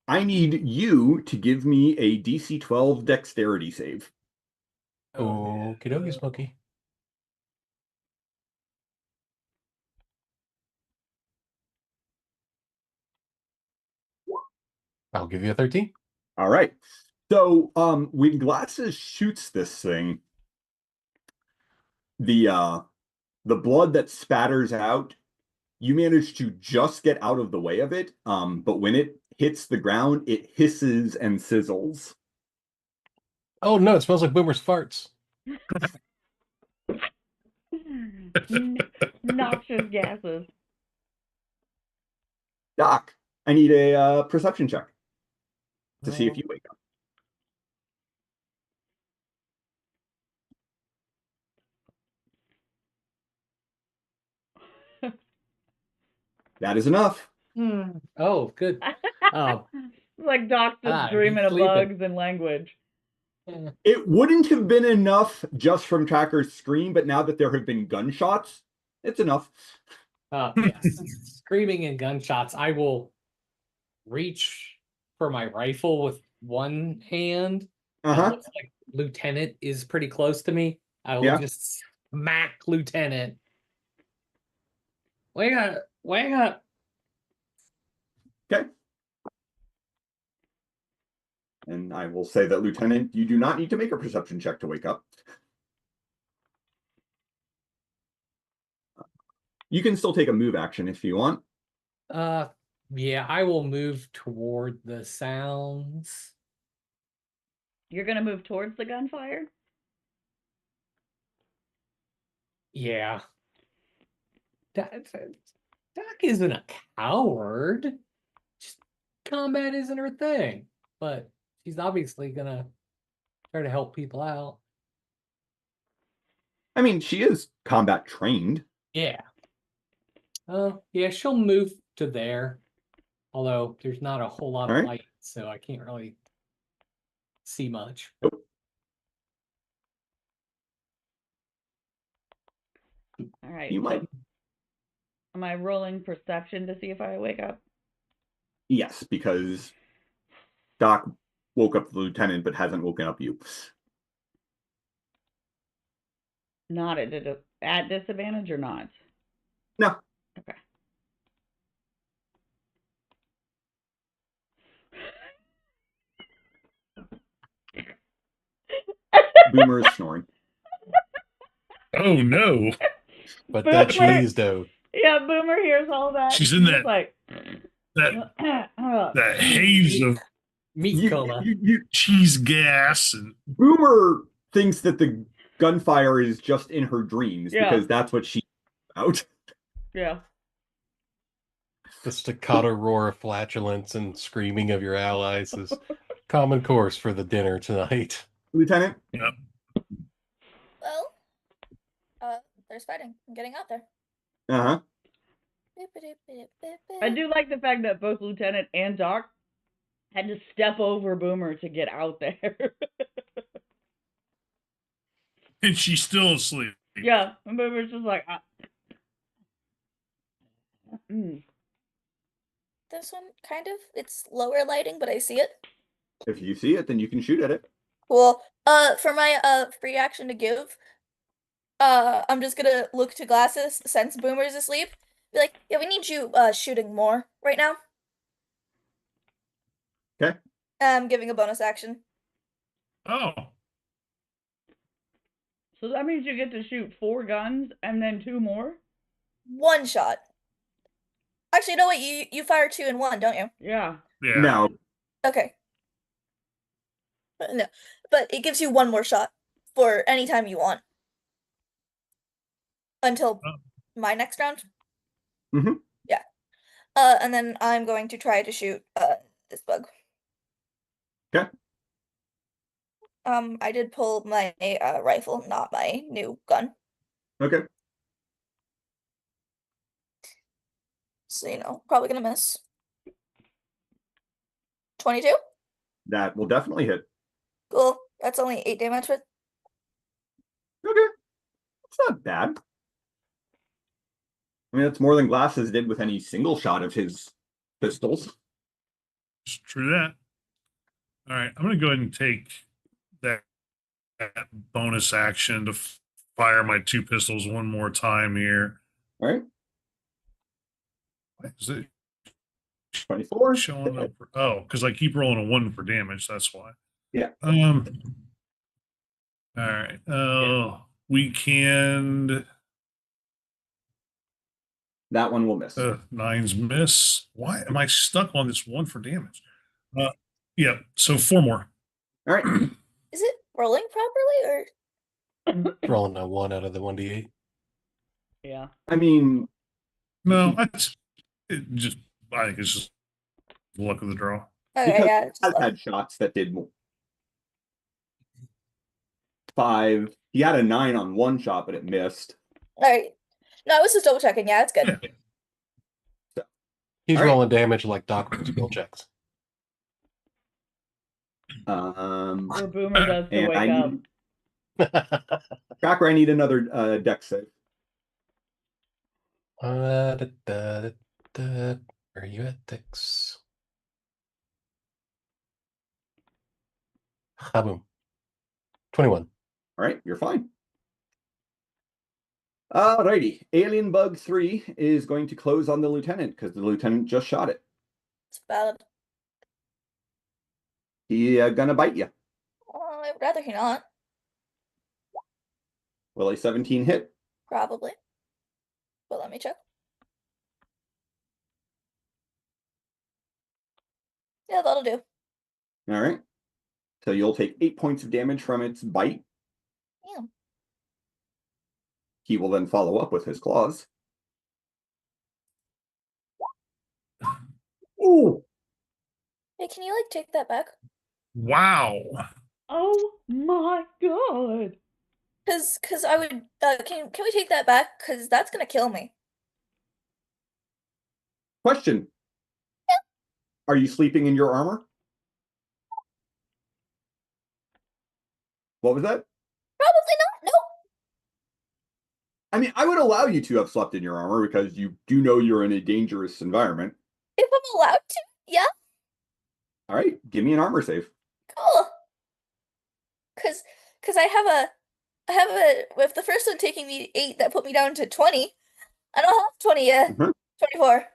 I need you to give me a DC 12 dexterity save. Okie dokie, Smokey. I'll give you a 13. All right. So when Glasses shoots this thing, the blood that spatters out, you manage to just get out of the way of it. But when it hits the ground, it hisses and sizzles. Oh no, it smells like Boomer's farts. Noxious gases. Doc, I need a perception check to see if you wake up. That is enough. Oh, good. Oh, Like Doc's just he's dreaming of sleeping. bugs and language. It wouldn't have been enough just from Tracker's scream, but now that there have been gunshots, it's enough. Yes, screaming and gunshots. I will reach for my rifle with one hand. It looks like Lieutenant is pretty close to me. I will just smack Lieutenant. Wake up! Wake up! Okay. And I will say that, Lieutenant, you do not need to make a perception check to wake up. You can still take a move action if you want. Yeah, I will move toward the sounds. You're gonna move towards the gunfire? Yeah. Doc isn't a coward. Just combat isn't her thing. But she's obviously gonna try to help people out. I mean, she is combat trained. Yeah. Yeah, she'll move to there. Although there's not a whole lot of light, so I can't really see much. Nope. All right. You might. Am I rolling perception to see if I wake up? Yes, because Doc woke up the lieutenant but hasn't woken up you. Not at disadvantage or not? No. Okay. Boomer is snoring. Oh no. But that cheese dough. Yeah, Boomer hears all that. She's in that like that haze of meat coma. Cheese gas, and Boomer thinks that the gunfire is just in her dreams because that's what she's about. Yeah. The staccato roar of flatulence and screaming of your allies is common course for the dinner tonight. Lieutenant? Yeah. Well, there's fighting. I'm getting out there. Uh-huh. I do like the fact that both Lieutenant and Doc had to step over Boomer to get out there. And she's still asleep. Yeah, and Boomer's just like, This one, kind of. It's lower lighting, but I see it. If you see it, then you can shoot at it. Cool. For my free action to give, I'm just gonna look to Glasses since Boomer's asleep. Be like, yeah, we need you shooting more right now. Okay. I'm giving a bonus action. Oh, So that means you get to shoot 4 guns and then 2 more? One shot. Actually, no, wait, you fire 2 in 1, don't you? Yeah. yeah. No. Okay. No, but it gives you one more shot for any time you want until Oh. my next round. Mhm. Yeah. And then I'm going to try to shoot this bug. Okay. I did pull my rifle, not my new gun. Okay. So, probably gonna miss. 22? That will definitely hit. Cool. That's only 8 damage with. Okay. It's not bad. I mean, that's more than Glasses did with any single shot of his pistols. Just true that. All right, I'm gonna go ahead and take that bonus action to fire my 2 pistols one more time here. All right. Why is it 24. showing up? Oh, because I keep rolling a 1 for damage. That's why. Yeah. All right. Weekend. That one will miss. 9's miss. Why am I stuck on this 1 for damage? Yeah. So 4 more. All right. Is it rolling properly or? Rolling a 1 out of the 1d8. Yeah. I mean, No, I think it's just luck of the draw. Okay, because yeah. I've had shots that did 5. He had a 9 on one shot, but it missed. Alright. No, I was just double checking. Yeah, it's good. Yeah. He's All right. rolling damage like Doc with skill checks. Or Boomer does to and wake I up. need Tracker. I need another deck save. Where are you at, Dix? Boom. 21. All right, you're fine. Alrighty, Alien Bug 3 is going to close on the lieutenant because the lieutenant just shot it. It's valid. He gonna bite you. I'd rather he not. Will a 17 hit? Probably. But let me check. Yeah, that'll do. All right. So you'll take 8 points of damage from its bite. Yeah. He will then follow up with his claws. Ooh! Hey, can you take that back? Wow. Oh my god. Cause I would can we take that back? Cause that's gonna kill me. Question. Are you sleeping in your armor? What was that? Probably not. Nope. I mean, I would allow you to have slept in your armor because you do know you're in a dangerous environment. If I'm allowed to, yeah, All right, give me an armor save. cool. Cause I have a with the first one taking me 8, that put me down to 20. I don't have 20 yet. Mhm. 24.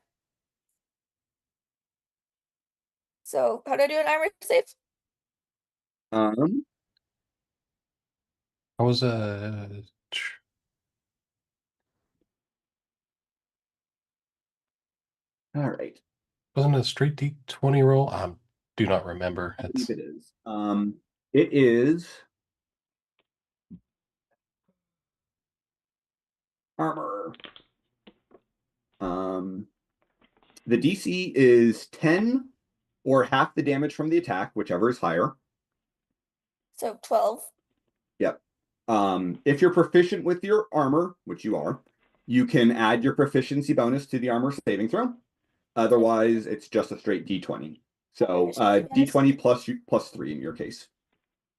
So how do I do an armor save? I was All right. wasn't it a straight D20 roll? I do not remember. I It's believe it is. It is armor. The DC is 10 or half the damage from the attack, whichever is higher. So 12. Yep. If you're proficient with your armor, which you are, you can add your proficiency bonus to the armor saving throw. Otherwise, it's just a straight D20. So D20 plus 3 in your case.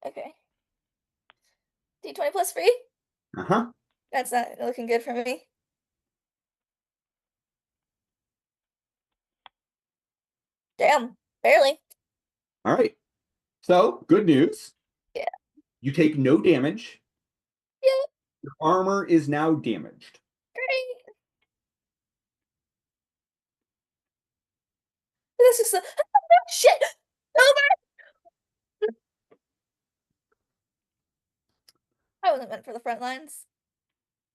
Okay. D20 plus 3? Uh-huh. That's not looking good for me. Damn, barely. All right. So, good news. Yeah. You take no damage. Yeah. Your armor is now damaged. Great. This is shit. Over. I wasn't meant for the front lines.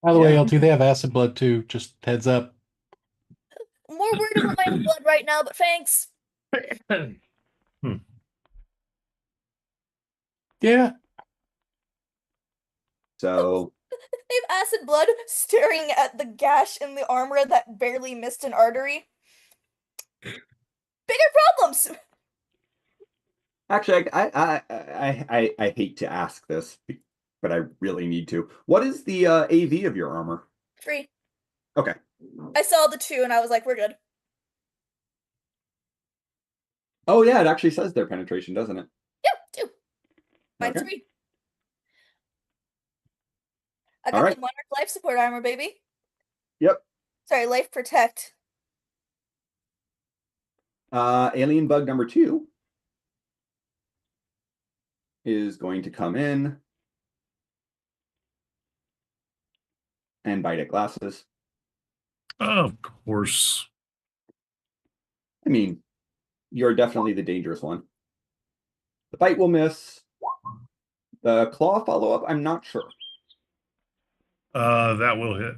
By the way, Yeah. L2, they have acid blood too. Just heads up. I'm more worried about my own blood right now, but thanks. Yeah. So, They have acid blood staring at the gash in the armor that barely missed an artery. Bigger problems. actually, I hate to ask this, but I really need to. What is the AV of your armor? 3. Okay. I saw the 2 and I was like, we're good. Oh yeah, it actually says their penetration, doesn't it? Yeah, 2. Mine's Okay. 3. I All got right. the Monarch life support armor, baby. Yep. Sorry, life protect. Alien bug number 2 is going to come in and bite at glasses. Of course. I mean, you're definitely the dangerous one. The bite will miss. The claw follow-up, I'm not sure. That will hit.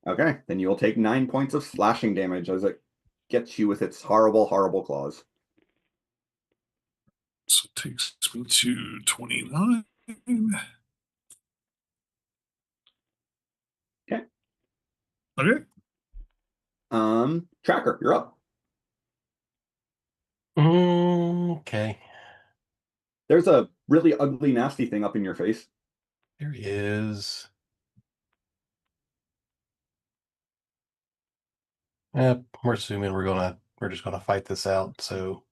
Okay, then you'll take 9 points of slashing damage as it gets you with its horrible, horrible claws. So it takes me to 29. Okay. Okay. Tracker, you're up. Okay. There's a really ugly, nasty thing up in your face. There he is. We're assuming we're just gonna fight this out. So,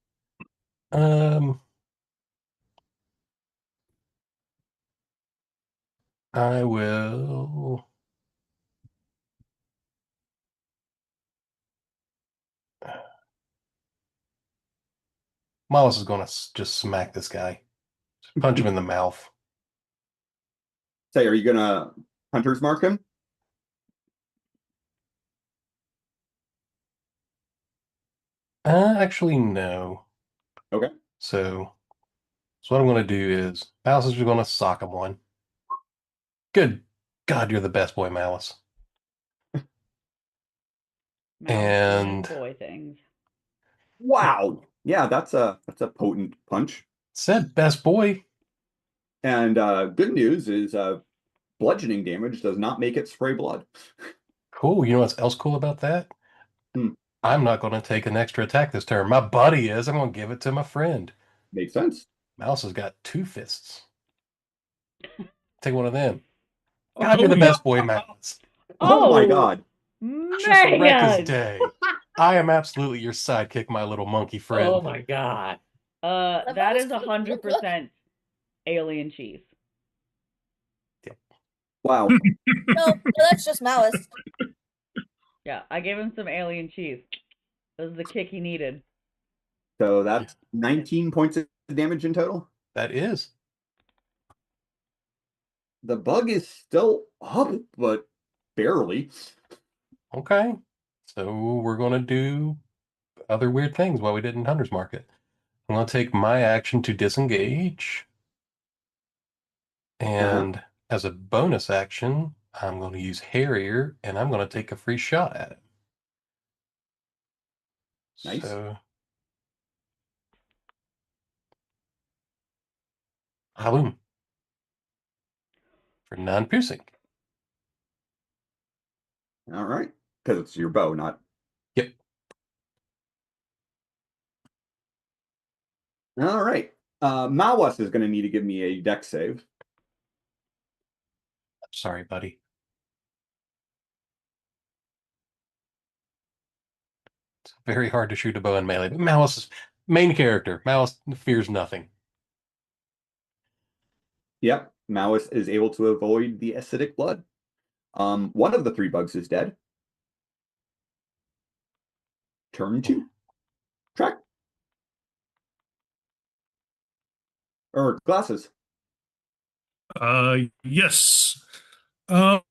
I will. Miles is gonna just smack this guy. Just punch him in the mouth. Say, are you gonna hunter's mark him? Actually, no. Okay. So what I'm gonna do is Malice is gonna sock him one. Good God, you're the best boy, Malice. Malice doing And boy things. Wow. Yeah, that's a potent punch. said best boy. And good news is bludgeoning damage does not make it spray blood. Cool. You know what's else cool about that? Hmm. I'm not gonna take an extra attack this turn. My buddy is. I'm gonna give it to my friend. Makes sense. Mouse has got 2 fists. Take one of them. God, Oh, you're the yeah. best boy, Mouse. Oh my God. Just wreck his Man! day. I am absolutely your sidekick, my little monkey friend. Oh my god. That is Malice couldn't look. 100% alien cheese. Wow. No, that's just Malice. Yeah, I gave him some alien cheese. This is the kick he needed. So that's 19 points of damage in total. That is. The bug is still up, but barely. Okay. So we're going to do other weird things while we did in Hunter's Market. I'm going to take my action to disengage. And as a bonus action, I'm going to use Harrier, and I'm going to take a free shot at it. Nice. So, boom. For non-piercing. All right. Because it's your bow, not. Yep. All right. Mawas is going to need to give me a dex save. Sorry, buddy. It's very hard to shoot a bow in melee. But Malice is main character. Malice fears nothing. Yep. Mawas is able to avoid the acidic blood. One of the 3 bugs is dead. Turn 2. Track. Or glasses. Yes. Well,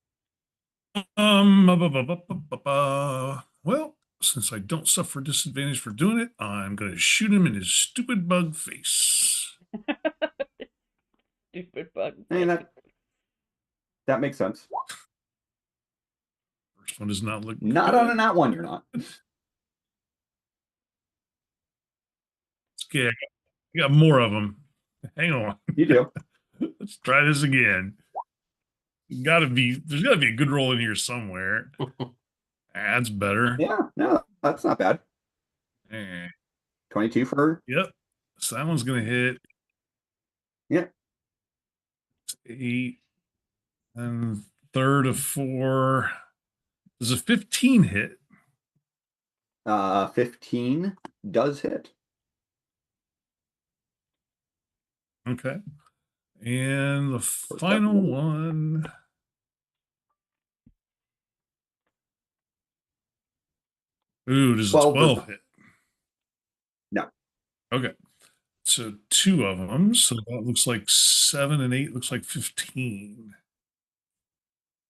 since I don't suffer disadvantage for doing it, I'm going to shoot him in his stupid bug face. Stupid bug. I mean, that makes sense. First one does not look Not good. on a nat one, you're not. Okay, I got more of them. Hang on. You do. Let's try this again. There's got to be a good roll in here somewhere. That's better. Yeah, no, that's not bad. Eh, 22 for. Yep. So that one's gonna hit. Yeah. 8 and third of 4. Does a 15 hit? 15 does hit. Okay. And the final one. Ooh, does a 12 hit? No. Okay. So 2 of them. So that looks like 7 and 8 looks like 15.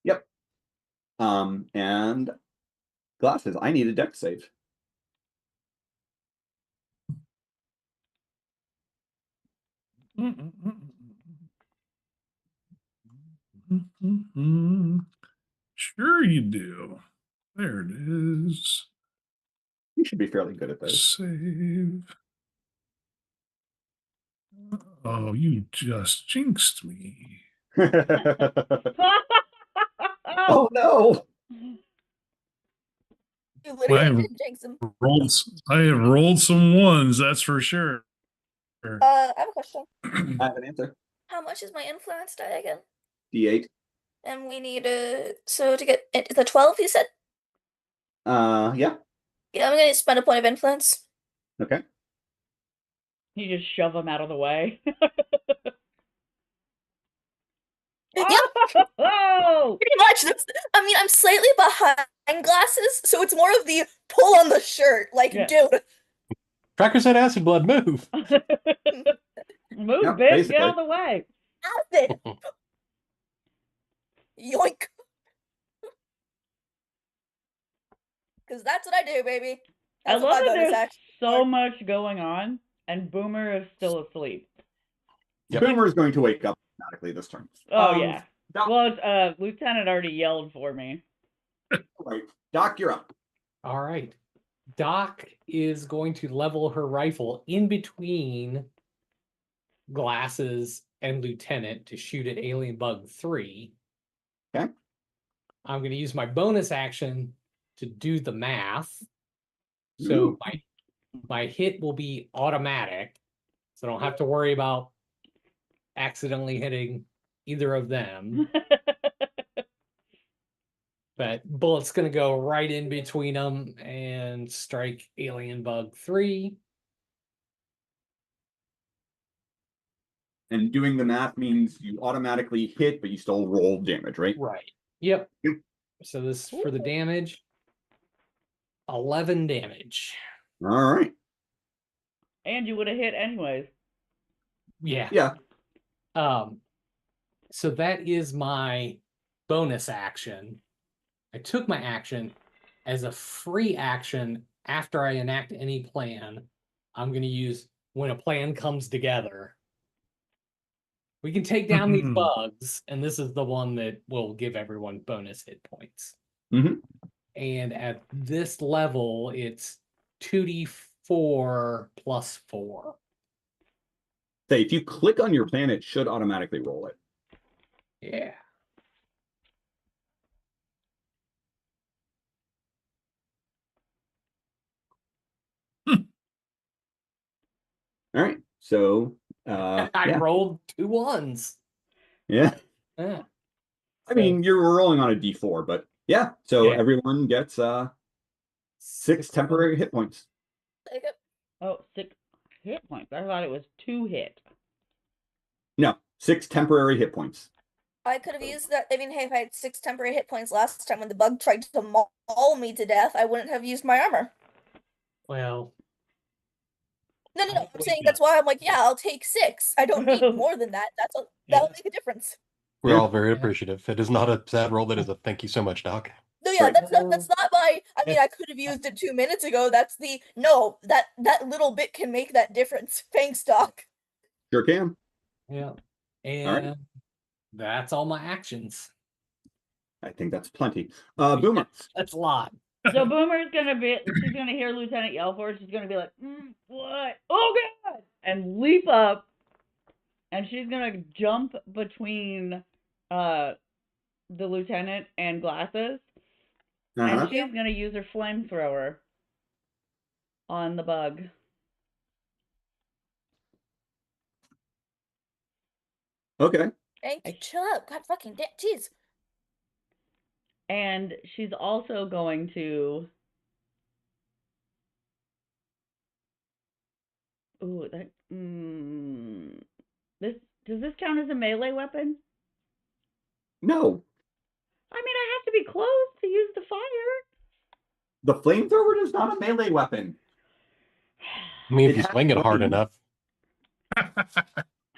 Yep. And glasses. I need a dex save. Sure you do. There it is. You should be fairly good at this. Save. Oh, you just jinxed me. Oh no! You literally did jinx him. I have rolled some ones, that's for sure. I have a question. I have an answer. How much is my influence die again? D8. And we need so to get it, the 12 you said? Yeah. Yeah, I'm gonna spend a point of influence. Okay. You just shove him out of the way. Yep, Oh! pretty much. I mean, I'm slightly behind glasses, so it's more of the pull on the shirt. Like, Yeah. dude. Tracker said acid blood, move. Move, Yeah, bitch, basically. get out of the way. Acid! Yoink. Because that's what I do, baby. I That's love what my that bonus there's action. so much going on, and Boomer is still asleep. Yep. Boomer is going to wake up automatically this turn. Oh, yeah. Doc, Well, Lieutenant already yelled for me. right. Doc, you're up. All right. Doc is going to level her rifle in between glasses and Lieutenant to shoot at Alien Bug 3. Okay. I'm going to use my bonus action to do the math. So Ooh. my hit will be automatic. So I don't have to worry about accidentally hitting either of them. But bullet's going to go right in between them and strike Alien Bug 3. And doing the math means you automatically hit, but you still roll damage, right? Right. Yep. Yep. So this for the damage. 11 damage. All right. And you would have hit anyways. Yeah. Yeah. So that is my bonus action. I took my action as a free action after I enact any plan. I'm going to use when a plan comes together. We can take down these bugs, and this is the one that will give everyone bonus hit points. Mhm. And at this level, it's 2d4 plus 4. Say, if you click on your plan, it should automatically roll it. Yeah. All right. So, I yeah. rolled 2 1s. Yeah. Yeah. I mean, you're rolling on a d4, but yeah. So Yeah. everyone gets 6 temporary hit points. Take it. Oh, 6 hit points. I thought it was 2 hit. No, 6 temporary hit points. I could have used that. I mean, hey, if I had 6 temporary hit points last time when the bug tried to maul me to death, I wouldn't have used my armor. Well, No, I'm Like saying that. that's why I'm like, yeah, I'll take 6. I don't need more than that. That'll Yeah. make a difference. We're all very Yeah. appreciative. It is not a sad roll. That is a thank you so much, Doc. No, yeah, Right. that's not my. I mean, I could have used it 2 minutes ago. That's the no. That little bit can make that difference. Thanks, Doc. Sure can. Yeah. All And right. that's all my actions. I think that's plenty. Boomer. That's a lot. So Boomer's she's gonna hear Lieutenant yell for her. She's gonna be like, what? Oh God! And leap up, and she's gonna jump between the lieutenant and Glasses, Uh-huh. and she's gonna use her flamethrower on the bug. Okay. Hey, chill out. God fucking jeez. And she's also going to. Ooh, that. Does this count as a melee weapon? No. I mean, I have to be close to use the fire. The flamethrower is not a melee weapon. I mean, if It you has swing it hard range. enough.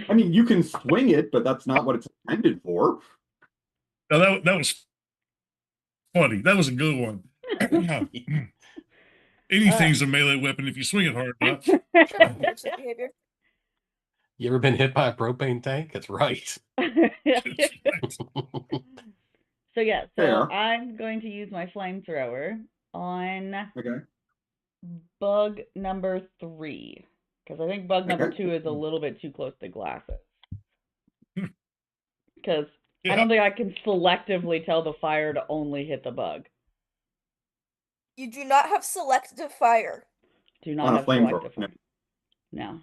I mean, you can swing it, but that's not what it's intended for. No, that was funny. That was a good one. Anything's a melee weapon if you swing it hard enough. Sure, behavior. You ever been hit by a propane tank? That's right. So yeah, so Fair. I'm going to use my flamethrower on Okay. bug number 3. Because I think bug number Okay. 2 is a little bit too close to Glasses. Because I Yeah. don't think I can selectively tell the fire to only hit the bug. You do not have selective fire. Do On not a have flamethrower, selective no. fire. No.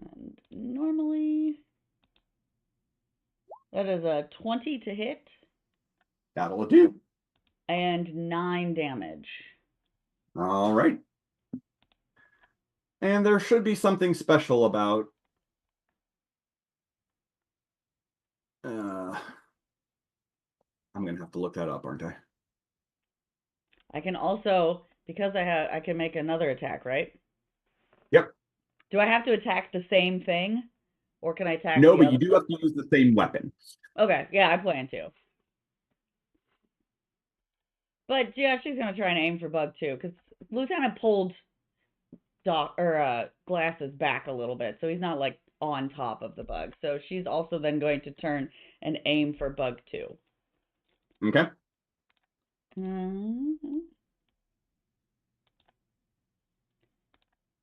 And normally, that is a 20 to hit That'll do. and 9 damage. All right. And there should be something special about I'm gonna have to look that up, aren't I? I can also, because I can make another attack, right? Yep. Do I have to attack the same thing? Or can I attack No, the but other? you do have to use the same weapon. Okay, yeah, I plan to. But yeah, she's gonna try and aim for Bug too, because Lieutenant pulled Glasses back a little bit, so he's not like on top of the Bug. So she's also then going to turn and aim for Bug 2. Okay.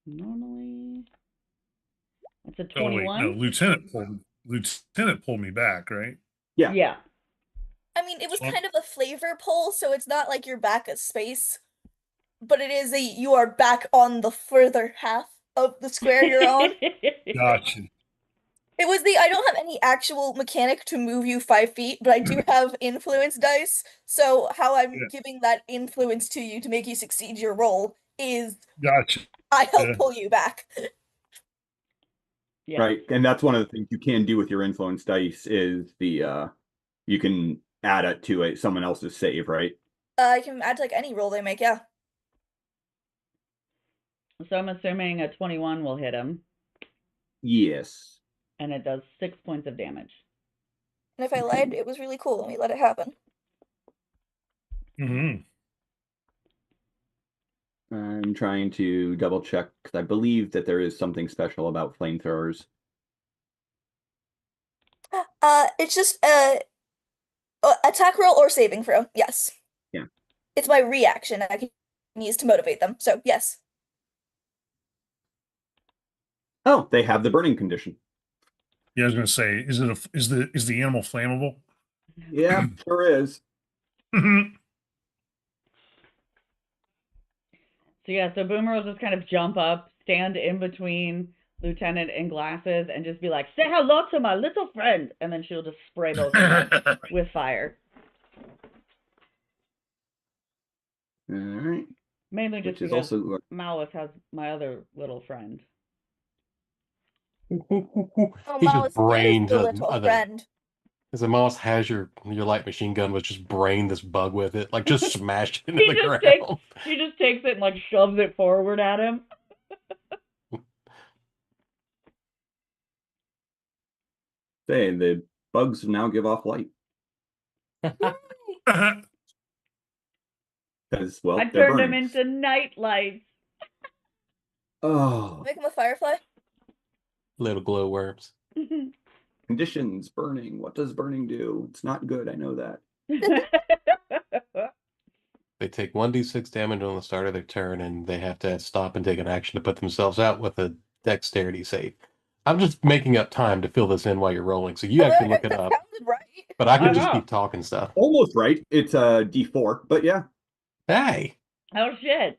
Normally, it's a Oh wait, 21. no, Lieutenant pulled me back, right? Yeah. Yeah. I mean, it was kind of a flavor pull, so it's not like you're back a space, but it is you are back on the further half of the square you're on. Gotcha. It was I don't have any actual mechanic to move you 5 feet, but I do have influence dice. So how I'm Yeah. giving that influence to you to make you succeed your roll is Gotcha. I help Yeah. pull you back. Yeah. Right. And that's one of the things you can do with your influence dice is you can add it to someone else's save, right? I can add to like any roll they make, yeah. So I'm assuming a 21 will hit him, Yes. and it does 6 points of damage. And if I lied, it was really cool. Let me let it happen. Mm-hmm. I'm trying to double check because I believe that there is something special about flamethrowers. It's just attack roll or saving throw. Yes. Yeah. It's my reaction I can use to motivate them. So yes. Oh, they have the burning condition. Yeah, I was gonna say, is the animal flammable? Yeah, sure is. So yeah, so Boomer will just kind of jump up, stand in between Lieutenant and Glasses, and just be like, "Say hello to my little friend," and then she'll just spray both of them with fire. All right. Mainly Which just is because also Malice has my other little friend. Oh, He Malice just brains is the little friend. As the mouse has your light machine gun, was just brain this bug with it, like just smash it into He the just ground. He just takes it and like shoves it forward at him. Say, the bugs now give off light. Because, well, I they're turned him burning. into night lights. Oh, Make him a firefly. Little glowworms. conditions, burning. What does burning do? It's not good, I know that. They take 1d6 damage on the start of their turn, and they have to stop and take an action to put themselves out with a dexterity save. I'm just making up time to fill this in while you're rolling, so you actually look it That up. sounded right. But I I can just know. keep talking stuff. Almost right. It's a D4, but yeah. Hey! Oh shit.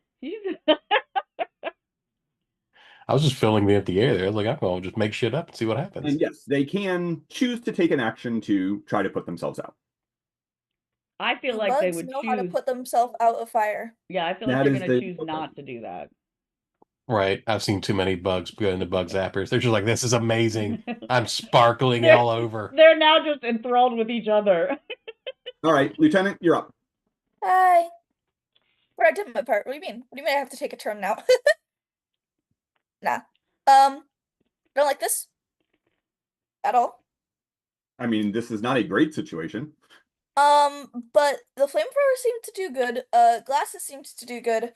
I was just filling the empty air there. I was like, I'm going to just make shit up and see what happens. And yes, they can choose to take an action to try to put themselves out. I feel Do like they bugs would know how to choose. put themselves out of fire? Yeah, I feel like That they're is gonna the- choose not to do that. Right. I've seen too many bugs go into bug zappers. They're just like, this is amazing. I'm sparkling They're- all over. They're now just enthralled with each other. All right, Lieutenant, you're up. Hi. Where I did my part. What do you mean? What do you mean I have to take a turn now? Nah. Don't like this. At all. I mean, this is not a great situation. But the flamethrower seemed to do good. Glasses seemed to do good.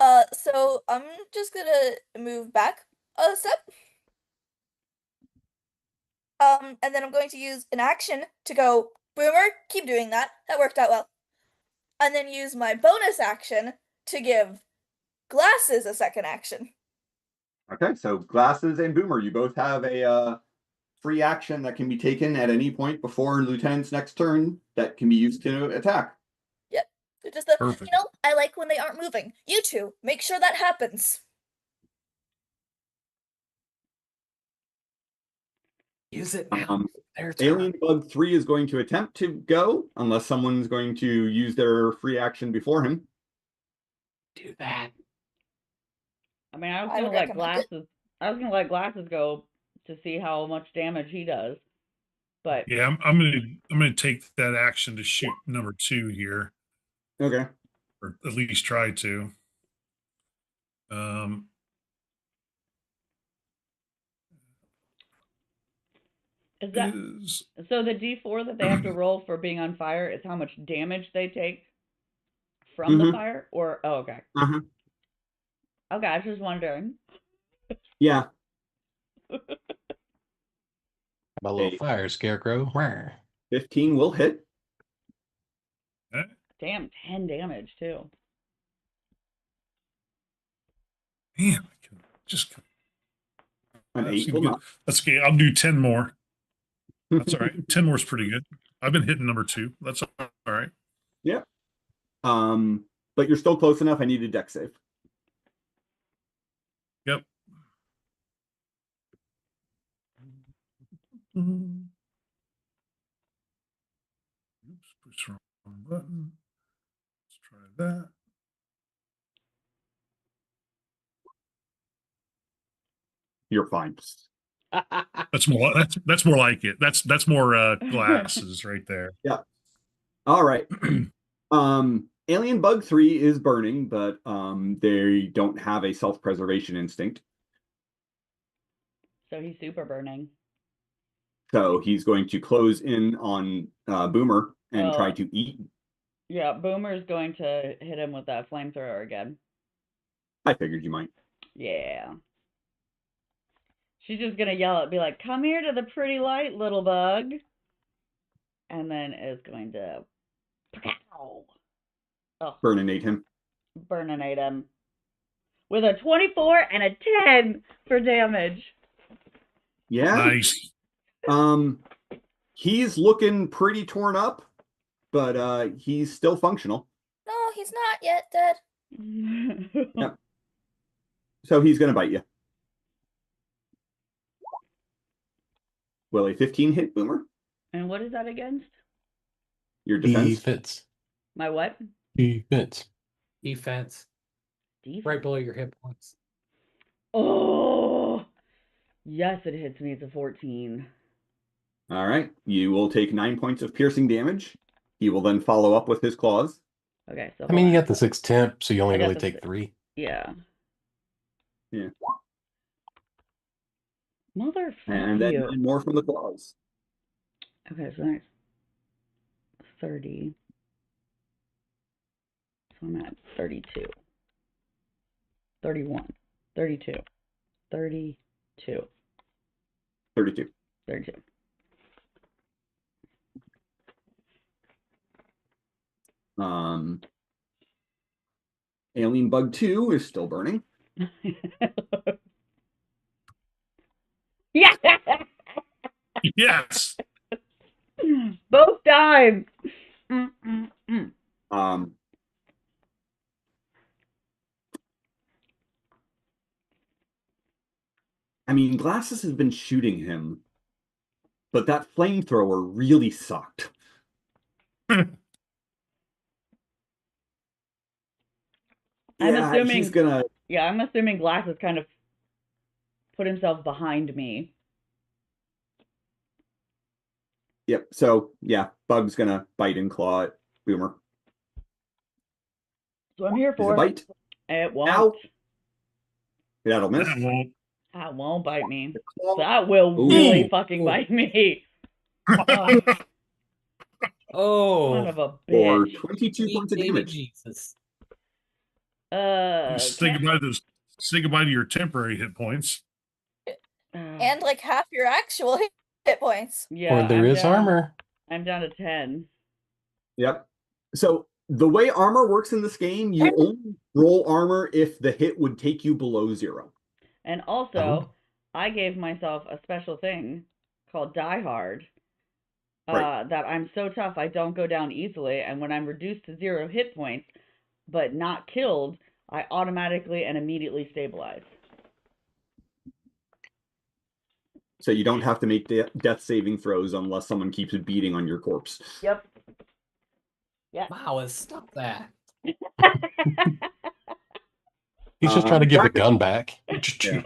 So I'm just gonna move back a step. And then I'm going to use an action to go, Boomer, keep doing that. That worked out well. And then use my bonus action to give Glasses a second action. Okay, so Glasses and Boomer, you both have a free action that can be taken at any point before Lieutenant's next turn that can be used to attack. Yep. They're just the, Perfect. I like when they aren't moving. You two, make sure that happens. Use it now. Um, Their turn. Alien Bug 3 is going to attempt to go, unless someone's going to use their free action before him. Do that. I mean, I was I gonna would let recommend it. Glasses. I was gonna let Glasses go to see how much damage he does, but Yeah, I'm gonna take that action to shoot number 2 here, Okay. or at least try to. Um, is that is so? The D4 that they have to roll for being on fire is how much damage they take from the Mhm. fire, or oh, okay, Uh-huh. okay. I was just wondering. Yeah. My little A fire scarecrow. Rawr. 15 will hit. Damn, 10 damage too. damn, I can just An that 8 seemed will good. not. That's okay. I'll do 10 more. That's all right. 10 more is pretty good. I've been hitting number 2. That's all right. Yeah. But you're still close enough. I need a deck save. Yep. Oops, push the wrong button. Let's try that. You're fine. That's more. That's more like it. That's more glasses right there. Yeah. All right. Alien Bug 3 is burning, but they don't have a self-preservation instinct. So he's super burning. So he's going to close in on Boomer and try Well, to eat. yeah, Boomer's going to hit him with that flamethrower again. I figured you might. Yeah. She's just gonna yell it, be like, "Come here to the pretty light, little bug," and then is going to, pow, oh, Burninate him. burninate him with a 24 and a 10 for damage. Yeah. Nice. He's looking pretty torn up, but he's still functional. No, he's not yet dead. Yep. So he's gonna bite you. Will a 15 hit Boomer? And what is that against? Your defense? Defense. My what? Defense. Defense. Defense. Right below your hit points. Oh, yes, it hits me. It's a 14. All right. You will take 9 points of piercing damage. He will then follow up with his claws. Okay, so I mean, hold you on. got the 6 temp, so you only I got really the take six. 3. Yeah. Yeah. Motherfuck And then you. 9 more from the claws. Okay, so that's 30. So I'm at 32. 31. 32. 32. 32. 32. Alien Bug 2 is still burning. Yeah! Yes. Both times! Mm-mm-mm. I mean, Glasses has been shooting him, but that flamethrower really sucked. I'm Yeah, assuming. he's gonna. Yeah, I'm assuming Glasses kind of put himself behind me. Yep. So yeah, Bug's gonna bite and claw at Boomer. So I'm here Is it for. bite? It won't. Ow! That'll miss. That won't. That won't bite me. Claw. That will Ooh. really fucking Ooh. bite me. Son Oh, of a For bitch. 22 sweet points of baby damage. Jesus. Say goodbye to those. Say goodbye to your temporary hit points. And like half your actual hit points. yeah, Or there I'm is down, armor. I'm down to 10. Yep. So the way armor works in this game, you only roll armor if the hit would take you below 0. And also, I gave myself a special thing called Die Hard. Right. That I'm so tough I don't go down easily, and when I'm reduced to 0 hit points, but not killed, I automatically and immediately stabilize. So you don't have to make death saving throws unless someone keeps beating on your corpse. Yep. Yeah. Wow, stop that. He's just trying to give the Bracken. gun back. Yeah.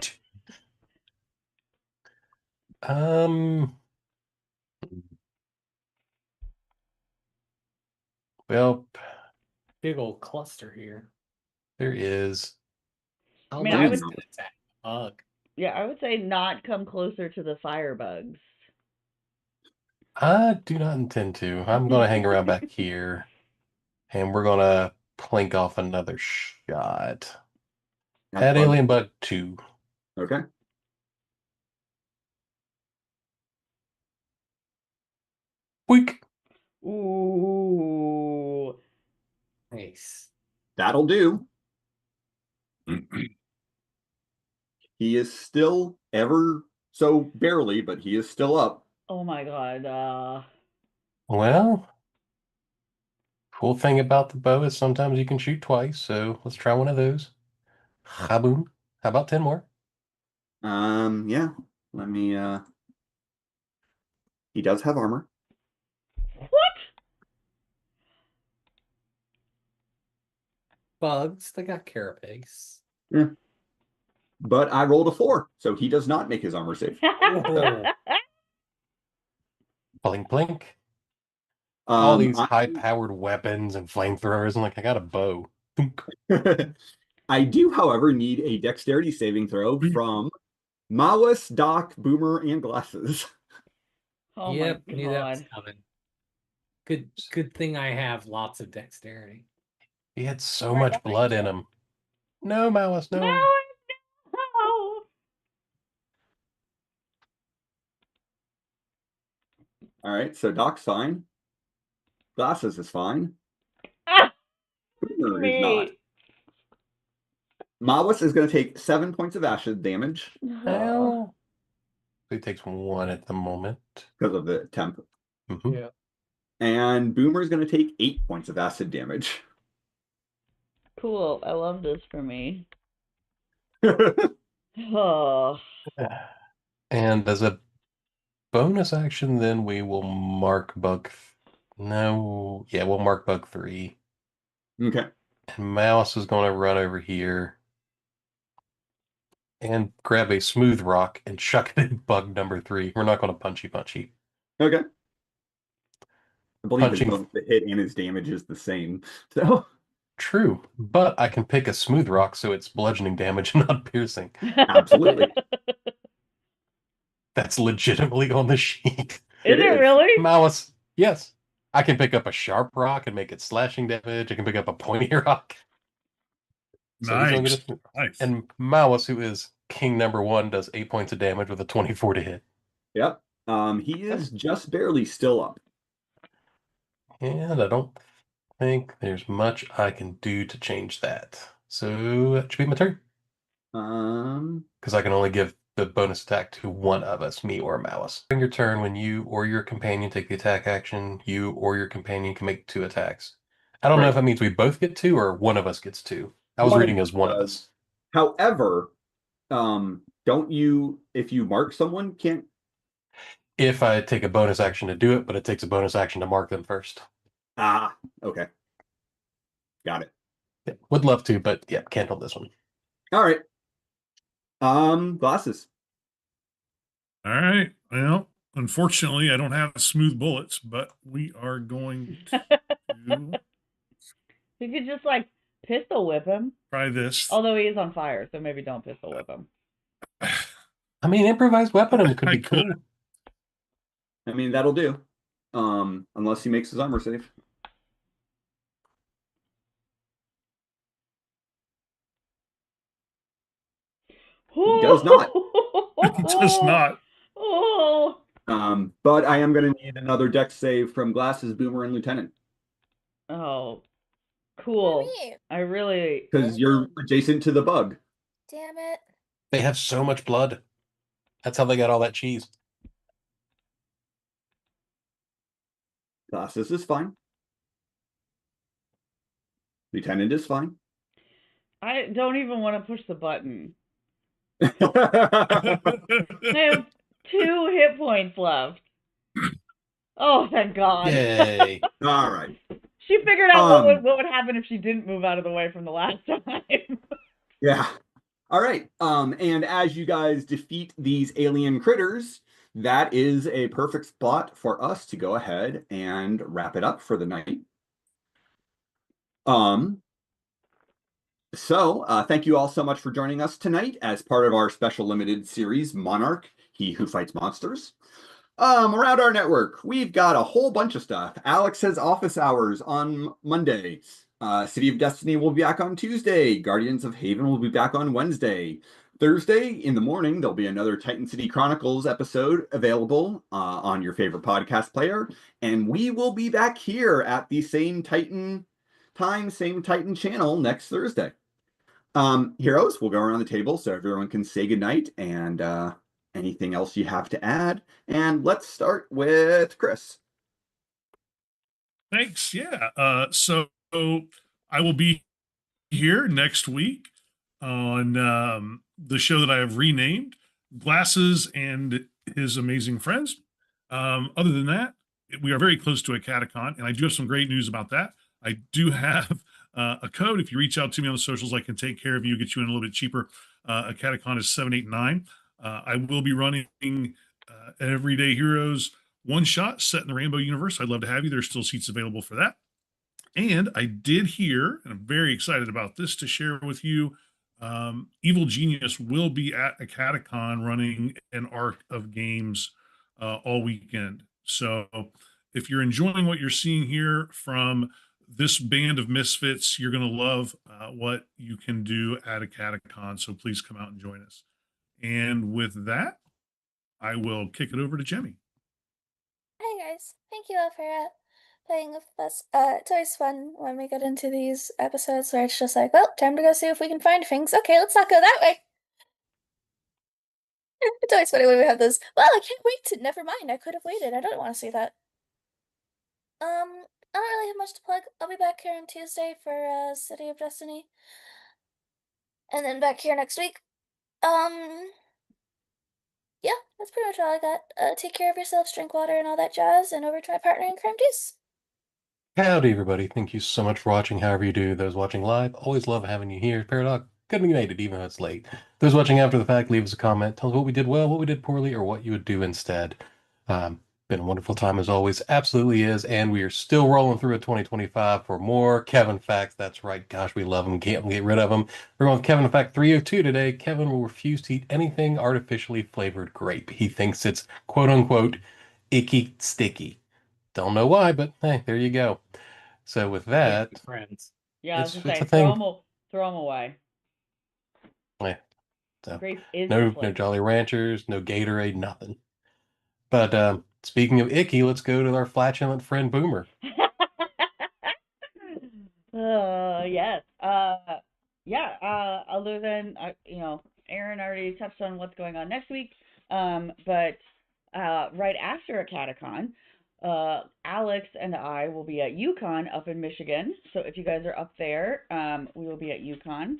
Well, Big old cluster here. there is. I mean, I would. Attack bug. Yeah, I would say not come closer to the firebugs. I do not intend to. I'm going to hang around back here, and we're going to plink off another shot at Bug. Alien Bug 2. Okay. Weak. Ooh. Nice. That'll do. He is still ever so barely, but he is still up. Oh my god. Well, cool thing about the bow is sometimes you can shoot twice, so let's try one of those. Haboom. How about 10 more? Yeah. Let me he does have armor. What? Bugs, they got carapace. Yeah. But I rolled a 4, so he does not make his armor save. Oh. Blink, blink. All these I, high-powered weapons and flamethrowers, and like, I got a bow. I do, however, need a dexterity saving throw from Mawis, Doc, Boomer, and Glasses. Oh Yep, my knew that was god. coming. Good thing I have lots of dexterity. He had so much blood in him. No, Malice, no. No. All right, so Doc's fine. Glasses is fine. Ah, Boomer is not. Mawis is going to take 7 points of acid damage Well, he takes 1 at the moment. because of the temp. Mhm. Yeah. And Boomer is going to take 8 points of acid damage. Cool. I love this for me. Oh. And as a bonus action, then we will mark bug. No, yeah, we'll mark bug 3. Okay. And Mouse is going to run over here and grab a smooth rock and chuck it at bug number 3. We're not going to punchy. Okay. I believe his Punching bonus to hit and his damage is the same. So true, but I can pick a smooth rock so it's bludgeoning damage and not piercing. absolutely. That's legitimately on the sheet. Is It it is. really? Malice, yes. I can pick up a sharp rock and make it slashing damage. I can pick up a pointy rock. So he's gonna get a Nice. smooth rock. Nice. And Malice, who is king number one, does 8 points of damage with a 24 to hit. Yep. He is just barely still up. And I don't think there's much I can do to change that. So that should be my turn. Because I can only give the bonus attack to one of us, me or Malice. During your turn, when you or your companion take the attack action, you or your companion can make 2 attacks. I don't know Right. if that means we both get 2 or one of us gets 2. I was One of reading us as one of does. us. However, don't you, if you mark someone, can't. If I take a bonus action to do it, but it takes a bonus action to mark them first. Ah, okay. Got it. Yeah, would love to, but yeah, can't hold this one. All right. Glasses. All right. Well, unfortunately, I don't have smooth bullets, but we are going to You could just like pistol whip him. try this. Although he is on fire, so maybe don't pistol whip him. I mean, improvised weapon him could I be could. cool. I mean, that'll do. Unless he makes his armor save. He does not. He does not. Oh. But I am going to need another dex save from Glasses, Boomer, and Lieutenant. Oh. Cool. Me. I really. Because you're adjacent to the bug. Damn it. They have so much blood. That's how they got all that cheese. Glasses is fine. Lieutenant is fine. I don't even want to push the button. All I have 2 hit points left. Oh, thank God. Yay. right. She figured out what would happen if she didn't move out of the way from the last time. Yeah. All right. And as you guys defeat these alien critters, that is a perfect spot for us to go ahead and wrap it up for the night. So thank you all so much for joining us tonight as part of our special limited series, Monarch, He Who Fights Monsters. Around our network, we've got a whole bunch of stuff. Alex has office hours on Monday. City of Destiny will be back on Tuesday. Guardians of Haven will be back on Wednesday. Thursday in the morning, there'll be another Titan City Chronicles episode available on your favorite podcast player. And we will be back here at the same Titan time, same Titan channel next Thursday. Heroes, we'll go around the table so everyone can say goodnight and anything else you have to add. And let's start with Chris. Thanks. Yeah. So I will be here next week on the show that I have renamed Glasses and His Amazing Friends. Other than that, we are very close to a catacon, and I do have some great news about that. I do have a code. If you reach out to me on the socials, I can take care of you, get you in a little bit cheaper. A catacon is 789. I will be running Everyday Heroes one shot set in the Rainbow Universe. I'd love to have you. There's still seats available for that. And I did hear, and I'm very excited about this to share with you. Evil Genius will be at a catacon running an arc of games all weekend. So if you're enjoying what you're seeing here from this band of misfits, you're going to love what you can do at a catacon. So please come out and join us. And with that, I will kick it over to Jemmy. Hey guys, thank you all for playing with us. It's always fun when we get into these episodes where it's just like, well, time to go see if we can find things. Okay, let's not go that way. It's always funny when we have those. Well, I can't wait to. Never mind, I could have waited. I don't want to see that. I don't really have much to plug. I'll be back here on Tuesday for City of Destiny, and then back here next week. Yeah, that's pretty much all I got. Take care of yourselves, drink water, and all that jazz. And over to my partner in crime juice. Howdy, everybody. Thank you so much for watching, however you do. Those watching live, always love having you here. Paradox, good you made it, even though it's late. Those watching after the fact, leave us a comment. Tell us what we did well, what we did poorly, or what you would do instead. Been a wonderful time as always. Absolutely is. And we are still rolling through a 2025 for more Kevin facts. That's right. Gosh, we love them. Can't get rid of them. We're going with Kevin fact 302 today. Kevin will refuse to eat anything artificially flavored grape. He thinks it's quote unquote icky sticky. Don't know why, but hey, there you go. So with Wait, that, friends. Yeah, I was it's gonna a say thing. throw them away. Yeah, so Grape is the no flavor. Jolly Ranchers, no Gatorade, nothing. But speaking of icky, let's go to our flatulent friend Boomer. Yes. Yeah. Other than Aaron already touched on what's going on next week. But right after a catacon, Alex and I will be at UConn up in Michigan. So if you guys are up there, we will be at UConn.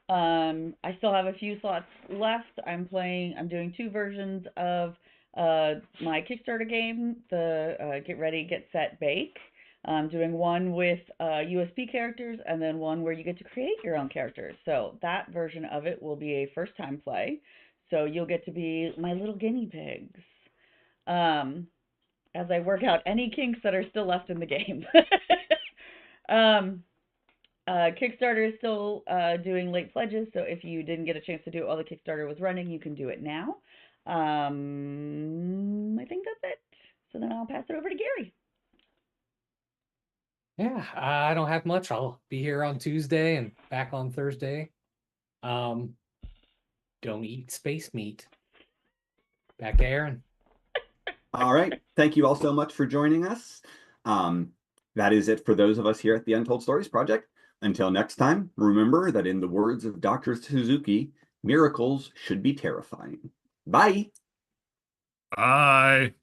I still have a few slots left. I'm doing two versions of my Kickstarter game, the Get Ready, Get Set, Bake. I'm doing one with USP characters and then one where you get to create your own characters. So that version of it will be a first time play. So you'll get to be my little guinea pigs. As I work out any kinks that are still left in the game. Kickstarter is still doing late pledges, so if you didn't get a chance to do it while the Kickstarter was running, you can do it now. I think that's it. So then I'll pass it over to Gary. Yeah, I don't have much. I'll be here on Tuesday and back on Thursday. Don't eat space meat. Back to Aaron. All right. Thank you all so much for joining us. That is it for those of us here at the Untold Stories Project. Until next time, remember that in the words of Dr. Suzuki, miracles should be terrifying. Bye. Bye.